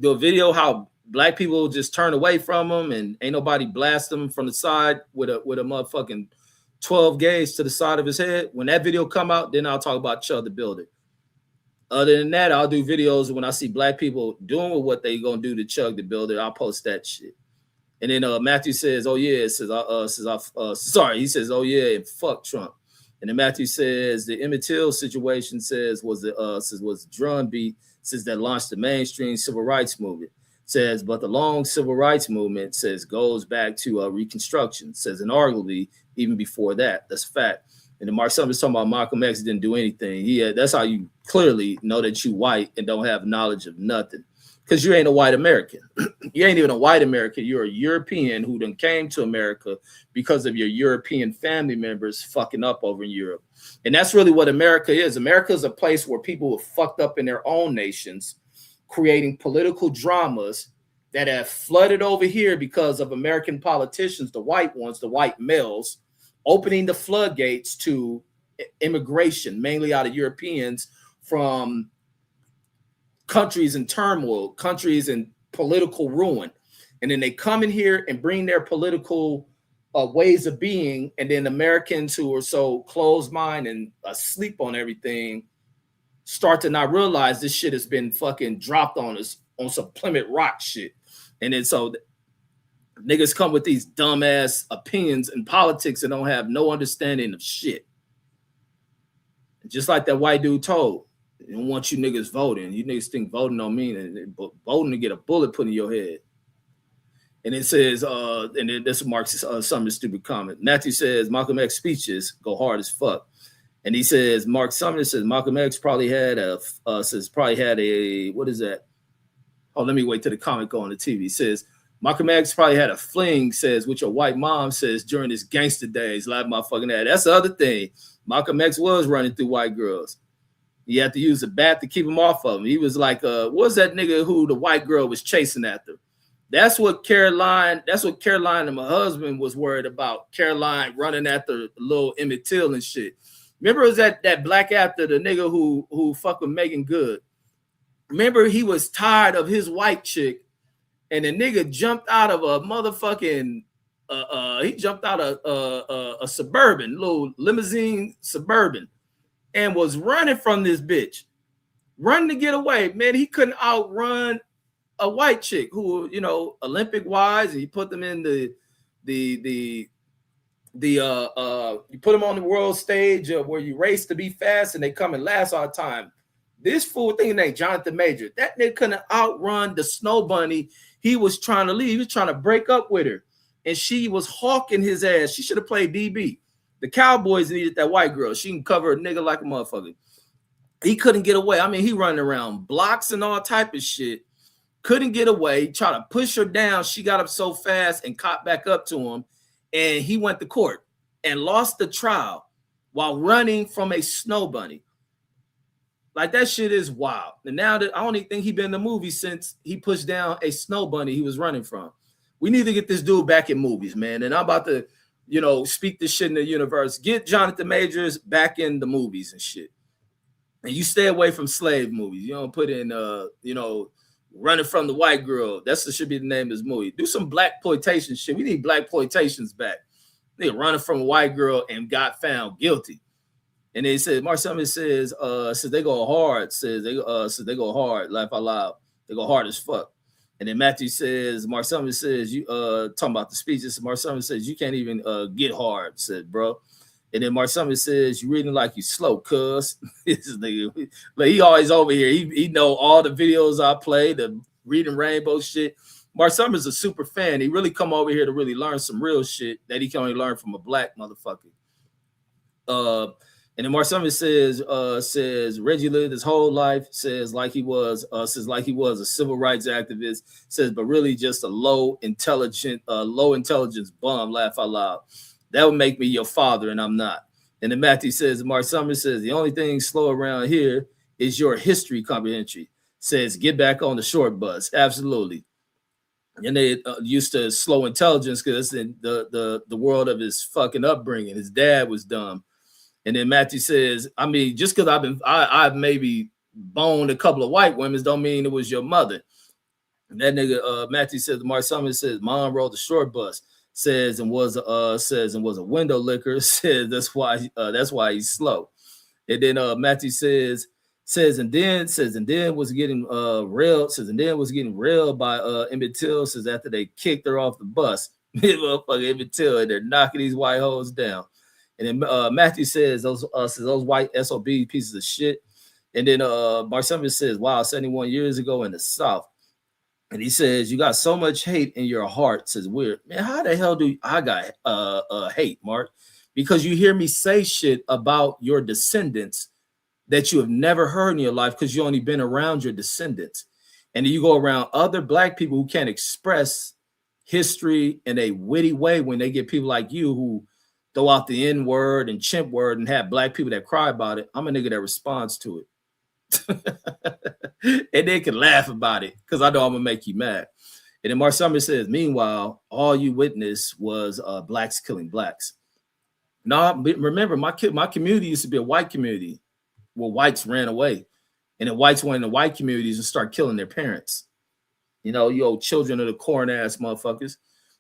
Do a video how black people just turn away from him and ain't nobody blast him from the side with a motherfucking 12 gauge to the side of his head. When that video come out, then I'll talk about Chug the Builder. Other than that, I'll do videos when I see black people doing what they gonna do to Chug the Builder. I'll post that shit. And then Matthew says, "Oh yeah," he says, "Oh yeah," and fuck Trump. And then Matthew says the Emmett Till situation was drum beat since that launched the mainstream civil rights movement. Says, but the long civil rights movement says goes back to Reconstruction. Says, and arguably even before that. That's a fact. And then Mark Summers talking about Malcolm X didn't do anything. That's how you clearly know that you white and don't have knowledge of nothing. Because you ain't a white American. You ain't even a white American. You're a European who then came to America because of your European family members fucking up over in Europe. And that's really what America is. America is a place where people have fucked up in their own nations, creating political dramas that have flooded over here because of American politicians, the white ones, the white males, opening the floodgates to immigration, mainly out of Europeans from countries in turmoil, countries in political ruin. And then they come in here and bring their political ways of being. And then Americans who are so closed-minded and asleep on everything start to not realize this shit has been fucking dropped on us on some Plymouth Rock shit. And then so niggas come with these dumbass opinions in politics and don't have no understanding of shit. Just like that white dude told, I don't want you niggas voting. You niggas think voting don't mean it, but voting to get a bullet put in your head. And it says, and this marks some stupid comment. Matthew says Malcolm X speeches go hard as fuck. And he says, Mark Sumner says Malcolm X probably had a what is that? Oh, let me wait till the comment go on the TV. It says Malcolm X probably had a fling, says, with your white mom, says, during his gangster days. Like my fucking dad. That's the other thing. Malcolm X was running through white girls. You had to use a bat to keep him off of him. He was like, what was that nigga who the white girl was chasing after? That's what Caroline and my husband was worried about. Caroline running after little Emmett Till and shit. Remember, it was that black actor, the nigga who fucked with Megan Good. Remember, he was tired of his white chick, and the nigga jumped out of a motherfucking he jumped out of a Suburban, little limousine Suburban, and was running from this bitch, running to get away. Man, he couldn't outrun a white chick who, you know, Olympic wise, and you put them in you put them on the world stage where you race to be fast and they come and last all the time. This fool thing named Jonathan Major, that nigga couldn't outrun the snow bunny. He was trying to leave. He was trying to break up with her, and she was hawking his ass. She should have played DB. The Cowboys needed that white girl. She can cover a nigga like a motherfucker. He couldn't get away. I mean, he running around blocks and all type of shit. Couldn't get away. Tried to push her down. She got up so fast and caught back up to him. And he went to court and lost the trial while running from a snow bunny. Like, that shit is wild. And now that I don't even think he's been in the movie since he pushed down a snow bunny he was running from. We need to get this dude back in movies, man. And I'm about to, you know, speak this shit in the universe. Get Jonathan Majors back in the movies and shit. And you stay away from slave movies. You don't put in, you know, running from the white girl. That's should be the name of this movie. Do some black exploitation shit. We need black exploitations back. They running from a white girl and got found guilty. And they said, Mark Summers says they go hard. Says they go hard. Laugh out loud. They go hard as fuck. And then Matthew says, Mark Summers says, you talking about the speeches. Mark Summers says you can't even get hard. Said, bro. And then Mark Summers says, you reading like you slow, cuz. This nigga, like, he always over here. He know all the videos I play, the Reading Rainbow shit. Mark Summers is a super fan. He really come over here to really learn some real shit that he can only learn from a black motherfucker. And then Mark Summers says Reggie lived his whole life, says like he was a civil rights activist, says, but really just a low intelligence bum. Laugh out loud. That would make me your father, and I'm not. And then Matthew says, Mark Summers says, the only thing slow around here is your history comprehension. Says, get back on the short bus. Absolutely. And they used to slow intelligence because in the world of his fucking upbringing, his dad was dumb. And then Matthew says, I mean, just because I've maybe boned a couple of white women don't mean it was your mother. And that nigga Matthew says, Mark Summers says, mom rode the short bus. Says and was a window licker. Says that's why he's slow. And then Matthew says and then was getting railed by Emmett Till. Says after they kicked her off the bus, motherfucker Emmett Till, and they're knocking these white hoes down. And then Matthew says those white SOB pieces of shit. And then Mark Summers says, wow, 71 years ago in the South. And he says, you got so much hate in your heart. Says, weird. Man, how the hell do I got hate, Mark? Because you hear me say shit about your descendants that you have never heard in your life because you only been around your descendants. And then you go around other black people who can't express history in a witty way when they get people like you who throw out the N-word and chimp word and have black people that cry about it. I'm a nigga that responds to it. And they can laugh about it because I know I'm gonna make you mad. And then Mark Summers says, meanwhile, all you witnessed was blacks killing blacks. No, remember, my community used to be a white community where whites ran away, and then whites went into white communities and start killing their parents. You know, you old children of the corn ass motherfuckers.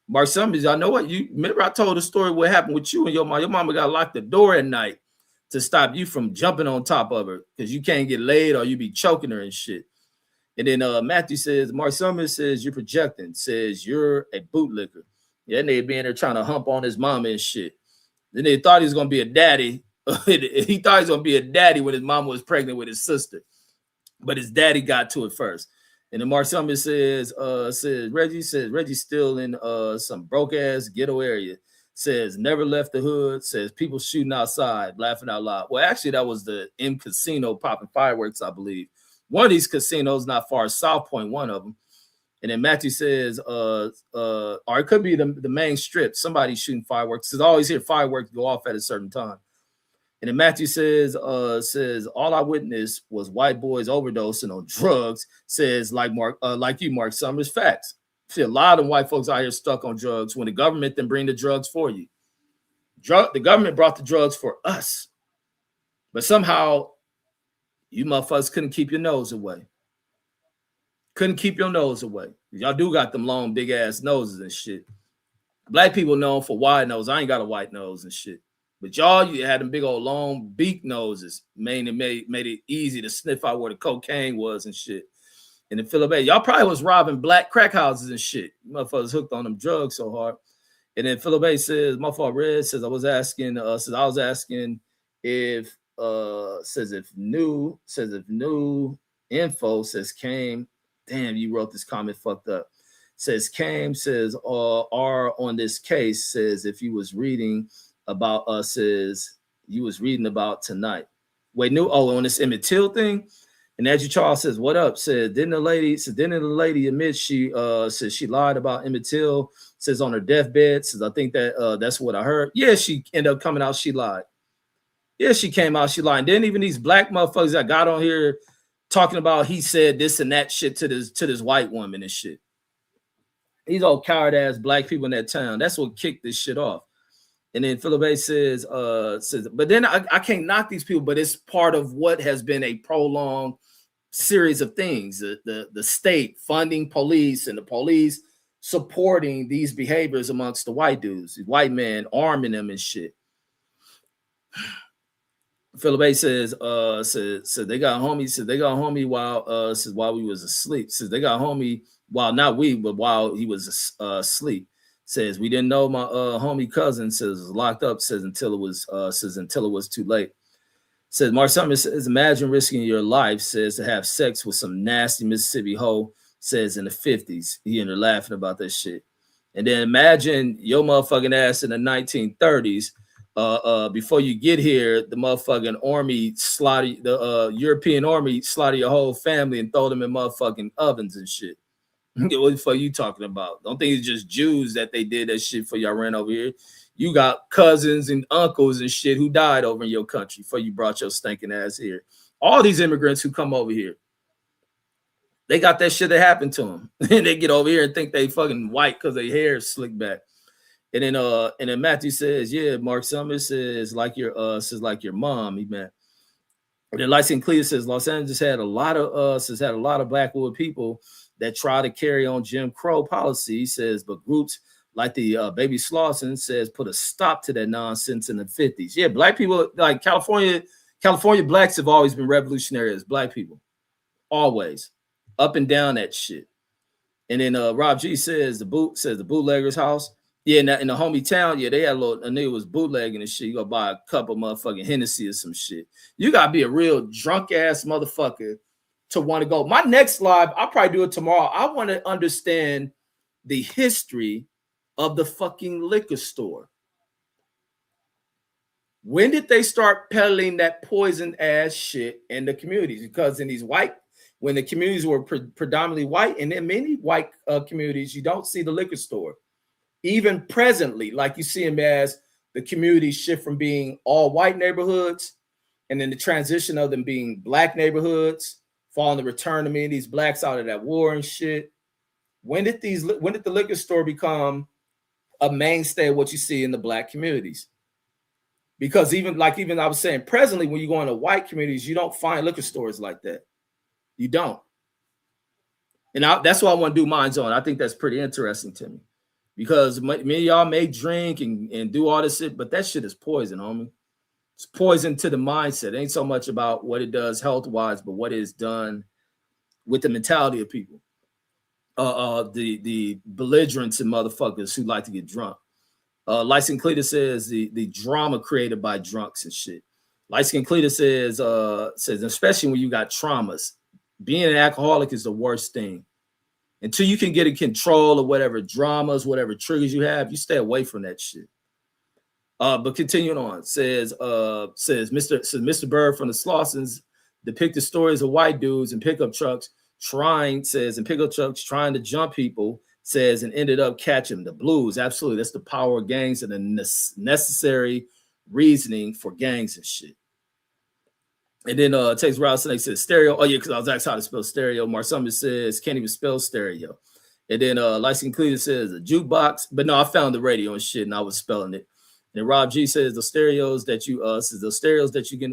Mark Summers, I know what you remember. I told the story what happened with you and your mom. Your mama got locked the door at night to stop you from jumping on top of her because you can't get laid or you be choking her and shit. And then Matthew says, Mark Summers says you're projecting, says you're a bootlicker. Yeah, and they being there trying to hump on his mama and shit. Then they thought he was gonna be a daddy. He thought he was gonna be a daddy when his mama was pregnant with his sister, but his daddy got to it first. And then Mark Summers says Reggie's still in some broke ass ghetto area. Says never left the hood. Says people shooting outside, laughing out loud. Well, actually, that was the M Casino popping fireworks, I believe. One of these casinos not far South Point, one of them. And then Matthew says, or it could be the main strip. Somebody shooting fireworks. Because I always hear fireworks go off at a certain time. And then Matthew says all I witnessed was white boys overdosing on drugs. Says like Mark Summers, facts. See, a lot of white folks out here stuck on drugs when the government then bring the drugs for you. The government brought the drugs for us, but somehow you motherfuckers couldn't keep your nose away. Couldn't keep your nose away. Y'all do got them long, big ass noses and shit. Black people known for wide nose. I ain't got a white nose and shit. But y'all, you had them big old long beak noses, made it easy to sniff out where the cocaine was and shit. And in Philadelphia, y'all probably was robbing black crack houses and shit. Motherfuckers hooked on them drugs so hard. And then Philadelphia says, my fault, Red says I was asking if new info says came. Damn, you wrote this comment fucked up. Says came, says are on this case, says if you was reading about says you was reading about tonight. Wait, on this Emmett Till thing. And Andrew Charles says, what up? Said, didn't the lady admit she says she lied about Emmett Till? Says on her deathbed, says I think that that's what I heard. Yeah, she ended up coming out, she lied. Yeah, she came out, she lied. And then even these black motherfuckers that got on here talking about he said this and that shit to this white woman and shit. These old coward ass black people in that town. That's what kicked this shit off. And then Philip says, but then I can't knock these people, but it's part of what has been a prolonged series of things. The state funding police and the police supporting these behaviors amongst the white dudes, the white men arming them and shit. Philip says they got homie while we was asleep. Says they got homie while he was asleep. Says we didn't know my homie cousin says was locked up. Says until it was too late. Says Mark Summers says imagine risking your life. Says to have sex with some nasty Mississippi hoe. Says in the 50s. He ended laughing about that shit. And then imagine your motherfucking ass in the 1930s. Before you get here, the motherfucking army slaughter the European army slaughter your whole family and throw them in motherfucking ovens and shit. What the fuck you talking about? Don't think it's just Jews that they did that shit for y'all ran over here. You got cousins and uncles and shit who died over in your country before you brought your stinking ass here. All these immigrants who come over here, they got that shit that happened to them. And they get over here and think they fucking white because their hair is slicked back. And then Matthew says, yeah, Mark Summers says like your mom, he meant. And then Lyson Clear says Los Angeles had a lot of Blackwood people that try to carry on Jim Crow policy. He says, but groups like the Baby Slauson says put a stop to that nonsense in the 50s. Yeah, black people like California blacks have always been revolutionary as black people. Always. Up and down that shit. And then Rob G says the bootlegger's house. Yeah, in the homie town, yeah, they had a nigga was bootlegging and shit. You go buy a couple motherfucking Hennessy or some shit. You gotta be a real drunk ass motherfucker to want to go. My next live, I'll probably do it tomorrow. I want to understand the history of the fucking liquor store. When did they start peddling that poison ass shit in the communities? Because when the communities were predominantly white, and in many white communities, you don't see the liquor store. Even presently, like you see them as the communities shift from being all white neighborhoods, and then the transition of them being black neighborhoods, following the return of many of these blacks out of that war and shit. When did the liquor store become a mainstay of what you see in the black communities? Because even I was saying, presently, when you go into white communities, you don't find liquor stores like that. You don't. And that's why I want to do Minds On. I think that's pretty interesting to me. Because many of y'all may drink and do all this shit, but that shit is poison, homie. It's poison to the mindset. It ain't so much about what it does health-wise, but what it's done with the mentality of people. The belligerents and motherfuckers who like to get drunk. Lyson Cletus says the drama created by drunks and shit. Lyson Cletus says especially when you got traumas, being an alcoholic is the worst thing. Until you can get in control of whatever dramas, whatever triggers you have, you stay away from that shit. But continuing on, says Mr. Bird from the Slossons depicted stories of white dudes in pickup trucks trying to jump people, says, and ended up catching the blues. Absolutely. That's the power of gangs and the necessary reasoning for gangs and shit. And then takes Rouse Snake says stereo. Oh, yeah, because I was asked how to spell stereo. Mark Summers says can't even spell stereo. And then Lyson Cleveland says a jukebox. But no, I found the radio and shit, and I was spelling it. And Rob G says the stereos that you can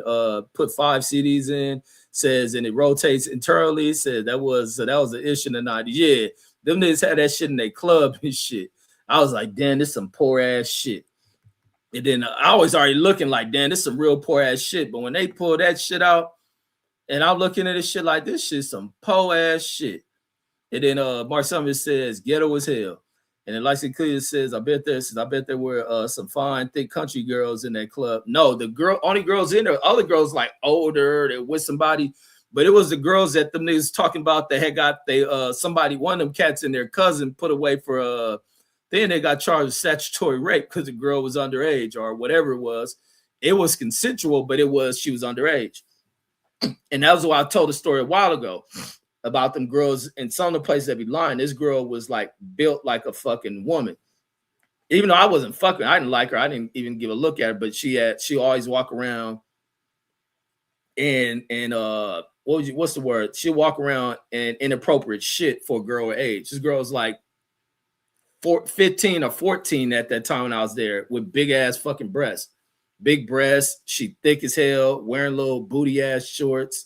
put 5 CDs in, says, and it rotates internally. Said that was the issue in the 90s. Yeah, them niggas had that shit in their club and shit. I was like, damn, this some poor ass shit. And then I was already looking like, damn, this some real poor ass shit. But when they pull that shit out, and I'm looking at this shit like, this shit some poor ass shit. And then Mark Summers says ghetto as hell. And then Lyson Cleveland says, I bet there were some fine, thick country girls in that club. No, the only girls in there, other girls like older, they're with somebody, but it was the girls that them niggas talking about that had got somebody, one of them cats and their cousin put away for then they got charged with statutory rape because the girl was underage or whatever it was. It was consensual, but she was underage. And that was why I told the story a while ago about them girls in some of the places that be lying. This girl was like built like a fucking woman. Even though I wasn't fucking, I didn't like her. I didn't even give a look at her, but she always walk around and what's the word? She'll walk around in inappropriate shit for a girl her age. This girl was like 15 or 14 at that time when I was there with big ass fucking breasts. Big breasts. She thick as hell, wearing little booty ass shorts,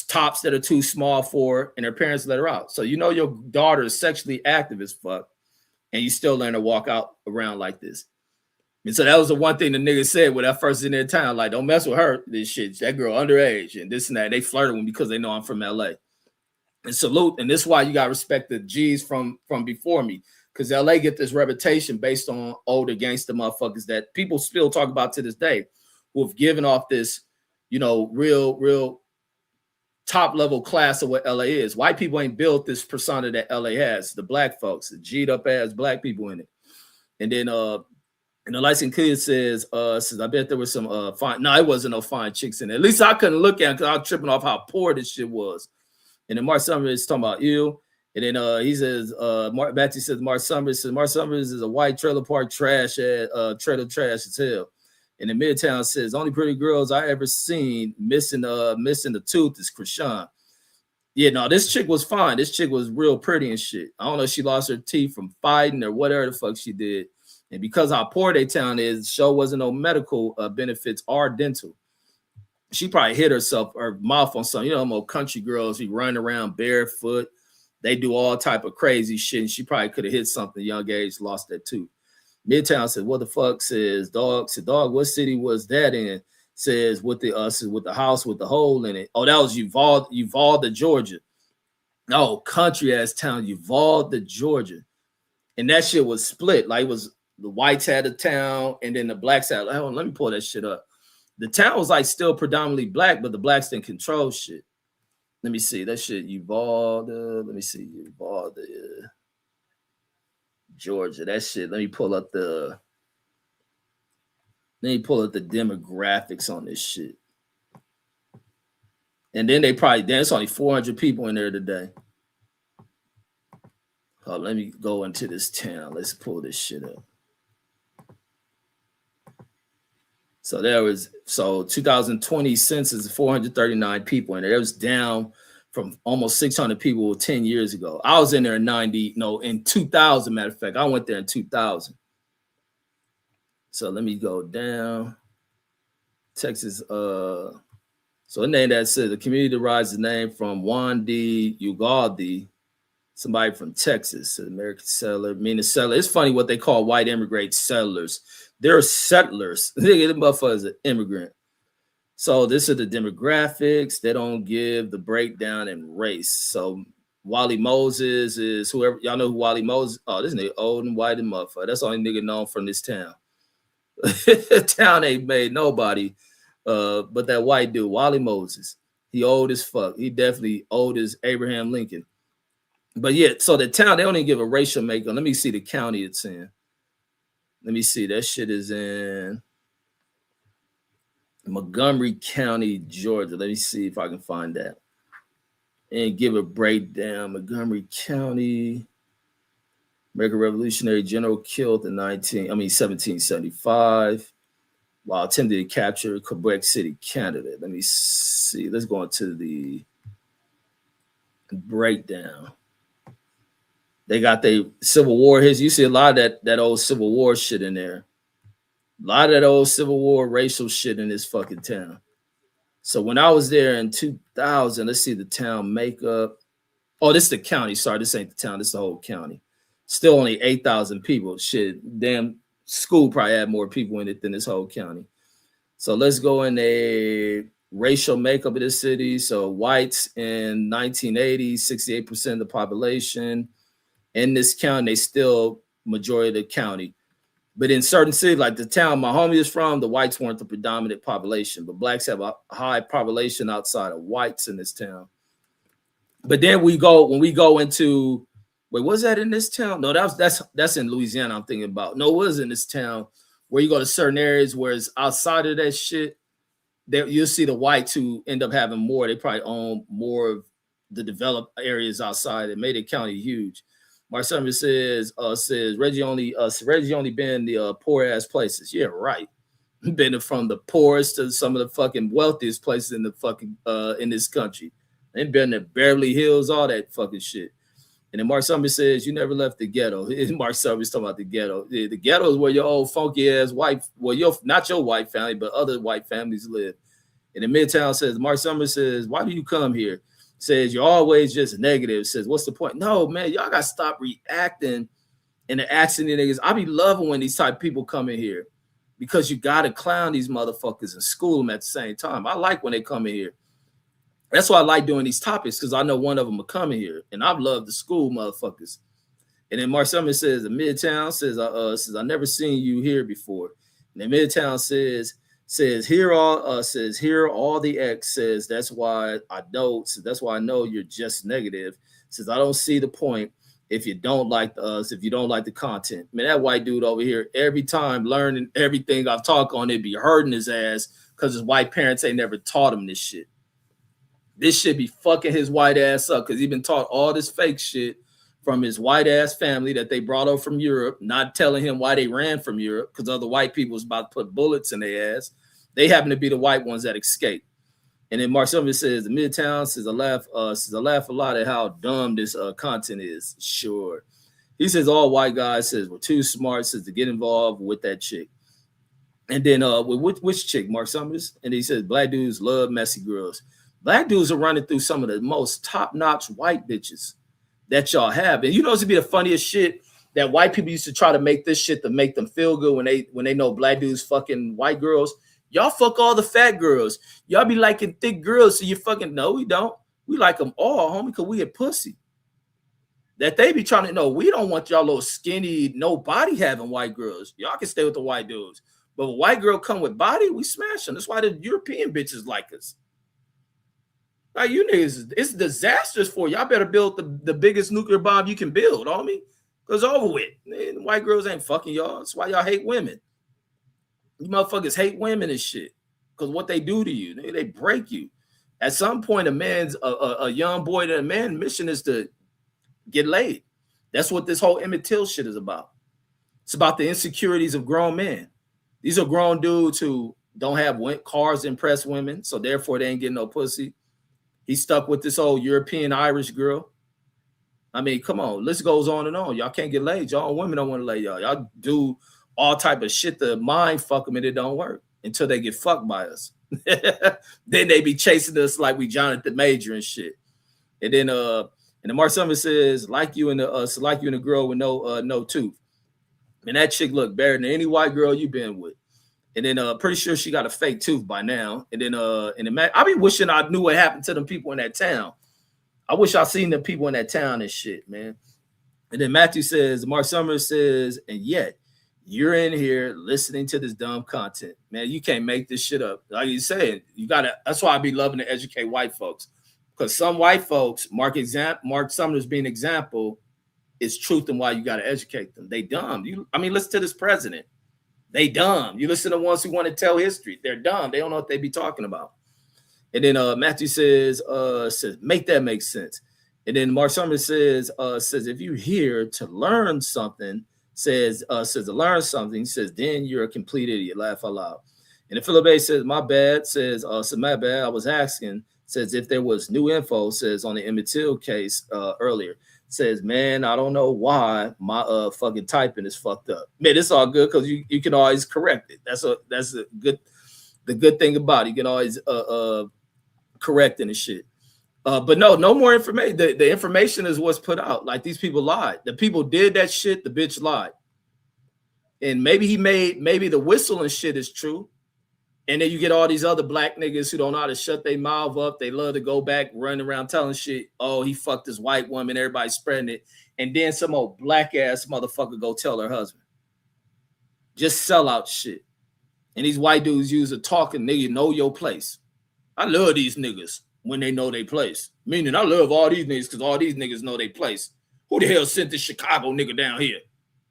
tops that are too small for her, and her parents let her out. So you know your daughter is sexually active as fuck, and you still let her walk out around like this. And so that was the one thing the niggas said when I first in their town, like, don't mess with her. This shit, that girl underage, and this and that. They flirted with me because they know I'm from LA. And salute, and this is why you gotta respect the G's from before me. Because LA get this reputation based on older gangster motherfuckers that people still talk about to this day, who have given off this, real top level class of what LA is. White people ain't built this persona that LA has. The black folks, the G'd up ass black people in it. And then and the license kid says I bet there was some fine. No, it wasn't no fine chicks in it. At least I couldn't look at it because I was tripping off how poor this shit was. And then Mark Summers is talking about ill. And then he says, Matthew says, Mark Summers is a white trailer park trailer trash as hell. And the Midtown says, only pretty girls I ever seen missing the tooth is Krishan. Yeah, no, this chick was fine. This chick was real pretty and shit. I don't know if she lost her teeth from fighting or whatever the fuck she did. And because how poor they town is, the show wasn't no medical benefits or dental. She probably hit herself, her mouth on something. You know, more country girls, be running around barefoot. They do all type of crazy shit. And she probably could have hit something young age, lost that tooth. Midtown said, what the fuck? Says dog. Said dog, what city was that in? Says with the house with the hole in it. Oh, that was Uvalde, Georgia. No, country ass town, Uvalde, Georgia. And that shit was split. Like it was the whites had a town and then the blacks had. Oh, let me pull that shit up. The town was like still predominantly black, but the blacks didn't control shit. Let me see that shit. Uvalde. Let me see Uvalde, Georgia. That shit. Let me pull up the demographics on this shit. And then there's only 400 people in there today. Oh, let me go into this town. Let's pull this shit up. So 2020 census, 439 people in there. It was down from almost 600 people 10 years ago. I was in there in 2000, matter of fact. I went there in 2000. So let me go down. Texas. So the name that says the community derives the name from Juan D. Ugalde, somebody from Texas, an American settler, meaning settler. It's funny what they call white immigrant settlers. They're settlers. They get motherfuckers as an immigrant. So this is the demographics. They don't give the breakdown in race. So Wally Moses is whoever. Y'all know who Wally Moses? Oh, this nigga old and white and motherfucker. That's the only nigga known from this town. Town ain't made nobody but that white dude, Wally Moses. He old as fuck. He definitely old as Abraham Lincoln. But yeah, so the town, they don't even give a racial makeup. Let me see the county it's in. Let me see. That shit is in Montgomery County, Georgia. Let me see if I can find that and give a breakdown. Montgomery County, American Revolutionary General killed in 1775 while attempting to capture Quebec City, Canada. Let me see. Let's go into the breakdown. They got the Civil War history. You see a lot of that old Civil War shit in there. A lot of that old Civil War racial shit in this fucking town. So when I was there in 2000, let's see the town makeup. Oh, this is the county. Sorry, this ain't the town. This is the whole county. Still only 8,000 people. Shit, damn school probably had more people in it than this whole county. So let's go in a racial makeup of this city. So whites in 1980, 68% of the population. In this county, they still majority of the county. But in certain cities, like the town my homie is from, the whites weren't the predominant population. But blacks have a high population outside of whites in this town. But then when we go into, wait, was that in this town? No, that's in Louisiana I'm thinking about. No, it was in this town where you go to certain areas where it's outside of that shit. You'll see the whites who end up having more. They probably own more of the developed areas outside. It made the county huge. Mark Summer says Reggie only been the poor ass places. Yeah, right. Been from the poorest to some of the fucking wealthiest places in the fucking in this country. They've been to Beverly Hills, all that fucking shit. And then Mark Summers says, you never left the ghetto. Mark Summers talking about the ghetto. The ghetto is where your old funky ass white, not your white family, but other white families live. And in Midtown says, Mark Summers says, why do you come here? Says, you're always just negative. Says, what's the point? No, man, y'all got to stop reacting and asking the niggas. I be loving when these type of people come in here because you got to clown these motherfuckers and school them at the same time. I like when they come in here. That's why I like doing these topics because I know one of them are coming here, and I've loved the school motherfuckers. And then Mark Summers says, the Midtown says, I never seen you here before. And then Midtown says here all the X says that's why I know you're just negative. Says I don't see the point if you don't like us, if you don't like the content. Man, that white dude over here every time learning everything I've talked on it be hurting his ass because his white parents ain't never taught him this shit. This shit be fucking his white ass up because he been taught all this fake shit from his white ass family that they brought over from Europe, not telling him why they ran from Europe because other white people was about to put bullets in their ass. They happen to be the white ones that escaped. And then Mark Summers says the Midtown says I laugh a lot at how dumb this content is. Sure. He says all white guys says we're too smart says to get involved with that chick. And then with which chick, Mark Summers? And he says black dudes love messy girls. Black dudes are running through some of the most top-notch white bitches that y'all have. And you know, it's to be the funniest shit that white people used to try to make this shit to make them feel good when they know black dudes fucking white girls. Y'all fuck all the fat girls. Y'all be liking thick girls, so you fucking no, we don't. We like them all, homie, because we a pussy. That they be trying to know. We don't want y'all little skinny, no body having white girls. Y'all can stay with the white dudes. But a white girl come with body, we smash them. That's why the European bitches like us. Like you niggas, it's disastrous for you. Y'all better build the biggest nuclear bomb you can build, homie. Because over with. Man, white girls ain't fucking y'all. That's why y'all hate women. You motherfuckers hate women and shit. Because what they do to you, they break you. At some point, a young boy to a man mission is to get laid. That's what this whole Emmett Till shit is about. It's about the insecurities of grown men. These are grown dudes who don't have cars to impress women, so therefore they ain't getting no pussy. He's stuck with this old European Irish girl. I mean, come on. List goes on and on. Y'all can't get laid. Y'all women don't want to lay y'all. Y'all do all type of shit to mind fuck them and it don't work until they get fucked by us. Then they be chasing us like we Jonathan Major and shit. And then Mark Summers says, like you and a girl with no tooth. And that chick look better than any white girl you been with. And then pretty sure she got a fake tooth by now. And then I be wishing I knew what happened to them people in that town. I wish I seen the people in that town and shit, man. And then Matthew says, Mark Summers says, and yet You're in here listening to this dumb content. Man, you can't make this shit up. Like you said, you gotta, that's why I be loving to educate white folks. Because some white folks, Mark Summers being an example, is truth and why you gotta educate them. They dumb. Listen to this president. They dumb. You listen to ones who want to tell history. They're dumb. They don't know what they be talking about. And then Matthew says, make that make sense. And then Mark Summers says, if you're here to learn something, says to learn something, says, then you're a complete idiot. Laugh out loud. And then Philip A says, my bad, says, my bad. I was asking, says, if there was new info, says on the Emmett Till case earlier, says, man, I don't know why my fucking typing is fucked up. Man, it's all good because you can always correct it. That's a good, the good thing about it. You can always correct it and shit. But no more information. The information is what's put out. Like, these people lied. The people did that shit. The bitch lied. And maybe the whistling shit is true. And then you get all these other black niggas who don't know how to shut their mouth up. They love to go back, running around telling shit. Oh, he fucked this white woman. Everybody's spreading it. And then some old black ass motherfucker go tell her husband. Just sell out shit. And these white dudes use a talking nigga, know your place. I love these niggas when they know their place. Meaning I love all these niggas because all these niggas know their place. Who the hell sent this Chicago nigga down here?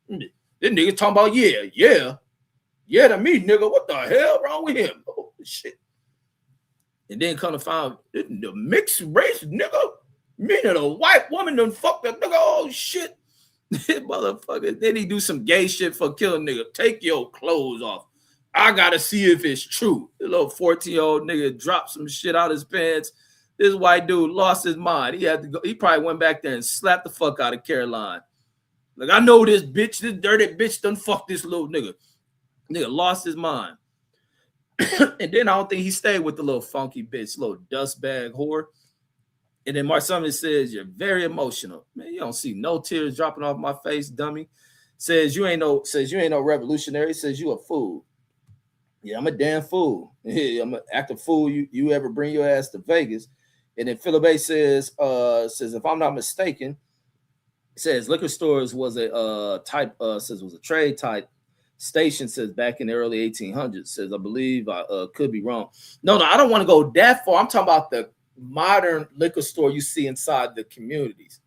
This nigga talking about, yeah to me, nigga. What the hell wrong with him? Oh, shit. And then come to find the mixed race nigga, meaning a white woman done fuck that nigga. Oh, shit. Motherfucker. Then he do some gay shit for killing nigga. Take your clothes off. I gotta see if it's true. The little 14-year-old nigga dropped some shit out his pants. This white dude lost his mind. He had to go. He probably went back there and slapped the fuck out of Caroline. Like, I know this bitch, this dirty bitch done fuck this little nigga. Nigga lost his mind. And then I don't think he stayed with the little funky bitch, little dust bag whore. And then Mark Summers says, you're very emotional. Man, you don't see no tears dropping off my face, dummy. Says you ain't no revolutionary. Says you a fool. Yeah, I'm a damn fool. Yeah, I'm an active fool. You ever bring your ass to Vegas? And then Philip A says, if I'm not mistaken, says liquor stores was a trade type station, says back in the early 1800s. Says, I believe I could be wrong. No, I don't want to go that far. I'm talking about the modern liquor store you see inside the communities.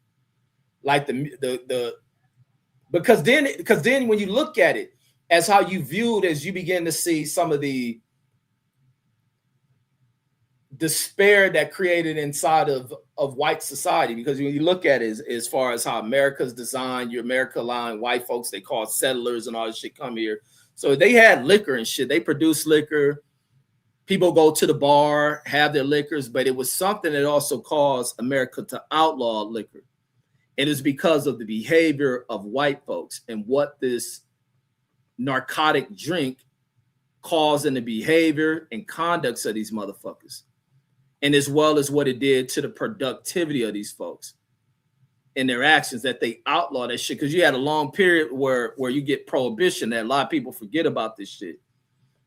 Like because then when you look at it, as how you viewed, as you begin to see some of the despair that created inside of white society, because when you look at it as far as how America's designed, your America allowing white folks, they call settlers and all this shit come here. So they had liquor and shit. They produced liquor. People go to the bar, have their liquors, but it was something that also caused America to outlaw liquor. It is because of the behavior of white folks and what this narcotic drink caused in the behavior and conducts of these motherfuckers, and as well as what it did to the productivity of these folks and their actions, that they outlaw that shit. Because you had a long period where you get prohibition, that a lot of people forget about this shit.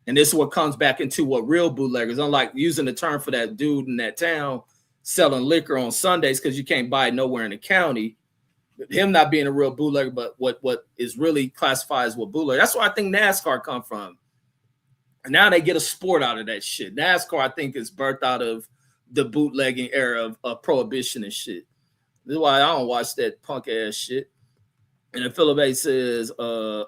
And this is what comes back into what real bootleggers, unlike using the term for that dude in that town selling liquor on Sundays because you can't buy it nowhere in the county, him not being a real bootlegger, but what is really classified as what bootlegger. That's where I think NASCAR come from. And now they get a sport out of that shit. NASCAR, I think, is birthed out of the bootlegging era of prohibition and shit. This is why I don't watch that punk ass shit. And then Philip A says, I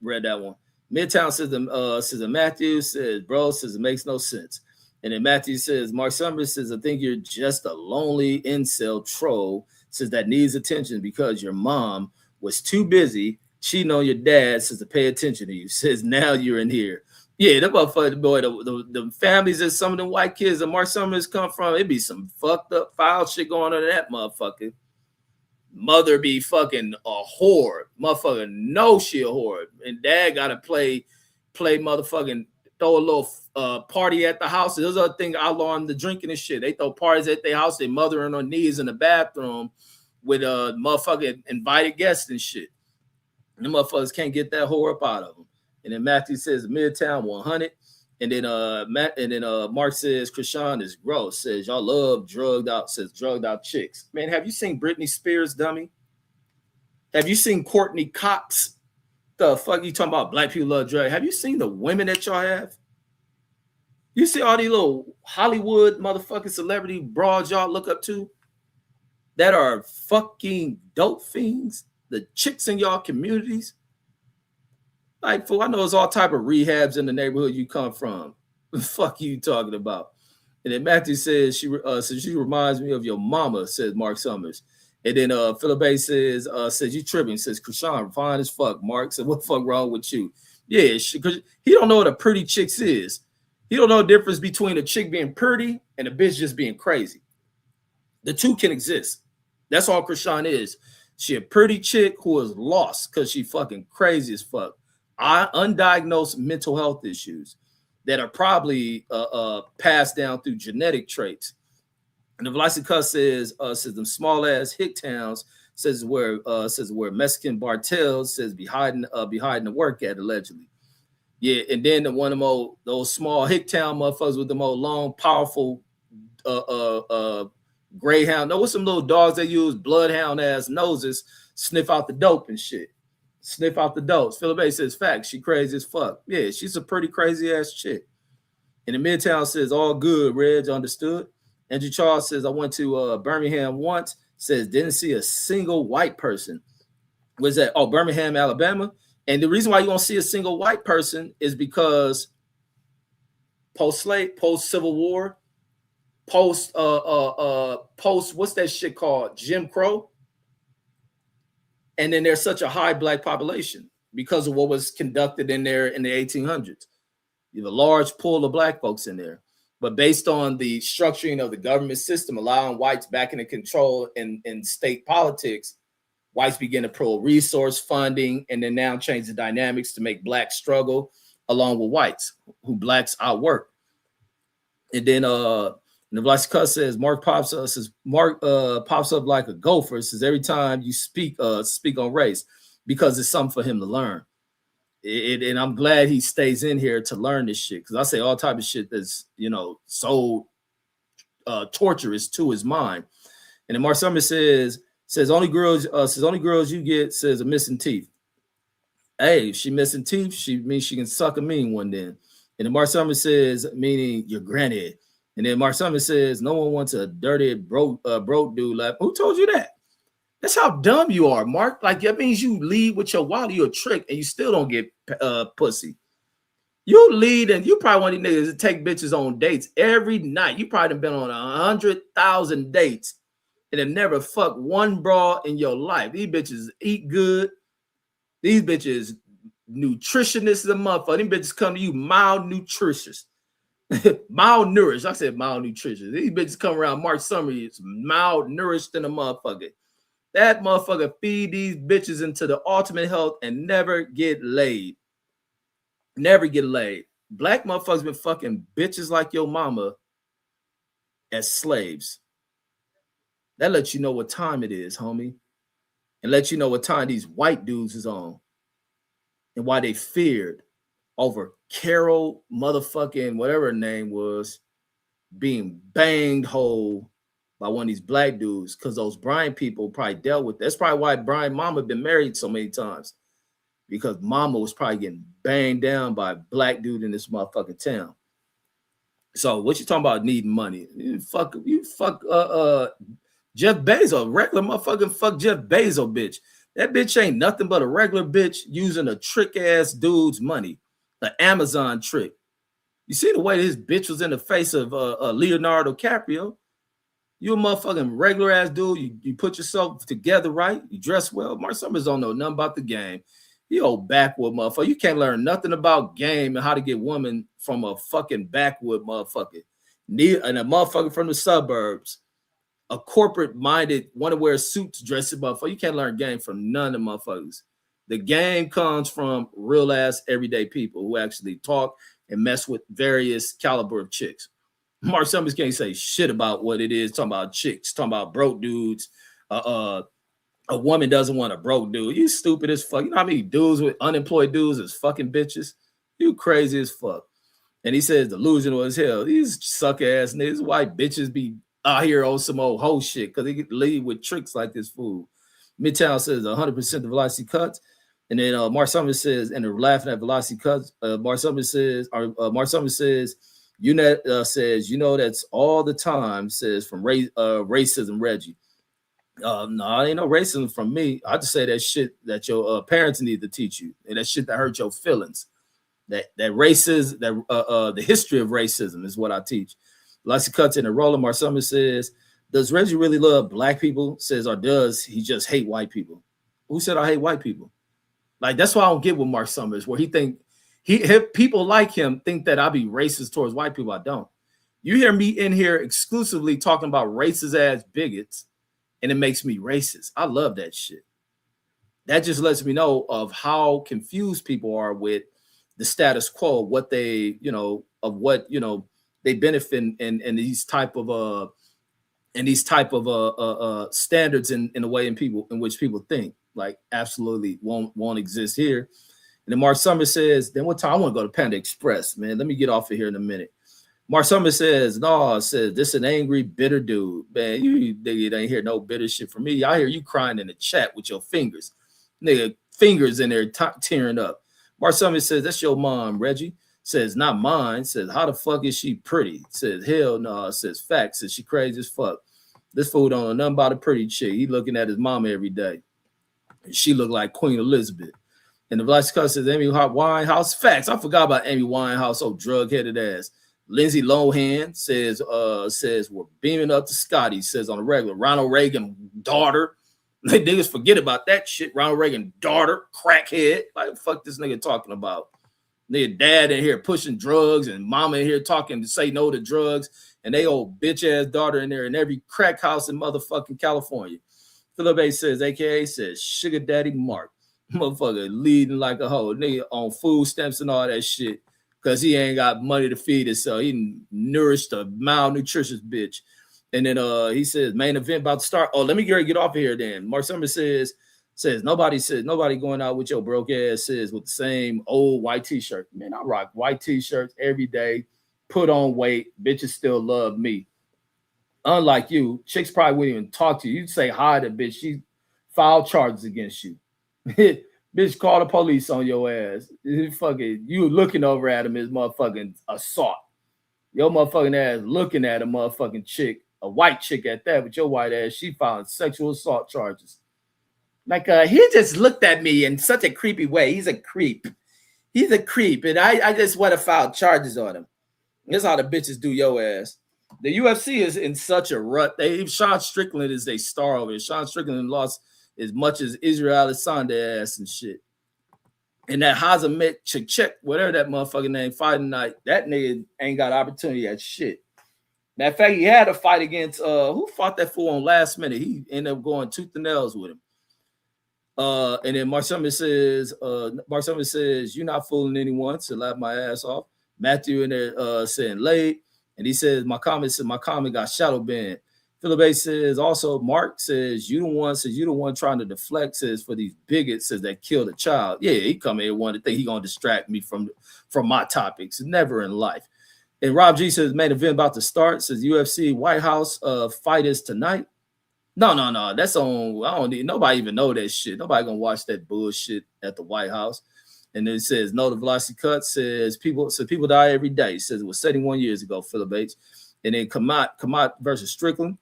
read that one. Midtown says Matthew says, bro, says it makes no sense. And then Matthew says, Mark Summers says, I think you're just a lonely incel troll, says that needs attention because your mom was too busy cheating on your dad, says to pay attention to you. Says now you're in here. Yeah, that motherfucker, boy, the families that some of the white kids that Mark Summers come from, it be some fucked up foul shit going on in that motherfucker. Mother be fucking a whore. Motherfucker know she a whore. And dad gotta play motherfucking, throw a little party at the house. There's other thing outlawing the drinking and shit. They throw parties at their house. They mother on her knees in the bathroom with motherfucking invited guests and shit. And the motherfuckers can't get that whore up out of them. And then Matthew says Midtown 100. And then Mark says Krishan is gross. Says y'all love drugged out chicks. Man, have you seen Britney Spears, dummy? Have you seen Courtney Cox, The fuck you talking about? Black people love drag. Have you seen the women that y'all have? You see all these little Hollywood motherfucking celebrity broads y'all look up to that are fucking dope fiends? The chicks in y'all communities? Like, fool, I know there's all type of rehabs in the neighborhood you come from. The fuck you talking about? And then Matthew says she reminds me of your mama, says Mark Summers. And then Philip says you tripping. Says Krishan, fine as fuck. Mark said, what the fuck wrong with you? Yeah, because he don't know what a pretty chicks is. He don't know the difference between a chick being pretty and a bitch just being crazy. The two can exist. That's all Krishan is. She a pretty chick who is lost because she fucking crazy as fuck. Undiagnosed mental health issues that are probably passed down through genetic traits. And the Velocity Cuss says them small ass hick towns says where Mexican Bartels says behind the work at allegedly. Yeah, and then the one of those small hick town motherfuckers with the more long, powerful greyhound. No, what's some little dogs they use, bloodhound ass noses, sniff out the dope and shit. Sniff out the dose. Philip A says, facts, she crazy as fuck. Yeah, she's a pretty crazy ass chick. And the Midtown says, all good, Reg, understood. Andrew Charles says, I went to Birmingham once, says, didn't see a single white person. Where's that? Oh, Birmingham, Alabama. And the reason why you don't see a single white person is because post-slave, post-Civil War, post, what's that shit called? Jim Crow. And then there's such a high black population because of what was conducted in there in the 1800s. You have a large pool of black folks in there. But based on the structuring of the government system, allowing whites back into control in state politics, whites begin to pull resource funding and then now change the dynamics to make blacks struggle along with whites who blacks outwork. And then the Black Cuss says Mark pops up like a gopher. Says every time you speak on race because it's something for him to learn. And I'm glad he stays in here to learn this shit because I say all type of shit that's so torturous to his mind. And then Mark Summers says only girls you get says a missing teeth. Hey, if she missing teeth, she means she can suck a mean one then. And then Mark Summers says meaning your granny. And then Mark Summers says, no one wants a dirty, broke dude. Like, who told you that? That's how dumb you are, Mark. Like, that means you lead with your wallet, you're a trick, and you still don't get pussy. You lead, and you probably one of these niggas that take bitches on dates every night. You probably been on 100,000 dates and have never fucked one bra in your life. These bitches eat good. These bitches nutritionists as a motherfucker. These bitches come to you malnutritious. Malnourished. I said malnutrition. These bitches come around Mark Summers malnourished in a motherfucker. That motherfucker feed these bitches into the ultimate health and never get laid. Never get laid. Black motherfuckers been fucking bitches like your mama as slaves. That lets you know what time it is, homie. And let you know what time these white dudes is on. And why they feared over Carol motherfucking whatever her name was being banged whole by one of these black dudes because those Bryant people probably dealt with. That's probably why Bryant mama been married so many times because mama was probably getting banged down by a black dude in this motherfucking town. So what you talking about needing money? You fuck Jeff Bezos, regular motherfucking fuck Jeff Bezos bitch. That bitch ain't nothing but a regular bitch using a trick ass dude's money. The Amazon trick. You see the way this bitch was in the face of Leonardo DiCaprio. You a motherfucking regular ass dude. You put yourself together right. You dress well. Mark Summers don't know nothing about the game. You old backwood motherfucker. You can't learn nothing about game and how to get women from a fucking backwood motherfucker. And a motherfucker from the suburbs. A corporate-minded, want to wear suits, dressed motherfucker. You can't learn game from none of the motherfuckers. The game comes from real-ass everyday people who actually talk and mess with various caliber of chicks. Mark Summers can't say shit about what it is, talking about chicks, talking about broke dudes. A woman doesn't want a broke dude. You stupid as fuck. You know how many dudes with unemployed dudes is fucking bitches? You crazy as fuck. And he says delusional as hell. These suck-ass niggas, white bitches be out here on some old hoe shit because they get lead with tricks like this fool. Midtown says 100% the velocity cuts. And then Mark Summers says, and they're laughing at Velocity Cuts. Mark Summers says, says, that's all the time, says from racism, Reggie. No, ain't no racism from me. I just say that shit that your parents need to teach you, and that shit that hurt your feelings. That racism, the history of racism is what I teach. Velocity Cuts in a roller. Mark Summers says, does Reggie really love black people? Says, or does he just hate white people? Who said I hate white people? Like, that's why I don't get with Mark Summers, where he people like him think that I be racist towards white people. I don't. You hear me in here exclusively talking about racist ass bigots, and it makes me racist. I love that shit. That just lets me know of how confused people are with the status quo, what they, of what, they benefit in these type of standards in the way in which people think. Like, absolutely won't exist here. And then Mark Summers says, then what time? I want to go to Panda Express, man. Let me get off of here in a minute. Mark Summers says, no, says, this an angry, bitter dude. Man, you ain't hear no bitter shit from me. I hear you crying in the chat with your fingers. Nigga, fingers in there tearing up. Mark Summers says, that's your mom, Reggie. Says, not mine. Says, how the fuck is she pretty? Says, hell no. Says, facts. Says, she crazy as fuck. This fool don't know nothing about a pretty chick. He looking at his mama every day. And she looked like Queen Elizabeth. And the Velocity Cuts says, Amy Winehouse. Facts. I forgot about Amy Winehouse, old drug-headed ass. Lindsay Lohan says, we're beaming up to Scotty. Says on the regular, Ronald Reagan daughter. They niggas forget about that shit. Ronald Reagan daughter, crackhead. Like, the fuck this nigga talking about? Nigga dad in here pushing drugs and mama in here talking to say no to drugs. And they old bitch-ass daughter in there in every crack house in motherfucking California. Philip A says, AKA says, Sugar Daddy Mark. Motherfucker leading like a hoe. Nigga on food stamps and all that shit. Because he ain't got money to feed himself. He nourished a malnutritious bitch. And then he says, main event about to start. Oh, let me get off of here then. Mark Summers says nobody going out with your broke ass says with the same old white t-shirt. Man, I rock white t-shirts every day. Put on weight. Bitches still love me. Unlike you, chicks probably wouldn't even talk to you. You'd say hi to bitch. She filed charges against you. Bitch, call the police on your ass. Fucking, you looking over at him is motherfucking assault. Your motherfucking ass looking at a motherfucking chick, a white chick at that, with your white ass, she filed sexual assault charges. Like, he just looked at me in such a creepy way. He's a creep. He's a creep, and I just want to file charges on him. That's how the bitches do your ass. The UFC is in such a rut. Sean Strickland is a star over it. Sean Strickland lost as much as Israel Adesanya ass and shit. And that Hazamet Chek, whatever that motherfucking name, fighting night, that nigga ain't got opportunity at shit. Matter of fact, he had a fight against who fought that fool on last minute. He ended up going tooth and nails with him. And then Mark Summers says, you're not fooling anyone, so laugh my ass off. Matthew in there saying late. And he says, my comment got shadow banned. Philip A says, also, Mark says, you the one trying to deflect, says, for these bigots, says, that killed a child. Yeah, he come here one to think he going to distract me from my topics. Never in life. And Rob G says, main event about to start, says, UFC White House fight is tonight. No. That's on, I don't need, nobody even know that shit. Nobody going to watch that bullshit at the White House. And then it says, no, the Velocity Cut says, people die every day. It says it was 71 years ago, Philip H. And then Kamat versus Strickland.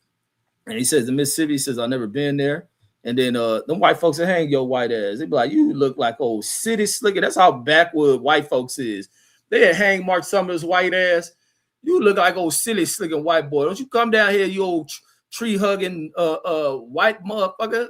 And he says, in Mississippi, he says, I've never been there. And then them white folks that hang your white ass. They be like, you look like old city slicker. That's how backwood white folks is. They hang Mark Summers' white ass. You look like old silly slicking white boy. Don't you come down here, you old tree hugging white motherfucker.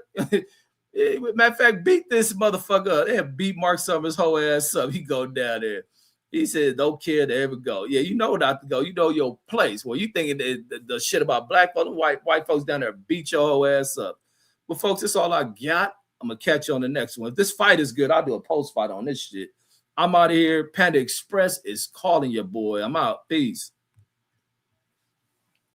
Matter of fact, beat this motherfucker up. They have beat Mark Summers' whole ass up. He go down there. He said, don't care to ever go. Yeah, you know not to go. You know your place. Well, you thinking the shit about black folks, white folks down there beat your whole ass up. But folks, that's all I got. I'm going to catch you on the next one. If this fight is good, I'll do a post fight on this shit. I'm out of here. Panda Express is calling your boy. I'm out. Peace.